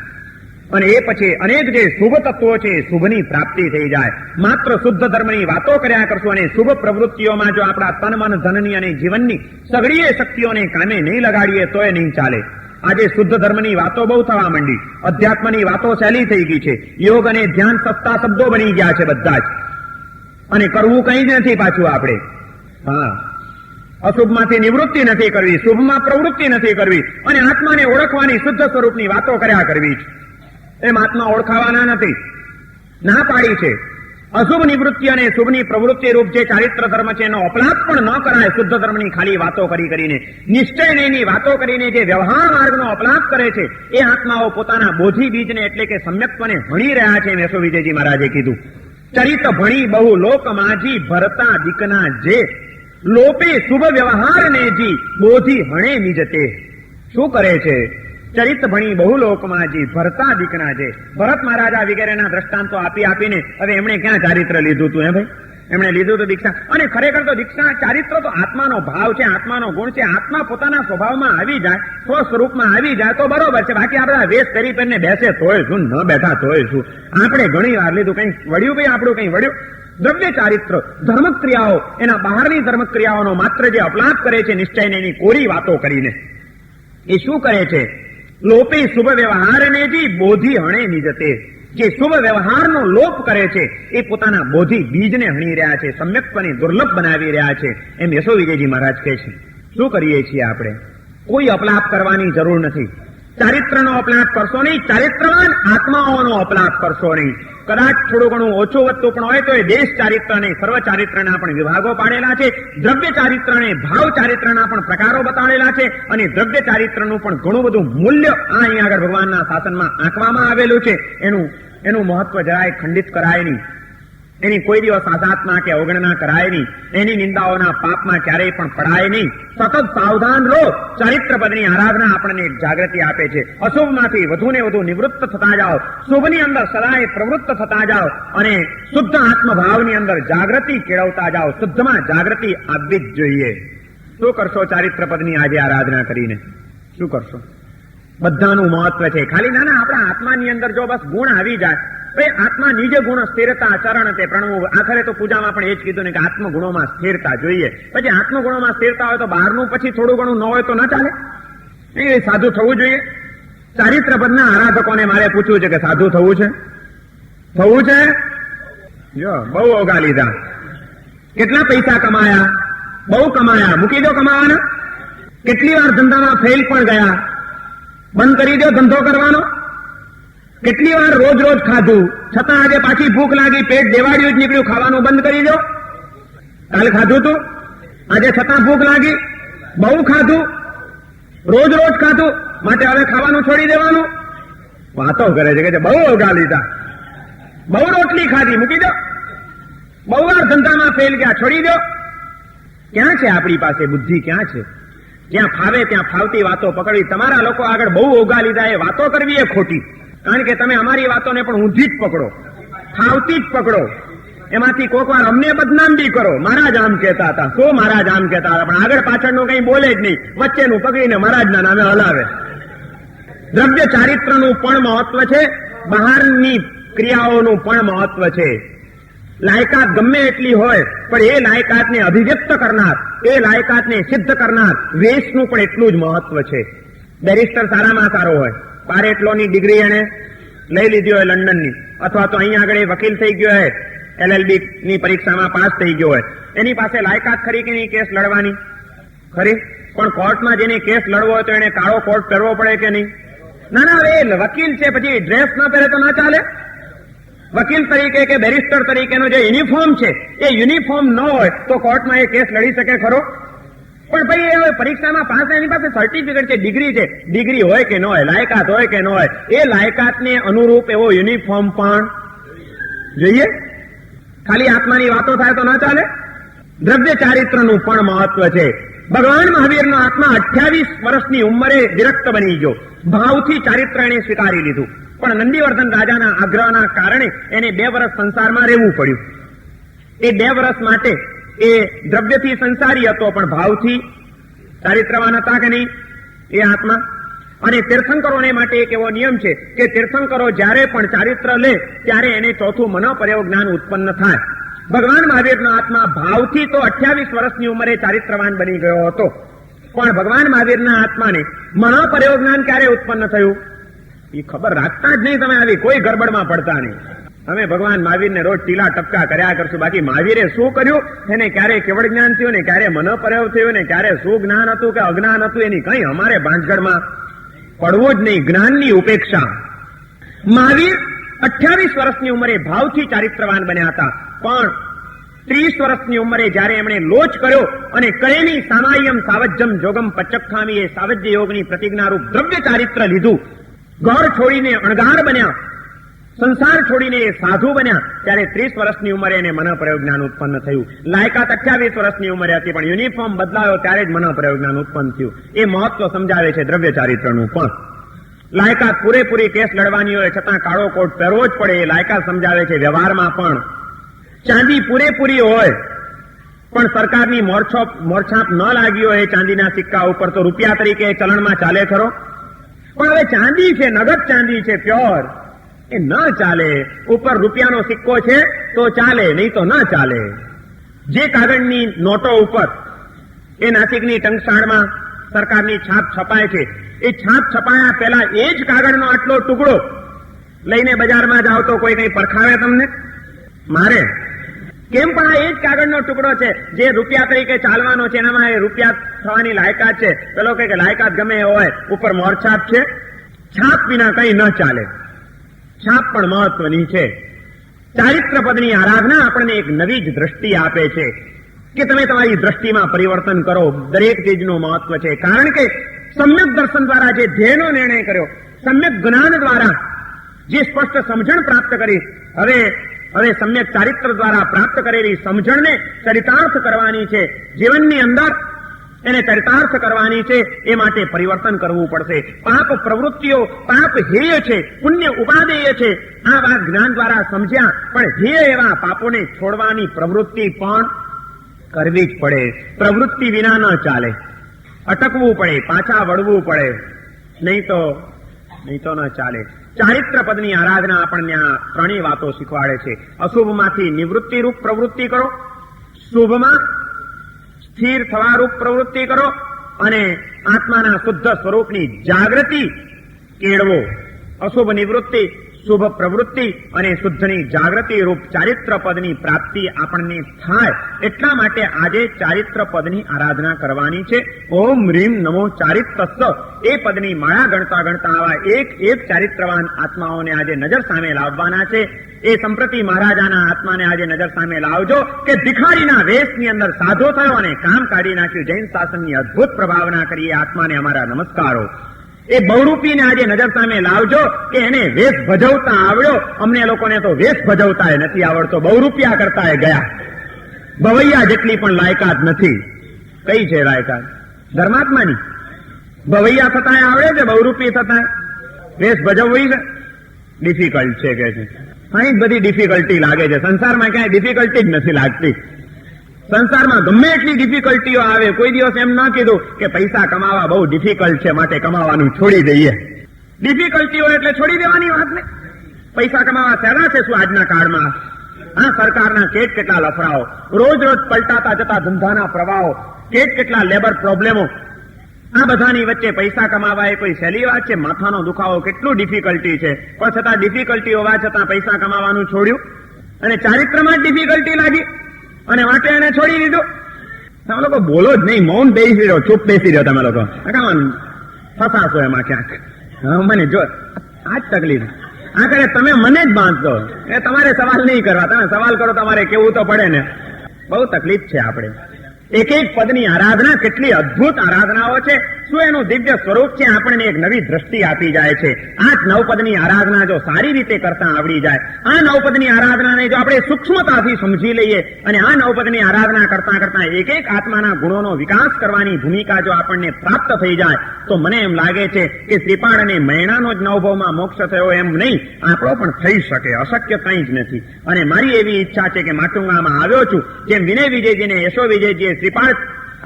અને એ પછી અનેક જે શુભ તત્વો છે એ શુભની પ્રાપ્તિ થઈ જાય. માત્ર શુદ્ધ ધર્મની વાતો કર્યા કરશું અને શુભ પ્રવૃત્તિઓમાં જો આપણા તન મન ધનની અને જીવનની સઘળીએ શક્તિઓને કામે નહીં લગાડીએ તોય નહીં ચાલે. આજે શુદ્ધ ધર્મની વાતો બહુ થવા માંડી, અધ્યાત્મની વાતો સહેલી થઈ ગઈ છે, યોગ અને ધ્યાન સસ્તા શબ્દો બની ગયા છે બધા જ, અને કરવું કંઈ જ નથી પાછું આપણે. હા, અશુભમાંથી નિવૃત્તિ નથી કરવી, શુભમાં પ્રવૃત્તિ નથી કરવી, અને આત્માને ઓળખવાની શુદ્ધ સ્વરૂપની વાતો કર્યા કરવી છે. એમ આત્મા ઓળખાવાના નથી, ના પાડી છે. અશુભ નિવૃત્તિ અને શુભની પ્રવૃત્તિ રૂપ જે ચારિત્ર ધર્મ છે એનો અપલાપ પણ ન કરાય. શુદ્ધ ધર્મની ખાલી વાતો કરીને, નિશ્ચય નહીંની વાતો કરીને જે વ્યવહાર માર્ગનો અપલાપ કરે છે એ આત્માઓ પોતાના બોધિ બીજને એટલે કે સમ્યક્ત્વને ભણી રહ્યા છે. મેસો વિજયજી મહારાજે કીધું, ચરિત ભણી બહુ લોક માજી ભરતા દીકના જે લોપે શુભ વ્યવહાર ને જી બોધિ હણે નિજતે. શું કરે છે? ચરિત ભણી બહુ લોકમાજી ભરતા દીકના જે. ભરત મહારાજા વગેરેના દ્રષ્ટાંતો આપીને હવે એમણે ક્યાં ચારિત્ર લીધું હતું? ભાઈ, એમણે લીધું તો દીક્ષા. અને ખરેખર તો દીક્ષા ચારિત્ર તો આત્માનો ભાવ છે, આત્માનો ગુણ છે. આત્મા પોતાના સ્વભાવમાં આવી જાય, સ્વસ્વરૂપમાં આવી જાય તો બરોબર છે. બાકી આપણા વેશ કરી પહેરીને બેસે તોય શું, ન બેઠા તોય શું. આપણે ઘણી વાર લીધું, કઈ વળ્યું ભાઈ આપણું, કઈ વળ્યું? દ્રવ્ય ચારિત્ર ધર્મક્રિયાઓ, એના બહારની ધર્મક્રિયાઓનો માત્ર જે અપલાપ કરે છે નિશ્ચયને એની કોરી વાતો કરીને, એ શું કરે છે? લોપે શુભ વ્યવહારને જી બોધિ હણે નિજતે. જે શુભ વ્યવહારનો લોપ કરે છે એ પોતાના બોધિ બીજને હણી રહ્યા છે, સમ્યક્ત્વને દુર્લભ બનાવી રહ્યા છે. એમ યશો વિજયજી મહારાજ કહે છે. શું કરીએ છીએ આપણે? કોઈ અપલાપ કરવાની જરૂર નથી. ચારિત્રનો અપલાપ કરશો નહીં, ચારિત્રવાન આત્માઓનો અપલાપ કરશો નહીં. કદાચ થોડું ઘણું ઓછું વધતું પણ હોય તો એ દેશ ચારિત્ર અને સર્વ ચારિત્રના પણ વિભાગો પાડેલા છે. દ્રવ્ય ચારિત્ર અને ભાવ ચારિત્રના પણ પ્રકારો બતાડેલા છે, અને દ્રવ્ય ચારિત્રનું પણ ઘણું બધું મૂલ્ય અહીં આગળ ભગવાનના શાસનમાં આંકવામાં આવેલું છે. એનું મહત્વ જરાય ખંડિત કરાય નહીં, એની કોઈ દિવસ આઘાતમાં કે અવગણના કરાય નહીં, એની નિંદાઓના પાપમાં ક્યારેય પણ પડાય નહીં. સતત સાવધાન રહો. ચારિત્ર પદની આરાધના આપણને એક જાગૃતિ આપે છે. અશુભમાંથી વધુને વધુ નિવૃત્ત થતા જાઓ, શુભની અંદર સદાય પ્રવૃત્ત થતા જાઓ, અને શુદ્ધ આત્મભાવની અંદર જાગૃતિ કેળવતા જાઓ. શુદ્ધમાં જાગૃતિ આવવી જ જોઈએ. શું કરશો ચારિત્ર પદની આજે આરાધના કરીને? શું કરશો? બધાનું મહત્વ છે. ખાલી નાના આપણા આત્માની અંદર જો બસ ગુણ આવી જાય, ભાઈ આત્મા નિજ ગુણ સ્થિરતા ચરણ તે પ્રણવ. આખરે તો પૂજામાં પણ એ જ કીધું ને કે આત્મગુણોમાં સ્થિરતા જોઈએ. પછી આત્મગુણોમાં સ્થિરતા હોય તો બહારનું પછી થોડું ઘણું ન હોય તો ન ચાલે. એ સાધુ થવું જોઈએ. ચારિત્ર પદના આરાધકોને મારે પૂછવું છે કે સાધુ થવું છે? થવું છે? જો બહુ ઓગા લીધા. કેટલા પૈસા કમાયા? બહુ કમાયા. મૂકી દો કમાવાના. કેટલી વાર ધંધામાં ફેલ પણ ગયા, બંધ કરી દો ધંધો કરવાનો. કેટલી વાર રોજ રોજ ખાધું, છતાં આજે પાછી ભૂખ લાગી, પેટ દેવાળિયું જ નીકળ્યું, ખાવાનું બંધ કરી દો. કાલ ખાધું તું, આજે છતાં ભૂખ લાગી, બહુ ખાધું, રોજ રોજ ખાધું, માટે હવે ખાવાનું છોડી દેવાનું. વાતો કરે છે કે બહુ ઓગા લીધા, બહુ રોટલી ખાધી, મૂકી દો. બહુ વાર ધંધામાં ફેલ ગયા, છોડી દો. ક્યાં છે આપણી પાસે બુદ્ધિ? ક્યાં છે? જ્યાં ફાવે ત્યાં ફાવતી વાતો પકડવી. તમારા લોકો આગળ બહુ ઓગા લીધા, એ વાતો કરવી એ ખોટી. કારણ કે તમે અમારી વાતોને પણ ઊંધી જ પકડો, ફાવતી જ પકડો. એમાંથી કોક વાર અમને બદનામ બી કરો. મહારાજ આમ કહેતા હતા, શું મહારાજ આમ કહેતા હતા, પણ આગળ પાછળનું કંઈ બોલે જ નહીં, વચ્ચેનું પકડીને મહારાજના નામે હલાવે. દ્રવ્ય ચારિત્રનું પણ મહત્વ છે, બહારની ક્રિયાઓનું પણ મહત્વ છે. લાયકાત ગમે એટલી હોય પણ એ લાયકાતને અભિવ્યક્ત કરનાર, એ લાયકાતને સિદ્ધ કરનાર વેશનું પણ એટલું જ મહત્વ છે. બેરિસ્ટર સારામાં સારો હોય, પારેટલોની ડિગ્રી એને લઈ લીધી હોય લંડનની, અથવા તો અહીંયા આગળ વકીલ થઈ ગયો હોય, LLB ની પરીક્ષામાં પાસ થઈ ગયો હોય, એની પાસે લાયકાત ખરી કે નહીં કેસ લડવાની? ખરી. પણ કોર્ટમાં જેને કેસ લડવો હોય તો એને કાળો કોટ પહેરવો પડે કે નહીં? ના ના, એ વકીલ છે, પછી ડ્રેસ ન પહેરે તો ના ચાલે. વકીલ તરીકે કે બેરિસ્ટર તરીકેનો જે યુનિફોર્મ છે એ યુનિફોર્મ ન હોય તો કોર્ટમાં એ કેસ લડી શકે ખરો? પણ ભાઈ એ હવે પરીક્ષામાં પાસ, એની પાસે સર્ટિફિકેટ છે, ડિગ્રી છે. ડિગ્રી હોય કે ન હોય, લાયકાત હોય કે ન હોય, એ લાયકાતને અનુરૂપ એવો યુનિફોર્મ પણ જોઈએ. ખાલી આત્માની વાતો થાય તો ના ચાલે. દ્રવ્ય ચારિત્રનું પણ મહત્વ છે. ભગવાન મહાવીરનો આત્મા 28 વર્ષની ઉંમરે વિરક્ત બની ગયો. ભાવથી ચારિત્ર એને સ્વીકારી લીધું, પણ નંદીવર્ધન રાજાના આગ્રહના કારણે એને 2 વર્ષ સંસારમાં રહેવું પડ્યું. એ 2 વર્ષ માટે એ દ્રવ્યથી સંસારી હતો, પણ ભાવથી ચારિત્રવાન હતા કે નહીં એ આત્મા? અને તીર્થંકરોને માટે એક એવો નિયમ છે કે તીર્થંકરો જ્યારે પણ ચારિત્ર લે ત્યારે એને ચોથું મનોપર્યોગ જ્ઞાન ઉત્પન્ન થાય. ભગવાન મહાવીરનો આત્મા ભાવથી તો 28 વર્ષની ઉંમરે ચારિત્રવાન બની ગયો હતો, પણ ભગવાન મહાવીરના આત્માને મનોપર્યોગ જ્ઞાન ક્યારે ઉત્પન્ન થયું એ ખબર રાખતા જ નહીં. તમે આવી કોઈ ગરબડમાં પડતા નહીં. અમે ભગવાન મહાવીરને રોજ ટીલા ટપકા કર્યા કરશું, બાકી મહાવીરે શું કર્યું, એને ક્યારે કેવળ જ્ઞાન થયું ને ક્યારે મનોપર્યોગ થયું ને ક્યારે શું જ્ઞાન હતું કે અજ્ઞાન હતું એની કઈ અમારે ભાંજગડમાં પડવું જ નહીં. જ્ઞાનની ઉપેક્ષા. મહાવીર 28 વર્ષની ઉંમરે ભાવથી ચારિત્રવાન બન્યા હતા, પણ 30 વર્ષની ઉંમરે જયારે એમણે લોચ કર્યો અને કરેની સામાયમ સાવજ્જમ જોગમ પચક્ખામી એ સાવજ્ય યોગની પ્રતિજ્ઞારૂપ દ્રવ્ય ચારિત્ર લીધું, ઘર છોડીને અણગાર બન્યા, સંસાર છોડીને એ સાધુ બન્યા, ત્યારે 30 વર્ષની ઉંમરે એને મનોપર્યોગ જ્ઞાન ઉત્પન્ન થયું. લાયકાત 28 વર્ષની ઉંમરે હતી, પણ યુનિફોર્મ બદલાયો ત્યારે જ મનોપર્યોગ જ્ઞાન ઉત્પન્ન થયું. એ મહત્વ સમજાવે છે દ્રવ્ય ચારિત્રનું. પણ લાયકાત પૂરેપૂરી કેસ લડવાની હોય છતાં કાળો કોટ પહેરવો જ પડે એ લાયકાત સમજાવે છે. વ્યવહારમાં પણ ચાંદી પૂરેપૂરી હોય પણ સરકારની મોરછાપ ન લાગી હોય ચાંદીના સિક્કા ઉપર, તો રૂપિયા તરીકે ચલણમાં ચાલે ખરો? પણ હવે ચાંદી છે, નગદ ચાંદી છે, પ્યોર, એ ન ચાલે. ઉપર રૂપિયાનો સિક્કો છે તો ચાલે, નહીં તો ન ચાલે. જે કાગળની નોટો ઉપર એ નાસિકની ટંકશાળમાં સરકારની છાપ છપાય છે, એ છાપ છપાયા પહેલા એ જ કાગળનો આટલો ટુકડો લઈને બજારમાં જાઓ તો કોઈ કઈ પરખાવે તમને? મારે કેમ? પણ આ એ જ કાગળનો ટુકડો છે જે રૂપિયા તરીકે ચાલવાનો છે, એનામાં એ રૂપિયા થવાની લાયકાત છે. પેલો કે લાયકાત ગમે એ હોય, ઉપર મોરછાપ છે. છાપ વિના કઈ ન ચાલે. છાપ પણ મહત્વની છે. ચારિત્ર પદની આરાધના આપણને એક નવી જ દ્રષ્ટિ આપે છે કે તમે તમારી દ્રષ્ટિમાં પરિવર્તન કરો. દરેક ચીજનું મહત્વ છે. કારણ કે સમ્યક દર્શન દ્વારા જે ધ્યેયનો નિર્ણય કર્યો, સમ્યક જ્ઞાન દ્વારા જે સ્પષ્ટ સમજણ પ્રાપ્ત કરી, હવે સમ્યક ચારિત્ર દ્વારા પ્રાપ્ત કરેલી સમજણને ચરિતાર્થ કરવાની છે. જીવનની અંદર એને ચરિતાર્થ કરવાની છે. એ માટે પરિવર્તન કરવું પડશે. પાપ પ્રવૃત્તિઓ પાપ હેય છે, પુણ્ય ઉપાદેય છે. આ વાત જ્ઞાન દ્વારા સમજ્યા, પણ હેય એવા પાપોને છોડવાની પ્રવૃત્તિ પણ કરવી જ પડે. પ્રવૃત્તિ વિના ન ચાલે. અટકવું પડે, પાછા વળવું પડે, નહીં તો ન ચાલે. ચારિત્ર પદની આરાધના આપણને આ ત્રણેય વાતો શીખવાડે છે. અશુભમાંથી નિવૃત્તિ રૂપ પ્રવૃત્તિ કરો, શુભમાં સ્થિર થવા રૂપ પ્રવૃત્તિ કરો, અને આત્માના શુદ્ધ સ્વરૂપની જાગૃતિ કેળવો. અશુભ નિવૃત્તિ, શુભ પ્રવૃત્તિ અને શુદ્ધની જાગૃતિ રૂપ ચારિત્ર પદની પ્રાપ્તિ આપણને થાય. એટલા માટે આજે ચારિત્ર પદની આરાધના કરવાની છે. ઓમ રીમ નમો ચારિત્રસ્સ એ પદની માળા ગણતા ગણતા આવા એક એક ચારિત્રવાન આત્માઓને આજે નજર સામે લાવવાના છે. એ સંપ્રતિ મહારાજાના આત્માને આજે નજર સામે લાવજો કે ભિખારીના વેશની અંદર સાધો થયો અને કામ કાઢી નાખ્યું. જૈન શાસનની અદભુત પ્રભાવના કરી એ આત્માને અમારા નમસ્કારો. એ બહુરૂપીને આજે નજર સામે લાવજો કે એને વેશ ભજવતા આવડ્યો. અમને લોકોને તો વેશ ભજવતા નથી આવડતો, બહુરૂપિયા કરતા ગયા. ભવૈયા જેટલી પણ લાયકાત નથી. કઈ છે લાયકાત? ધર્માત્માની. ભવૈયા થતા આવડે છે, બહુરૂપી થતા વેશ ભજવવી છે ડિફિકલ્ટ છે કે છે. અહીં બધી ડિફિકલ્ટી લાગે છે. સંસારમાં ક્યાંય ડિફિકલ્ટી જ નથી લાગતી. સંસારમાં ગમે એટલી ડિફિકલ્ટીઓ આવે, કોઈ દિવસ એમ ન કીધું કે પૈસા કમાવા બહુ ડિફિકલ્ટ છે માટે કમાવાનું છોડી દઈએ. ડિફિકલ્ટીઓ એટલે છોડી દેવાની વાત ને. પૈસા કમાવા સહેલા છે શું આજના કાળમાં? આ સરકારના કેટલા લફરાઓ, રોજ રોજ પલટાતા જતા ધંધાના પ્રવાહો, કેટલા લેબર પ્રોબ્લેમો, આ બધાની વચ્ચે પૈસા કમાવા એ કોઈ સહેલી વાત છે? માથાનો દુખાવો કેટલું ડિફિકલ્ટી છે, પણ છતાં ડિફિકલ્ટી હોવા છતાં પૈસા કમાવાનું છોડ્યું. અને ચારિત્રમાં જ ડિફિકલ્ટી લાગી અને માટે એને છોડી દીધું. તમે લોકો બોલો જ નહીં, મૌન બેસી રહ્યો, ચૂપ બેસી રહ્યો. તમે લોકો ફસાશો એમાં ક્યાંક. મને જો આ જ તકલીફ. આખરે તમે મને જ બાંધશો. એ તમારે સવાલ નહીં કરવા. તમે સવાલ કરો તમારે કેવું તો પડે ને. બહુ તકલીફ છે આપણે. એક એક પદની આરાધના કેટલી અદભુત આરાધનાઓ છે. શું એનું દિવ્ય સ્વરૂપ છે, આપણને એક નવી દ્રષ્ટિ આપી જાય છે. આ 9 પદની આરાધના જો સારી રીતે કરતા આવડી જાય, આ 9 પદની આરાધનાને જો આપણે સૂક્ષ્મતાથી સમજી લઈએ અને આ 9 પદની આરાધના કરતા કરતા એક એક આત્માના ગુણોનો વિકાસ કરવાની ભૂમિકા જો આપણને પ્રાપ્ત થઈ જાય, તો મને એમ લાગે છે કે શ્રીપાળ અને મૈણાનો જ 9 ભાવમાં મોક્ષ થયો એમ નહીં, આપણો પણ થઈ શકે. અશક્ય કંઈ જ નથી. અને મારી એવી ઈચ્છા છે કે માટુંગામાં આવ્યો છું, જેમ વિનય વિજયજીને યશો વિજયજીએ શ્રીપાળ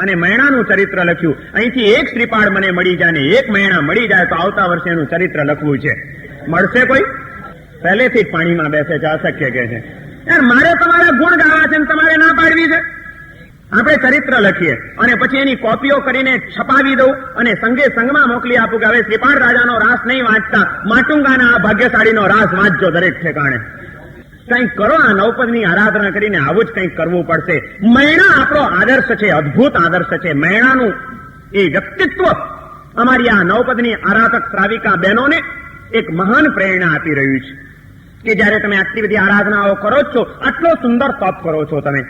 અને મૈણાનું ચરિત્ર લખ્યું. અહીંથી એક શ્રીપાળ મને મળી જાય ને એક મૈણા મળી જાય તો આવતા વર્ષે એનું ચરિત્ર લખવું છે. મળશે કોઈ? પહેલેથી જ પાણીમાં બેસે છે, અશક્ય કે છે. યાર મારે તમારા ગુણ ગાવા છે ને તમારે ના પાડવી છે. આપણે ચરિત્ર લખીએ અને પછી એની કોપીઓ કરીને છપાવી દઉં અને સંગે સંગમાં મોકલી આપું કે હવે શ્રીપાળ રાજાનો રાસ નહીં વાંચતા, માટુંગાના આ ભાગ્યશાળીનો રાસ વાંચજો દરેક ઠેકાણે. કંઈક કરો, આ નવપદની આરાધના કરીને આવું જ કંઈક કરવું પડશે. મૈણા આપણો આદર્શ છે, અદભુત આદર્શ છે. મૈણાનું એ વ્યક્તિત્વ અમારી આ નવપદની આરાધક શ્રાવિકા બહેનોને એક મહાન પ્રેરણા આપી રહ્યું છે કે જયારે તમે આટલી બધી આરાધનાઓ કરો છો, આટલો સુંદર તપ કરો છો, તમે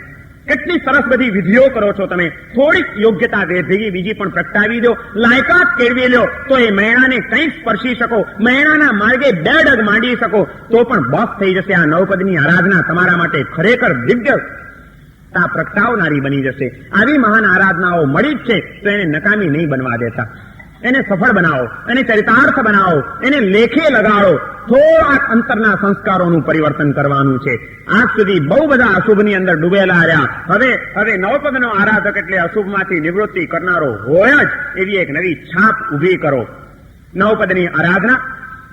કેટલી સરસ બધી વિધિઓ કરો છો, તમે થોડીક યોગ્યતા ભેગી બીજી પણ પ્રગટાવી દો, લાયકાત કેળવી લો તો એ મૈણાને કંઈક સ્પર્શી શકો, મૈણાના માર્ગે બે ડગ માંડી શકો તો પણ બસ થઈ જશે. આ નવપદની આરાધના તમારા માટે ખરેખર દિવ્યતા પ્રગટાવનારી બની જશે. આવી મહાન આરાધનાઓ મળી જ છે તો એને નકામી નહીં બનવા દેતા. એને સફળ બનાવો, એને ચરિતાર્થ બનાવો, એને લેખે લગાડો. થોડાક અંતરના સંસ્કારોનું પરિવર્તન કરવાનું છે. આજ સુધી બહુ બધા અશુભની અંદર ડૂબેલા રહ્યા. હવે નવપદનો આરાધક એટલે અશુભમાંથી નિવૃત્તિ કરનારો હોય જ એવી એક નવી છાપ ઉભી કરો. નવપદની આરાધના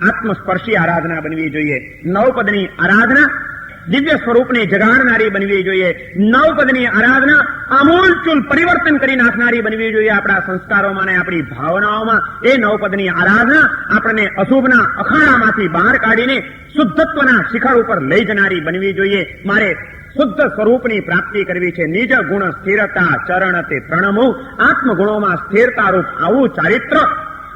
આત્મસ્પર્શી આરાધના બનવી જોઈએ. નવપદની આરાધના દિવ્ય સ્વરૂપને જગાડનારી બનવી જોઈએ. નવપદની આરાધના આમૂલચૂલ પરિવર્તન કરી નાખનારી બનવી જોઈએ આપણા સંસ્કારોમાં અને આપણી ભાવનાઓમાં. એ નવપદની આરાધના આપણને અશુભના અખાડામાંથી બહાર કાઢીને શુદ્ધત્વના શિખર ઉપર લઈ જનારી બનવી જોઈએ. મારે શુદ્ધ સ્વરૂપની પ્રાપ્તિ કરવી છે. નિજ ગુણ સ્થિરતા ચરણ તે પ્રણમો. આત્મગુણોમાં સ્થિરતા રૂપ આવું ચારિત્ર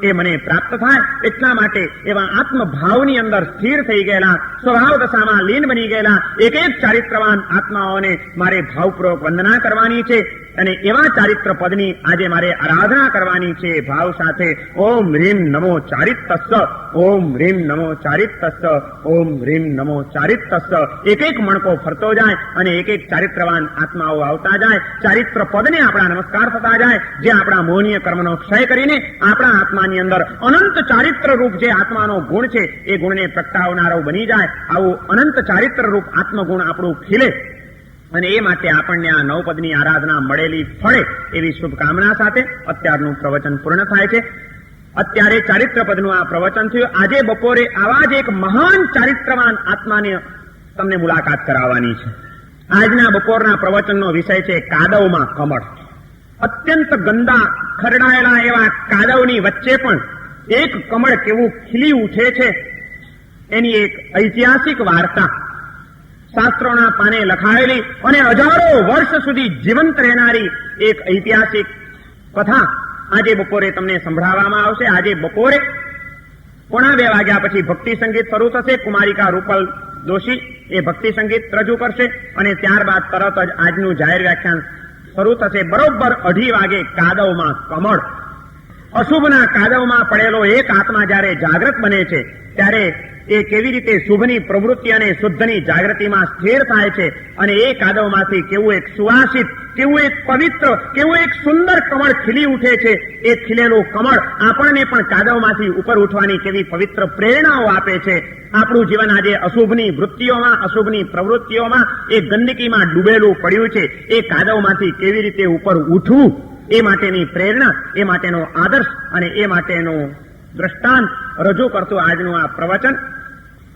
એ મને પ્રાપ્ત થાય. એટલા માટે એવા આત્મભાવની અંદર સ્થિર થઈ ગયેલા, સ્વભાવ દશામાં લીન બની ગયેલા એક એક ચારિત્રવાન આત્માઓને મારે ભાવપૂર્વક વંદના કરવાની છે અને એવા ચારિત્ર પદની આજે મારે આરાધના કરવાની છે ભાવ સાથે. ઓમ હ્રીમ નમો ચારિત્તસ્ય, ઓમ હ્રીમ નમો ચારિત્તસ્ય, ઓમ હ્રીમ નમો ચારિત્તસ્ય. એક એક મણકો ફરતો જાય અને એક એક ચારિત્રવાન આત્માઓ આવતા જાય. ચારિત્ર પદને આપણા નમસ્કાર થતા જાય, જે આપણા મોહનીય કર્મનો ક્ષય કરીને આપણા આત્માની અંદર અનંત ચારિત્ર રૂપ જે આત્માનો ગુણ છે એ ગુણને પ્રગટાવનારો બની જાય. આવું અનંત ચારિત્ર રૂપ આત્મગુણ આપણું ખીલે અને એ માટે આપણને આ નવપદની આરાધના મળેલી ફળે એવી શુભકામના સાથે અત્યારનું પ્રવચન પૂર્ણ થાય છે. અત્યારે ચારિત્રપદનું આ પ્રવચન થયું. આજે બપોરે આવા જ એક મહાન ચારિત્રવાન આત્માને તમને મુલાકાત કરાવવાની છે. આજના બપોરના પ્રવચનનો વિષય છે કાદવમાં કમળ. અત્યંત ગંદા ખરડાયેલા એવા કાદવની વચ્ચે પણ એક કમળ કેવું ખીલી ઉઠે છે એની એક ઐતિહાસિક વાર્તા શાસ્ત્રોના પાને લખાયેલી અને હજારો વર્ષ સુધી જીવંત રહેનારી એક ઐતિહાસિક કથા આજે બપોરે તમને સંભળાવવામાં આવશે. આજે બપોરે 1:30 વાગ્યા પછી ભક્તિ સંગીત શરૂ થશે. કુમારિકા રૂપલ દોશી એ ભક્તિ સંગીત રજૂ કરશે અને ત્યારબાદ તરત જ આજનું જાહેર વ્યાખ્યાન શરૂ થશે. બરોબર 2:30 વાગે કાદવમાં કમળ. અશુભના કાદવમાં પડેલો એક આત્મા જયારે જાગૃત બને છે ત્યારે એ કેવી રીતે શુભની પ્રવૃત્તિ અને શુદ્ધની જાગૃતિમાં સ્થિર થાય છે અને એ કાદવમાંથી કેવું એક સુવાસિત, કેવું એક પવિત્ર, કેવું એક સુંદર કમળ ખીલી ઉઠે છે. એ ખીલેલું કમળ આપણને પણ કાદવમાંથી ઉપર ઉઠવાની કેવી પવિત્ર પ્રેરણાઓ આપે છે. આપણું જીવન આજે અશુભની વૃત્તિઓમાં, અશુભની પ્રવૃત્તિઓમાં, એ ગંદકીમાં ડૂબેલું પડ્યું છે. એ કાદવમાંથી કેવી રીતે ઉપર ઉઠવું એ માટેની પ્રેરણા, એ માટેનો આદર્શ અને એ માટેનું દ્રષ્ટાંત રજૂ કરતું આજનું આ પ્રવચન.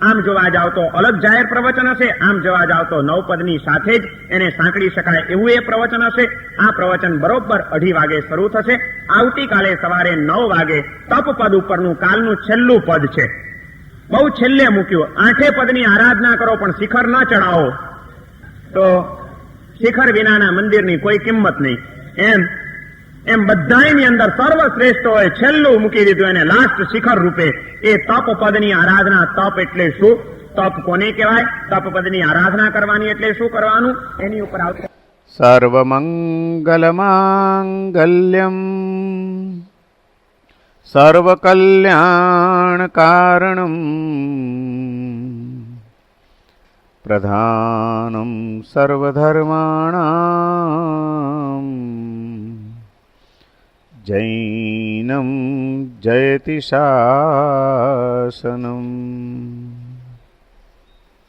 આમ જોવા જાવ તો અલગ જાહેર પ્રવચન હશે, આમ જોવા જાવ તો નવપદની સાથે જ એને સાંકળી શકાય એવું એ પ્રવચન હશે. આ પ્રવચન બરોબર 2:30 વાગે શરૂ થશે. આવતીકાલે સવારે 9 વાગે તપ પદ ઉપરનું કાલનું છેલ્લું પદ છે. બહુ છેલ્લે મૂક્યું. 8 પદની આરાધના કરો પણ શિખર ન ચડાવો તો શિખર વિનાના મંદિરની કોઈ કિંમત નહીં. એમ બધાની અંદર સર્વશ્રેષ્ઠ હોય છેલ્લું મૂકી દીધું એને લાસ્ટ શિખર રૂપે. એ તપ પદની આરાધના. તપ એટલે શું? તપ કોને કહેવાય? તપ પદની આરાધના કરવાની એટલે શું કરવાનું એની ઉપર આવશે. સર્વમંગલમાંગલ્યમ સર્વકલ્યાણકારણમ પ્રધાનમ સર્વધર્માણામ જૈનમ જયતિ શાસનમ.